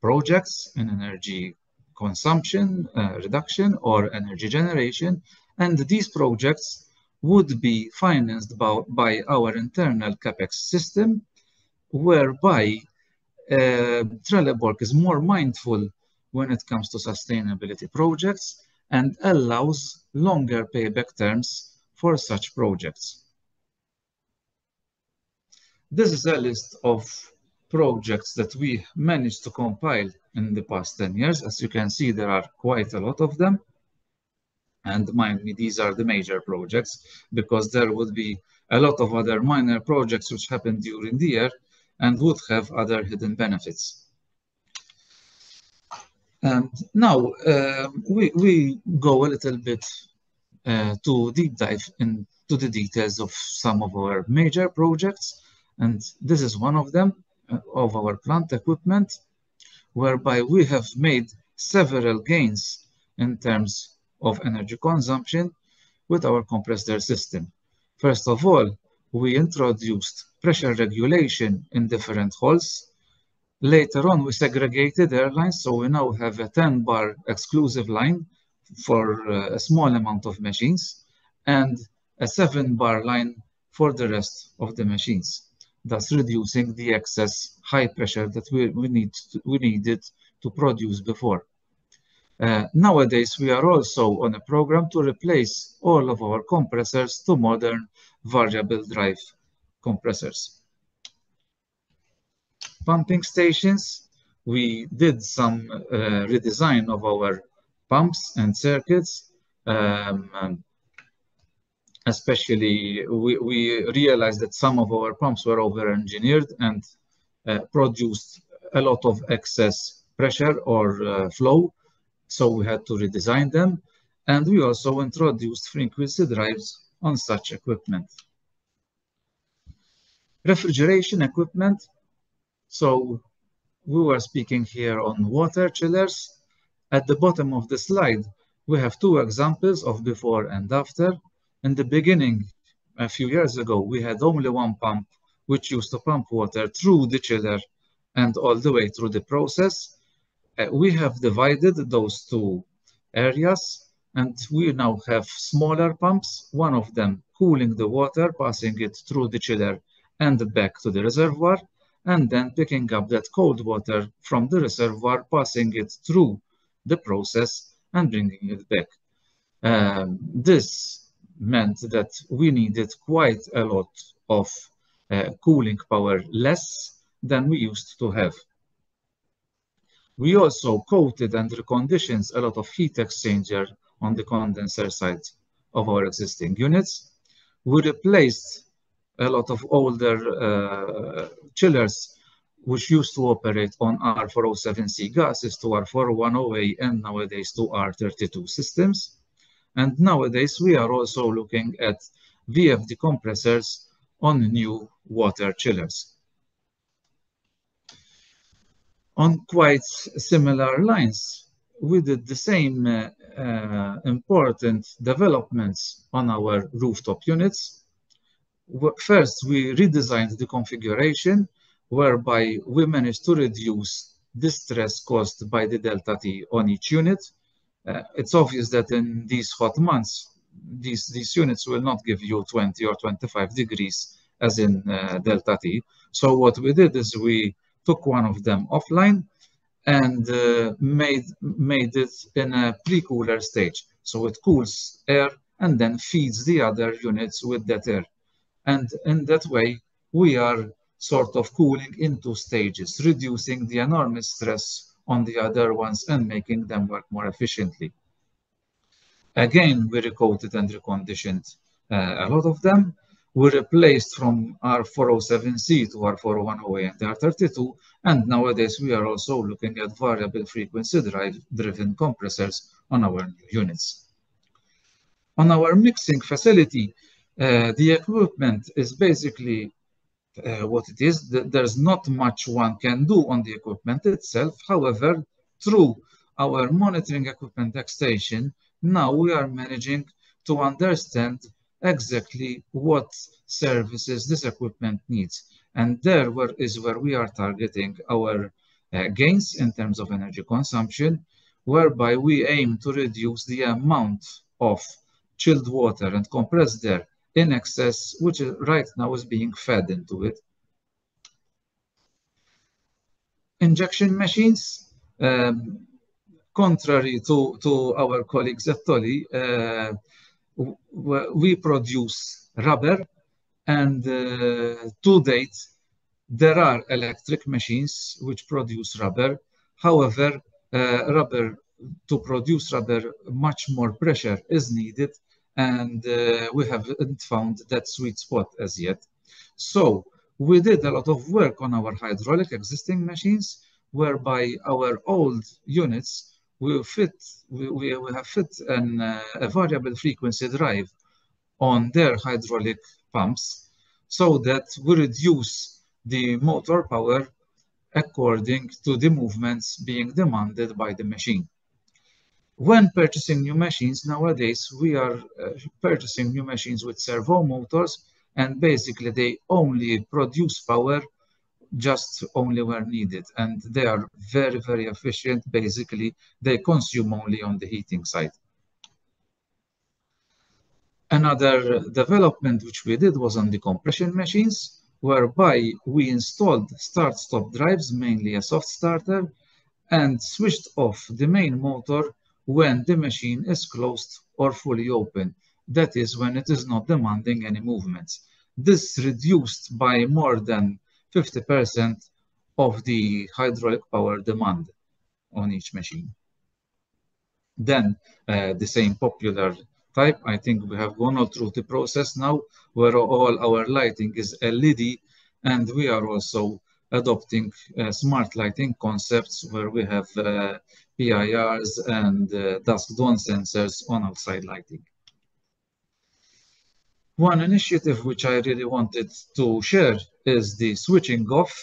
projects in energy consumption reduction or energy generation, and these projects would be financed by our internal CapEx system, whereby Trelleborg is more mindful when it comes to sustainability projects and allows longer payback terms for such projects. This is a list of projects that we managed to compile in the past 10 years. As you can see, there are quite a lot of them. And mind me, these are the major projects, because there would be a lot of other minor projects which happened during the year and would have other hidden benefits. And now we go a little bit to deep dive into the details of some of our major projects. And this is one of them, of our plant equipment, whereby we have made several gains in terms of energy consumption with our compressed air system. First of all, we introduced pressure regulation in different halls. Later on, we segregated airlines, so we now have a 10-bar exclusive line for a small amount of machines and a 7-bar line for the rest of the machines, thus reducing the excess high pressure that we needed to produce before. Nowadays, we are also on a program to replace all of our compressors to modern variable drive compressors. Pumping stations, we did some redesign of our pumps and circuits. Especially, we realized that some of our pumps were over-engineered and produced a lot of excess pressure or flow, so we had to redesign them. And we also introduced frequency drives on such equipment. Refrigeration equipment. So we were speaking here on water chillers. At the bottom of the slide, we have two examples of before and after. In the beginning, a few years ago, we had only one pump which used to pump water through the chiller and all the way through the process. We have divided those two areas, and we now have smaller pumps, one of them cooling the water, passing it through the chiller and back to the reservoir, and then picking up that cold water from the reservoir, passing it through the process and bringing it back. This meant that we needed quite a lot of cooling power, less than we used to have. We also coated and reconditioned a lot of heat exchanger on the condenser side of our existing units. We replaced a lot of older chillers which used to operate on R407C gases to R410A and nowadays to R32 systems. And nowadays we are also looking at VFD compressors on new water chillers. On quite similar lines, we did the same important developments on our rooftop units. First, we redesigned the configuration, whereby we managed to reduce the stress caused by the delta T on each unit. It's obvious that in these hot months, these units will not give you 20 or 25 degrees as in delta T. So what we did is we took one of them offline and made it in a pre-cooler stage. So it cools air and then feeds the other units with that air. And in that way, we are sort of cooling into stages, reducing the enormous stress on the other ones and making them work more efficiently. Again, we recoated and reconditioned a lot of them. We replaced from R407C to R410A and R32, and nowadays we are also looking at variable frequency driven compressors on our new units. On our mixing facility, the equipment is basically what it is. There's not much one can do on the equipment itself. However, through our monitoring equipment extension, now we are managing to understand exactly what services this equipment needs. And there is where we are targeting our gains in terms of energy consumption, whereby we aim to reduce the amount of chilled water and compressed air in excess, which right now is being fed into it. Injection machines, contrary to our colleagues at Tolly, we produce rubber, and to date, there are electric machines which produce rubber. However, to produce rubber, much more pressure is needed, and we haven't found that sweet spot as yet. So we did a lot of work on our hydraulic existing machines, whereby our old units we have fit a variable frequency drive on their hydraulic pumps, so that we reduce the motor power according to the movements being demanded by the machine. When purchasing new machines nowadays, we are purchasing new machines with servo motors, and basically they only produce power just only where needed, and they are very, very efficient. Basically, they consume only on the heating side. Another development which we did was on the compression machines, whereby we installed start-stop drives, mainly a soft starter, and switched off the main motor when the machine is closed or fully open. That is when it is not demanding any movements. this reduced by more than 50% of the hydraulic power demand on each machine. Then the same popular type, I think we have gone all through the process now, where all our lighting is LED, and we are also adopting smart lighting concepts where we have PIRs and dusk dawn sensors on outside lighting. One initiative which I really wanted to share is the switching off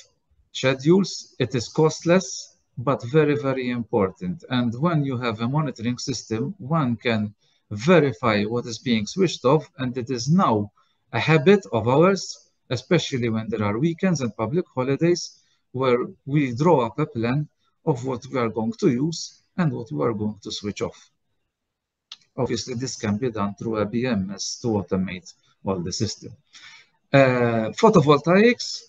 schedules. It is costless, but very, very important. And when you have a monitoring system, one can verify what is being switched off, and it is now a habit of ours, especially when there are weekends and public holidays, where we draw up a plan of what we are going to use and what we are going to switch off. Obviously, this can be done through a BMS to automate all the system. Photovoltaics,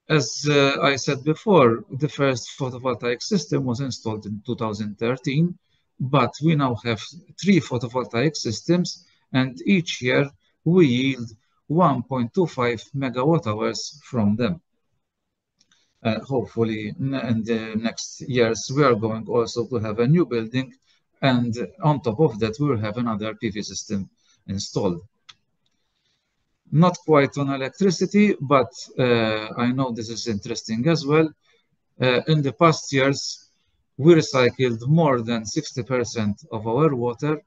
as I said before, the first photovoltaic system was installed in 2013, but we now have 3 photovoltaic systems, and each year we yield 1.25 megawatt hours from them. Hopefully, in the next years, we are going also to have a new building, and on top of that, we will have another PV system installed. Not quite on electricity, but I know this is interesting as well. In the past years, we recycled more than 60% of our water,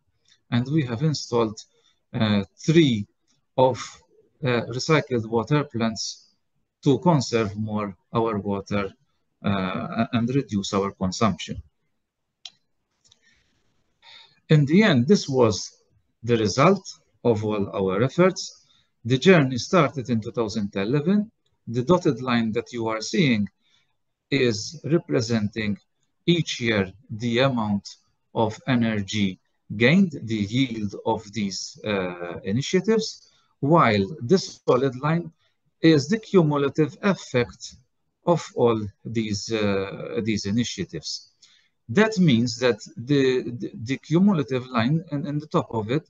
and we have installed 3 of recycled water plants to conserve more our water and reduce our consumption. In the end, this was the result of all our efforts. The journey started in 2011. The dotted line that you are seeing is representing each year the amount of energy gained, the yield of these initiatives, while this solid line is the cumulative effect of all these initiatives. That means that the cumulative line and the top of it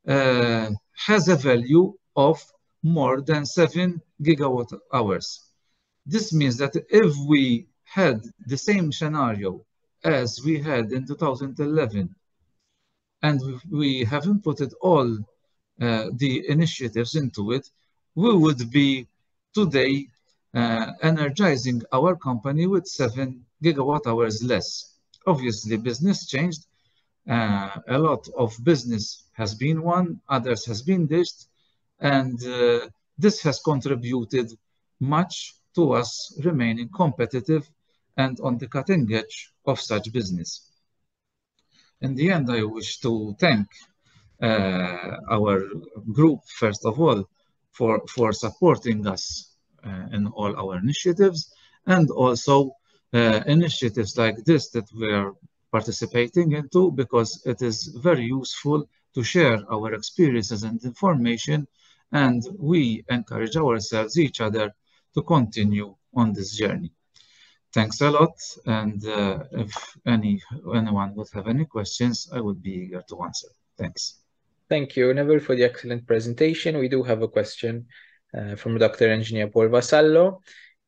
has a value of more than 7 gigawatt hours. This means that if we had the same scenario as we had in 2011, and we haven't put it all the initiatives into it, we would be today energizing our company with 7 gigawatt hours less. Obviously, business changed. A lot of business has been won, others has been dished, and this has contributed much to us remaining competitive and on the cutting edge of such business. In the end, I wish to thank our group, first of all, for supporting us in all our initiatives, and also initiatives like this that we are participating into, because it is very useful to share our experiences and information, and we encourage ourselves, each other, to continue on this journey. Thanks a lot, and if anyone would have any questions, I would be eager to answer. Thanks. Thank you, Neville, for the excellent presentation. We do have a question from Dr. Engineer Paul Vasallo.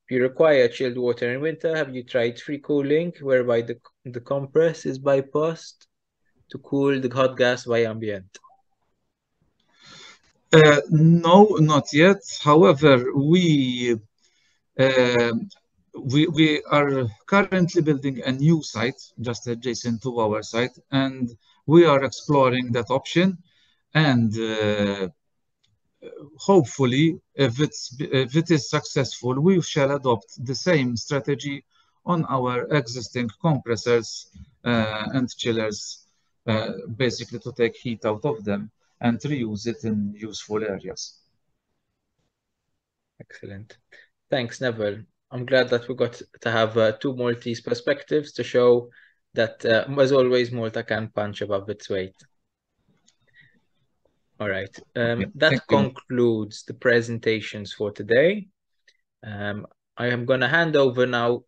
If you require chilled water in winter, have you tried free cooling, whereby the compress is bypassed to cool the hot gas by ambient? No, not yet. However, we are currently building a new site just adjacent to our site, and we are exploring that option. And hopefully, if it is successful, we shall adopt the same strategy on our existing compressors and chillers, basically to take heat out of them and reuse it in useful areas. Excellent. Thanks, Neville. I'm glad that we got to have 2 Maltese perspectives to show that, as always, Malta can punch above its weight. All right. That concludes the presentations for today. I am going to hand over now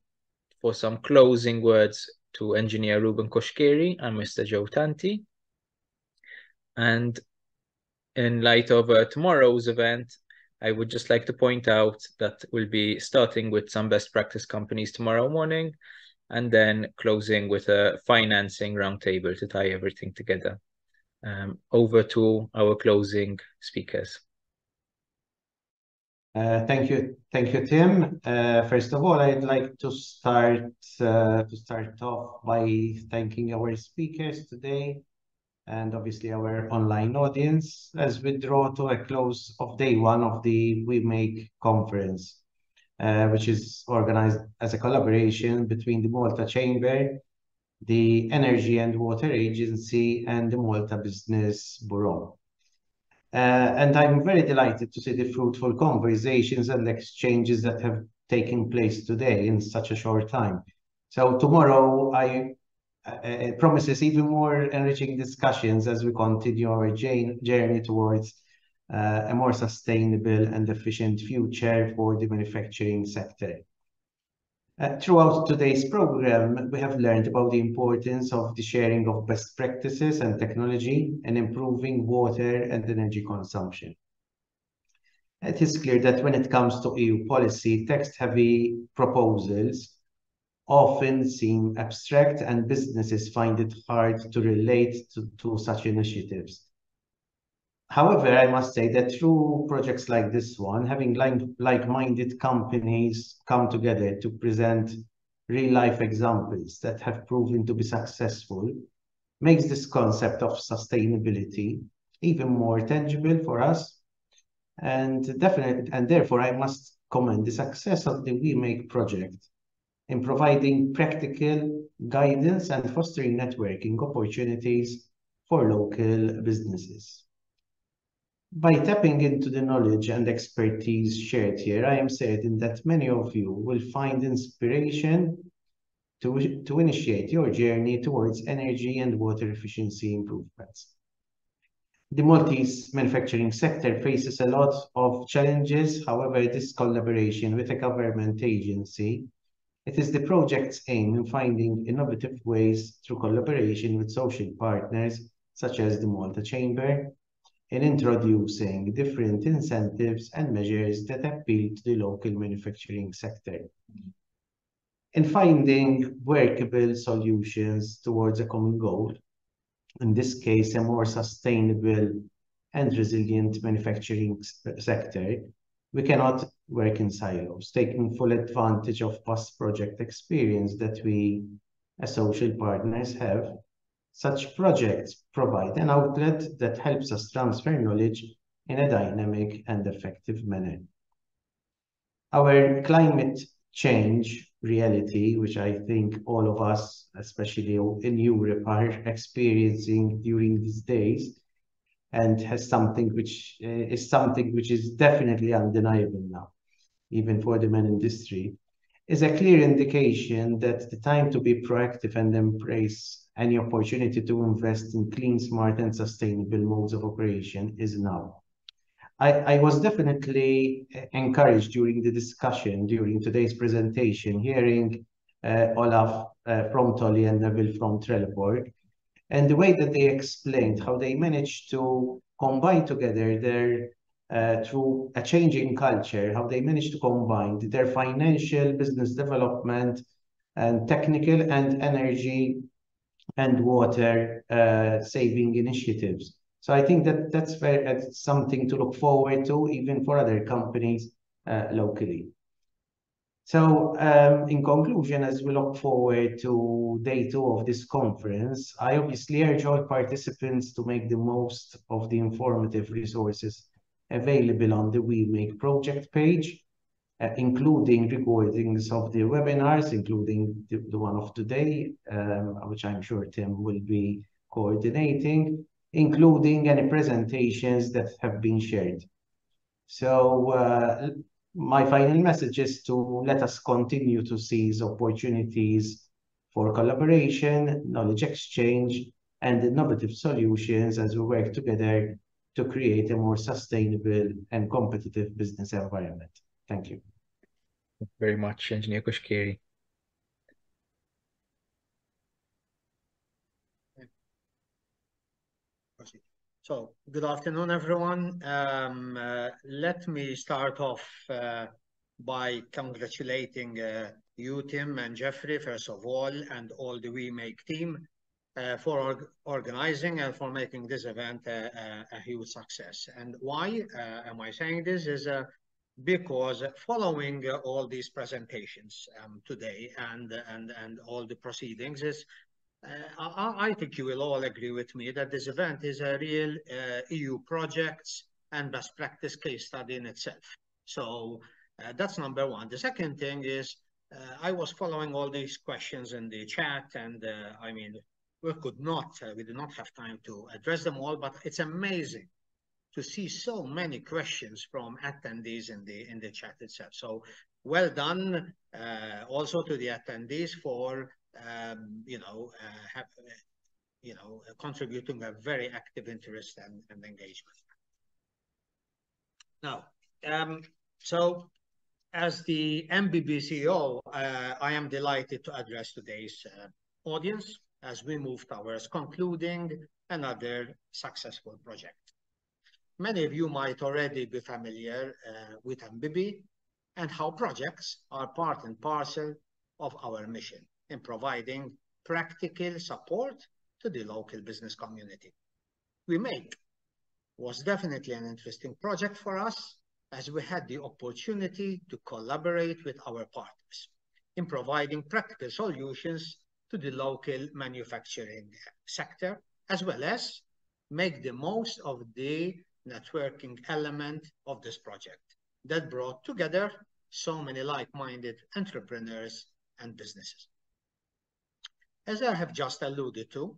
for some closing words to Engineer Ruben Koshkeri and Mr. Joe Tanti. And in light of tomorrow's event, I would just like to point out that we'll be starting with some best practice companies tomorrow morning, and then closing with a financing roundtable to tie everything together. Over to our closing speakers. Thank you, Tim. First of all, I'd like to start off by thanking our speakers today, and obviously our online audience, as we draw to a close of day one of the We Make conference, which is organized as a collaboration between the Malta Chamber, the Energy and Water Agency, and the Malta Business Bureau. And I'm very delighted to see the fruitful conversations and exchanges that have taken place today in such a short time. So tomorrow, it promises even more enriching discussions as we continue our journey towards a more sustainable and efficient future for the manufacturing sector. Throughout today's program, we have learned about the importance of the sharing of best practices and technology in improving water and energy consumption. It is clear that when it comes to EU policy, text-heavy proposals often seem abstract, and businesses find it hard to relate to such initiatives. However, I must say that through projects like this one, having like-minded companies come together to present real-life examples that have proven to be successful makes this concept of sustainability even more tangible for us. And therefore, I must commend the success of the We Make project in providing practical guidance and fostering networking opportunities for local businesses. By tapping into the knowledge and expertise shared here, I am certain that many of you will find inspiration to initiate your journey towards energy and water efficiency improvements. The Maltese manufacturing sector faces a lot of challenges. However, this collaboration with a government agency, it is the project's aim in finding innovative ways through collaboration with social partners such as the Malta Chamber, in introducing different incentives and measures that appeal to the local manufacturing sector. In finding workable solutions towards a common goal, in this case, a more sustainable and resilient manufacturing sector, we cannot work in silos, taking full advantage of past project experience that we, as social partners, have. Such projects provide an outlet that helps us transfer knowledge in a dynamic and effective manner. Our climate change reality, which I think all of us, especially in Europe, are experiencing during these days, and has something which is definitely undeniable now, even for the man industry, is a clear indication that the time to be proactive and embrace any opportunity to invest in clean, smart, and sustainable modes of operation is now. I was definitely encouraged during the discussion, during today's presentation, hearing Olaf from Tolly and Neville from Trelleborg, and the way that they explained how they managed to combine together their through a changing culture, how they managed to combine their financial, business development, and technical and energy and water saving initiatives. So I think that that's something to look forward to, even for other companies locally. So in conclusion, as we look forward to day 2 of this conference, I obviously urge all participants to make the most of the informative resources available on the We Make project page, including recordings of the webinars, including the one of today, which I'm sure Tim will be coordinating, including any presentations that have been shared. So my final message is to let us continue to seize opportunities for collaboration, knowledge exchange, and innovative solutions as we work together to create a more sustainable and competitive business environment. Thank you. Thank you very much, Engineer Kushkeri. So, good afternoon, everyone. Let me start off by congratulating you, Tim and Jeffrey, first of all, and all the WeMake team for organizing and for making this event a huge success. And why am I saying this? Is because following all these presentations today and all the proceedings is I think you will all agree with me that this event is a real EU projects and best practice case study in itself. So that's number one. The second thing is I was following all these questions in the chat, and I mean, we did not have time to address them all, but it's amazing to see so many questions from attendees in the chat itself. So well done also to the attendees for contributing a very active interest and engagement. Now, so as the MBB CEO, I am delighted to address today's audience as we move towards concluding another successful project. Many of you might already be familiar with MBB and how projects are part and parcel of our mission in providing practical support to the local business community. WeMake was definitely an interesting project for us as we had the opportunity to collaborate with our partners in providing practical solutions to the local manufacturing sector, as well as make the most of the networking element of this project that brought together so many like-minded entrepreneurs and businesses. As I have just alluded to,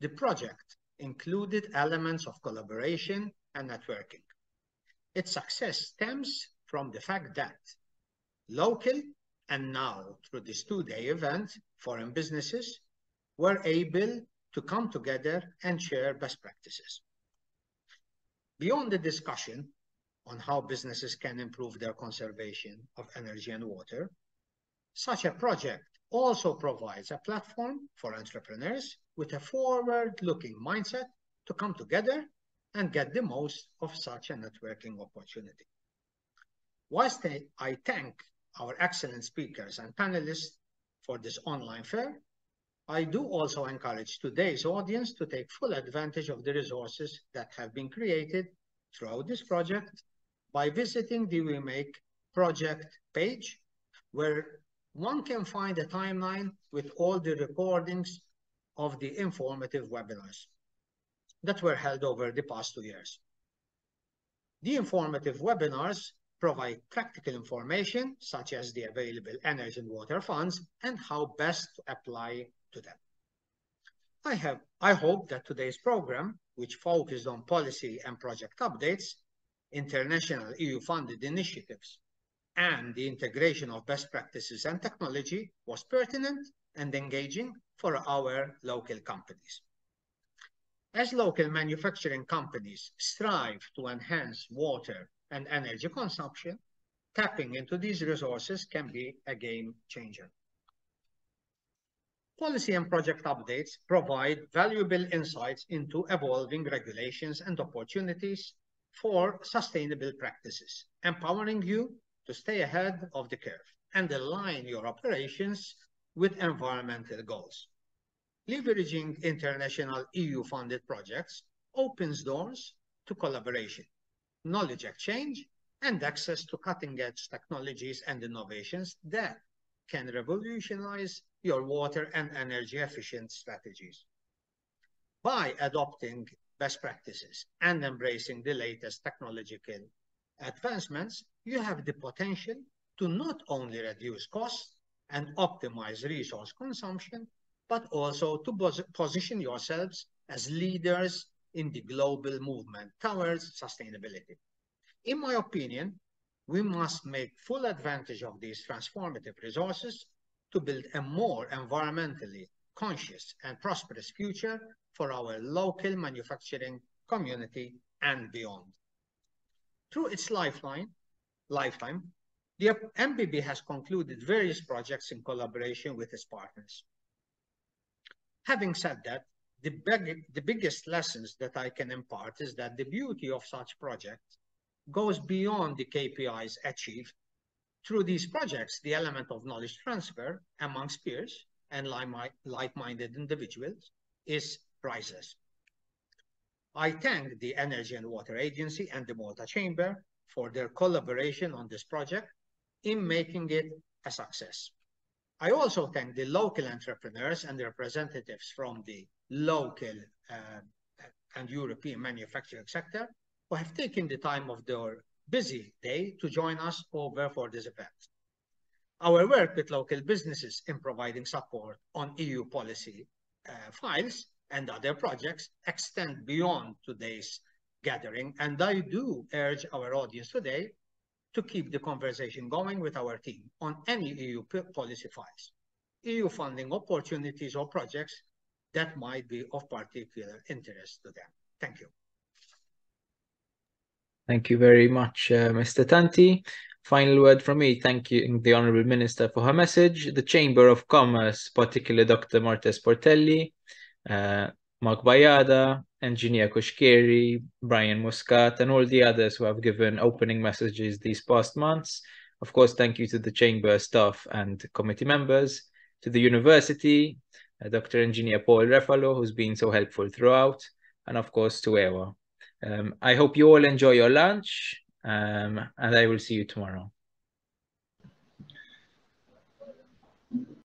the project included elements of collaboration and networking. Its success stems from the fact that local and now through this two-day event, foreign businesses were able to come together and share best practices. Beyond the discussion on how businesses can improve their conservation of energy and water, such a project also provides a platform for entrepreneurs with a forward-looking mindset to come together and get the most of such a networking opportunity. Whilst I thank our excellent speakers and panelists for this online fair, I do also encourage today's audience to take full advantage of the resources that have been created throughout this project by visiting the WeMake project page, where one can find a timeline with all the recordings of the informative webinars that were held over the past 2 years. The informative webinars provide practical information such as the available energy and water funds and how best to apply to them. I hope that today's program, which focused on policy and project updates, international EU-funded initiatives, and the integration of best practices and technology, was pertinent and engaging for our local companies. As local manufacturing companies strive to enhance water and energy consumption, tapping into these resources can be a game changer. Policy and project updates provide valuable insights into evolving regulations and opportunities for sustainable practices, empowering you to stay ahead of the curve and align your operations with environmental goals. Leveraging international EU-funded projects opens doors to collaboration, knowledge exchange, and access to cutting-edge technologies and innovations that can revolutionize your water and energy efficient strategies. By adopting best practices and embracing the latest technological advancements, you have the potential to not only reduce costs and optimize resource consumption, but also to position yourselves as leaders in the global movement towards sustainability. In my opinion, we must make full advantage of these transformative resources to build a more environmentally conscious and prosperous future for our local manufacturing community and beyond. Through its lifetime, the MBB has concluded various projects in collaboration with its partners. Having said that, the biggest lessons that I can impart is that the beauty of such projects goes beyond the KPIs achieved. Through these projects, the element of knowledge transfer amongst peers and like-minded individuals is priceless. I thank the Energy and Water Agency and the Malta Chamber for their collaboration on this project in making it a success. I also thank the local entrepreneurs and the representatives from the local and European manufacturing sector who have taken the time of their busy day to join us over for this event. Our work with local businesses in providing support on EU policy files and other projects extend beyond today's gathering, and I do urge our audience today to keep the conversation going with our team on any EU policy files, EU funding opportunities or projects that might be of particular interest to them. Thank you. Thank you very much, Mr. Tanti. Final word from me, thanking the Honourable Minister for her message, the Chamber of Commerce, particularly Dr. Marta Sportelli, Mark Bayada, Engineer Kushkeri, Brian Muscat, and all the others who have given opening messages these past months. Of course, thank you to the Chamber staff and committee members, to the University, Dr. Engineer Paul Refalo, who's been so helpful throughout, and of course to EWA. I hope you all enjoy your lunch, and I will see you tomorrow.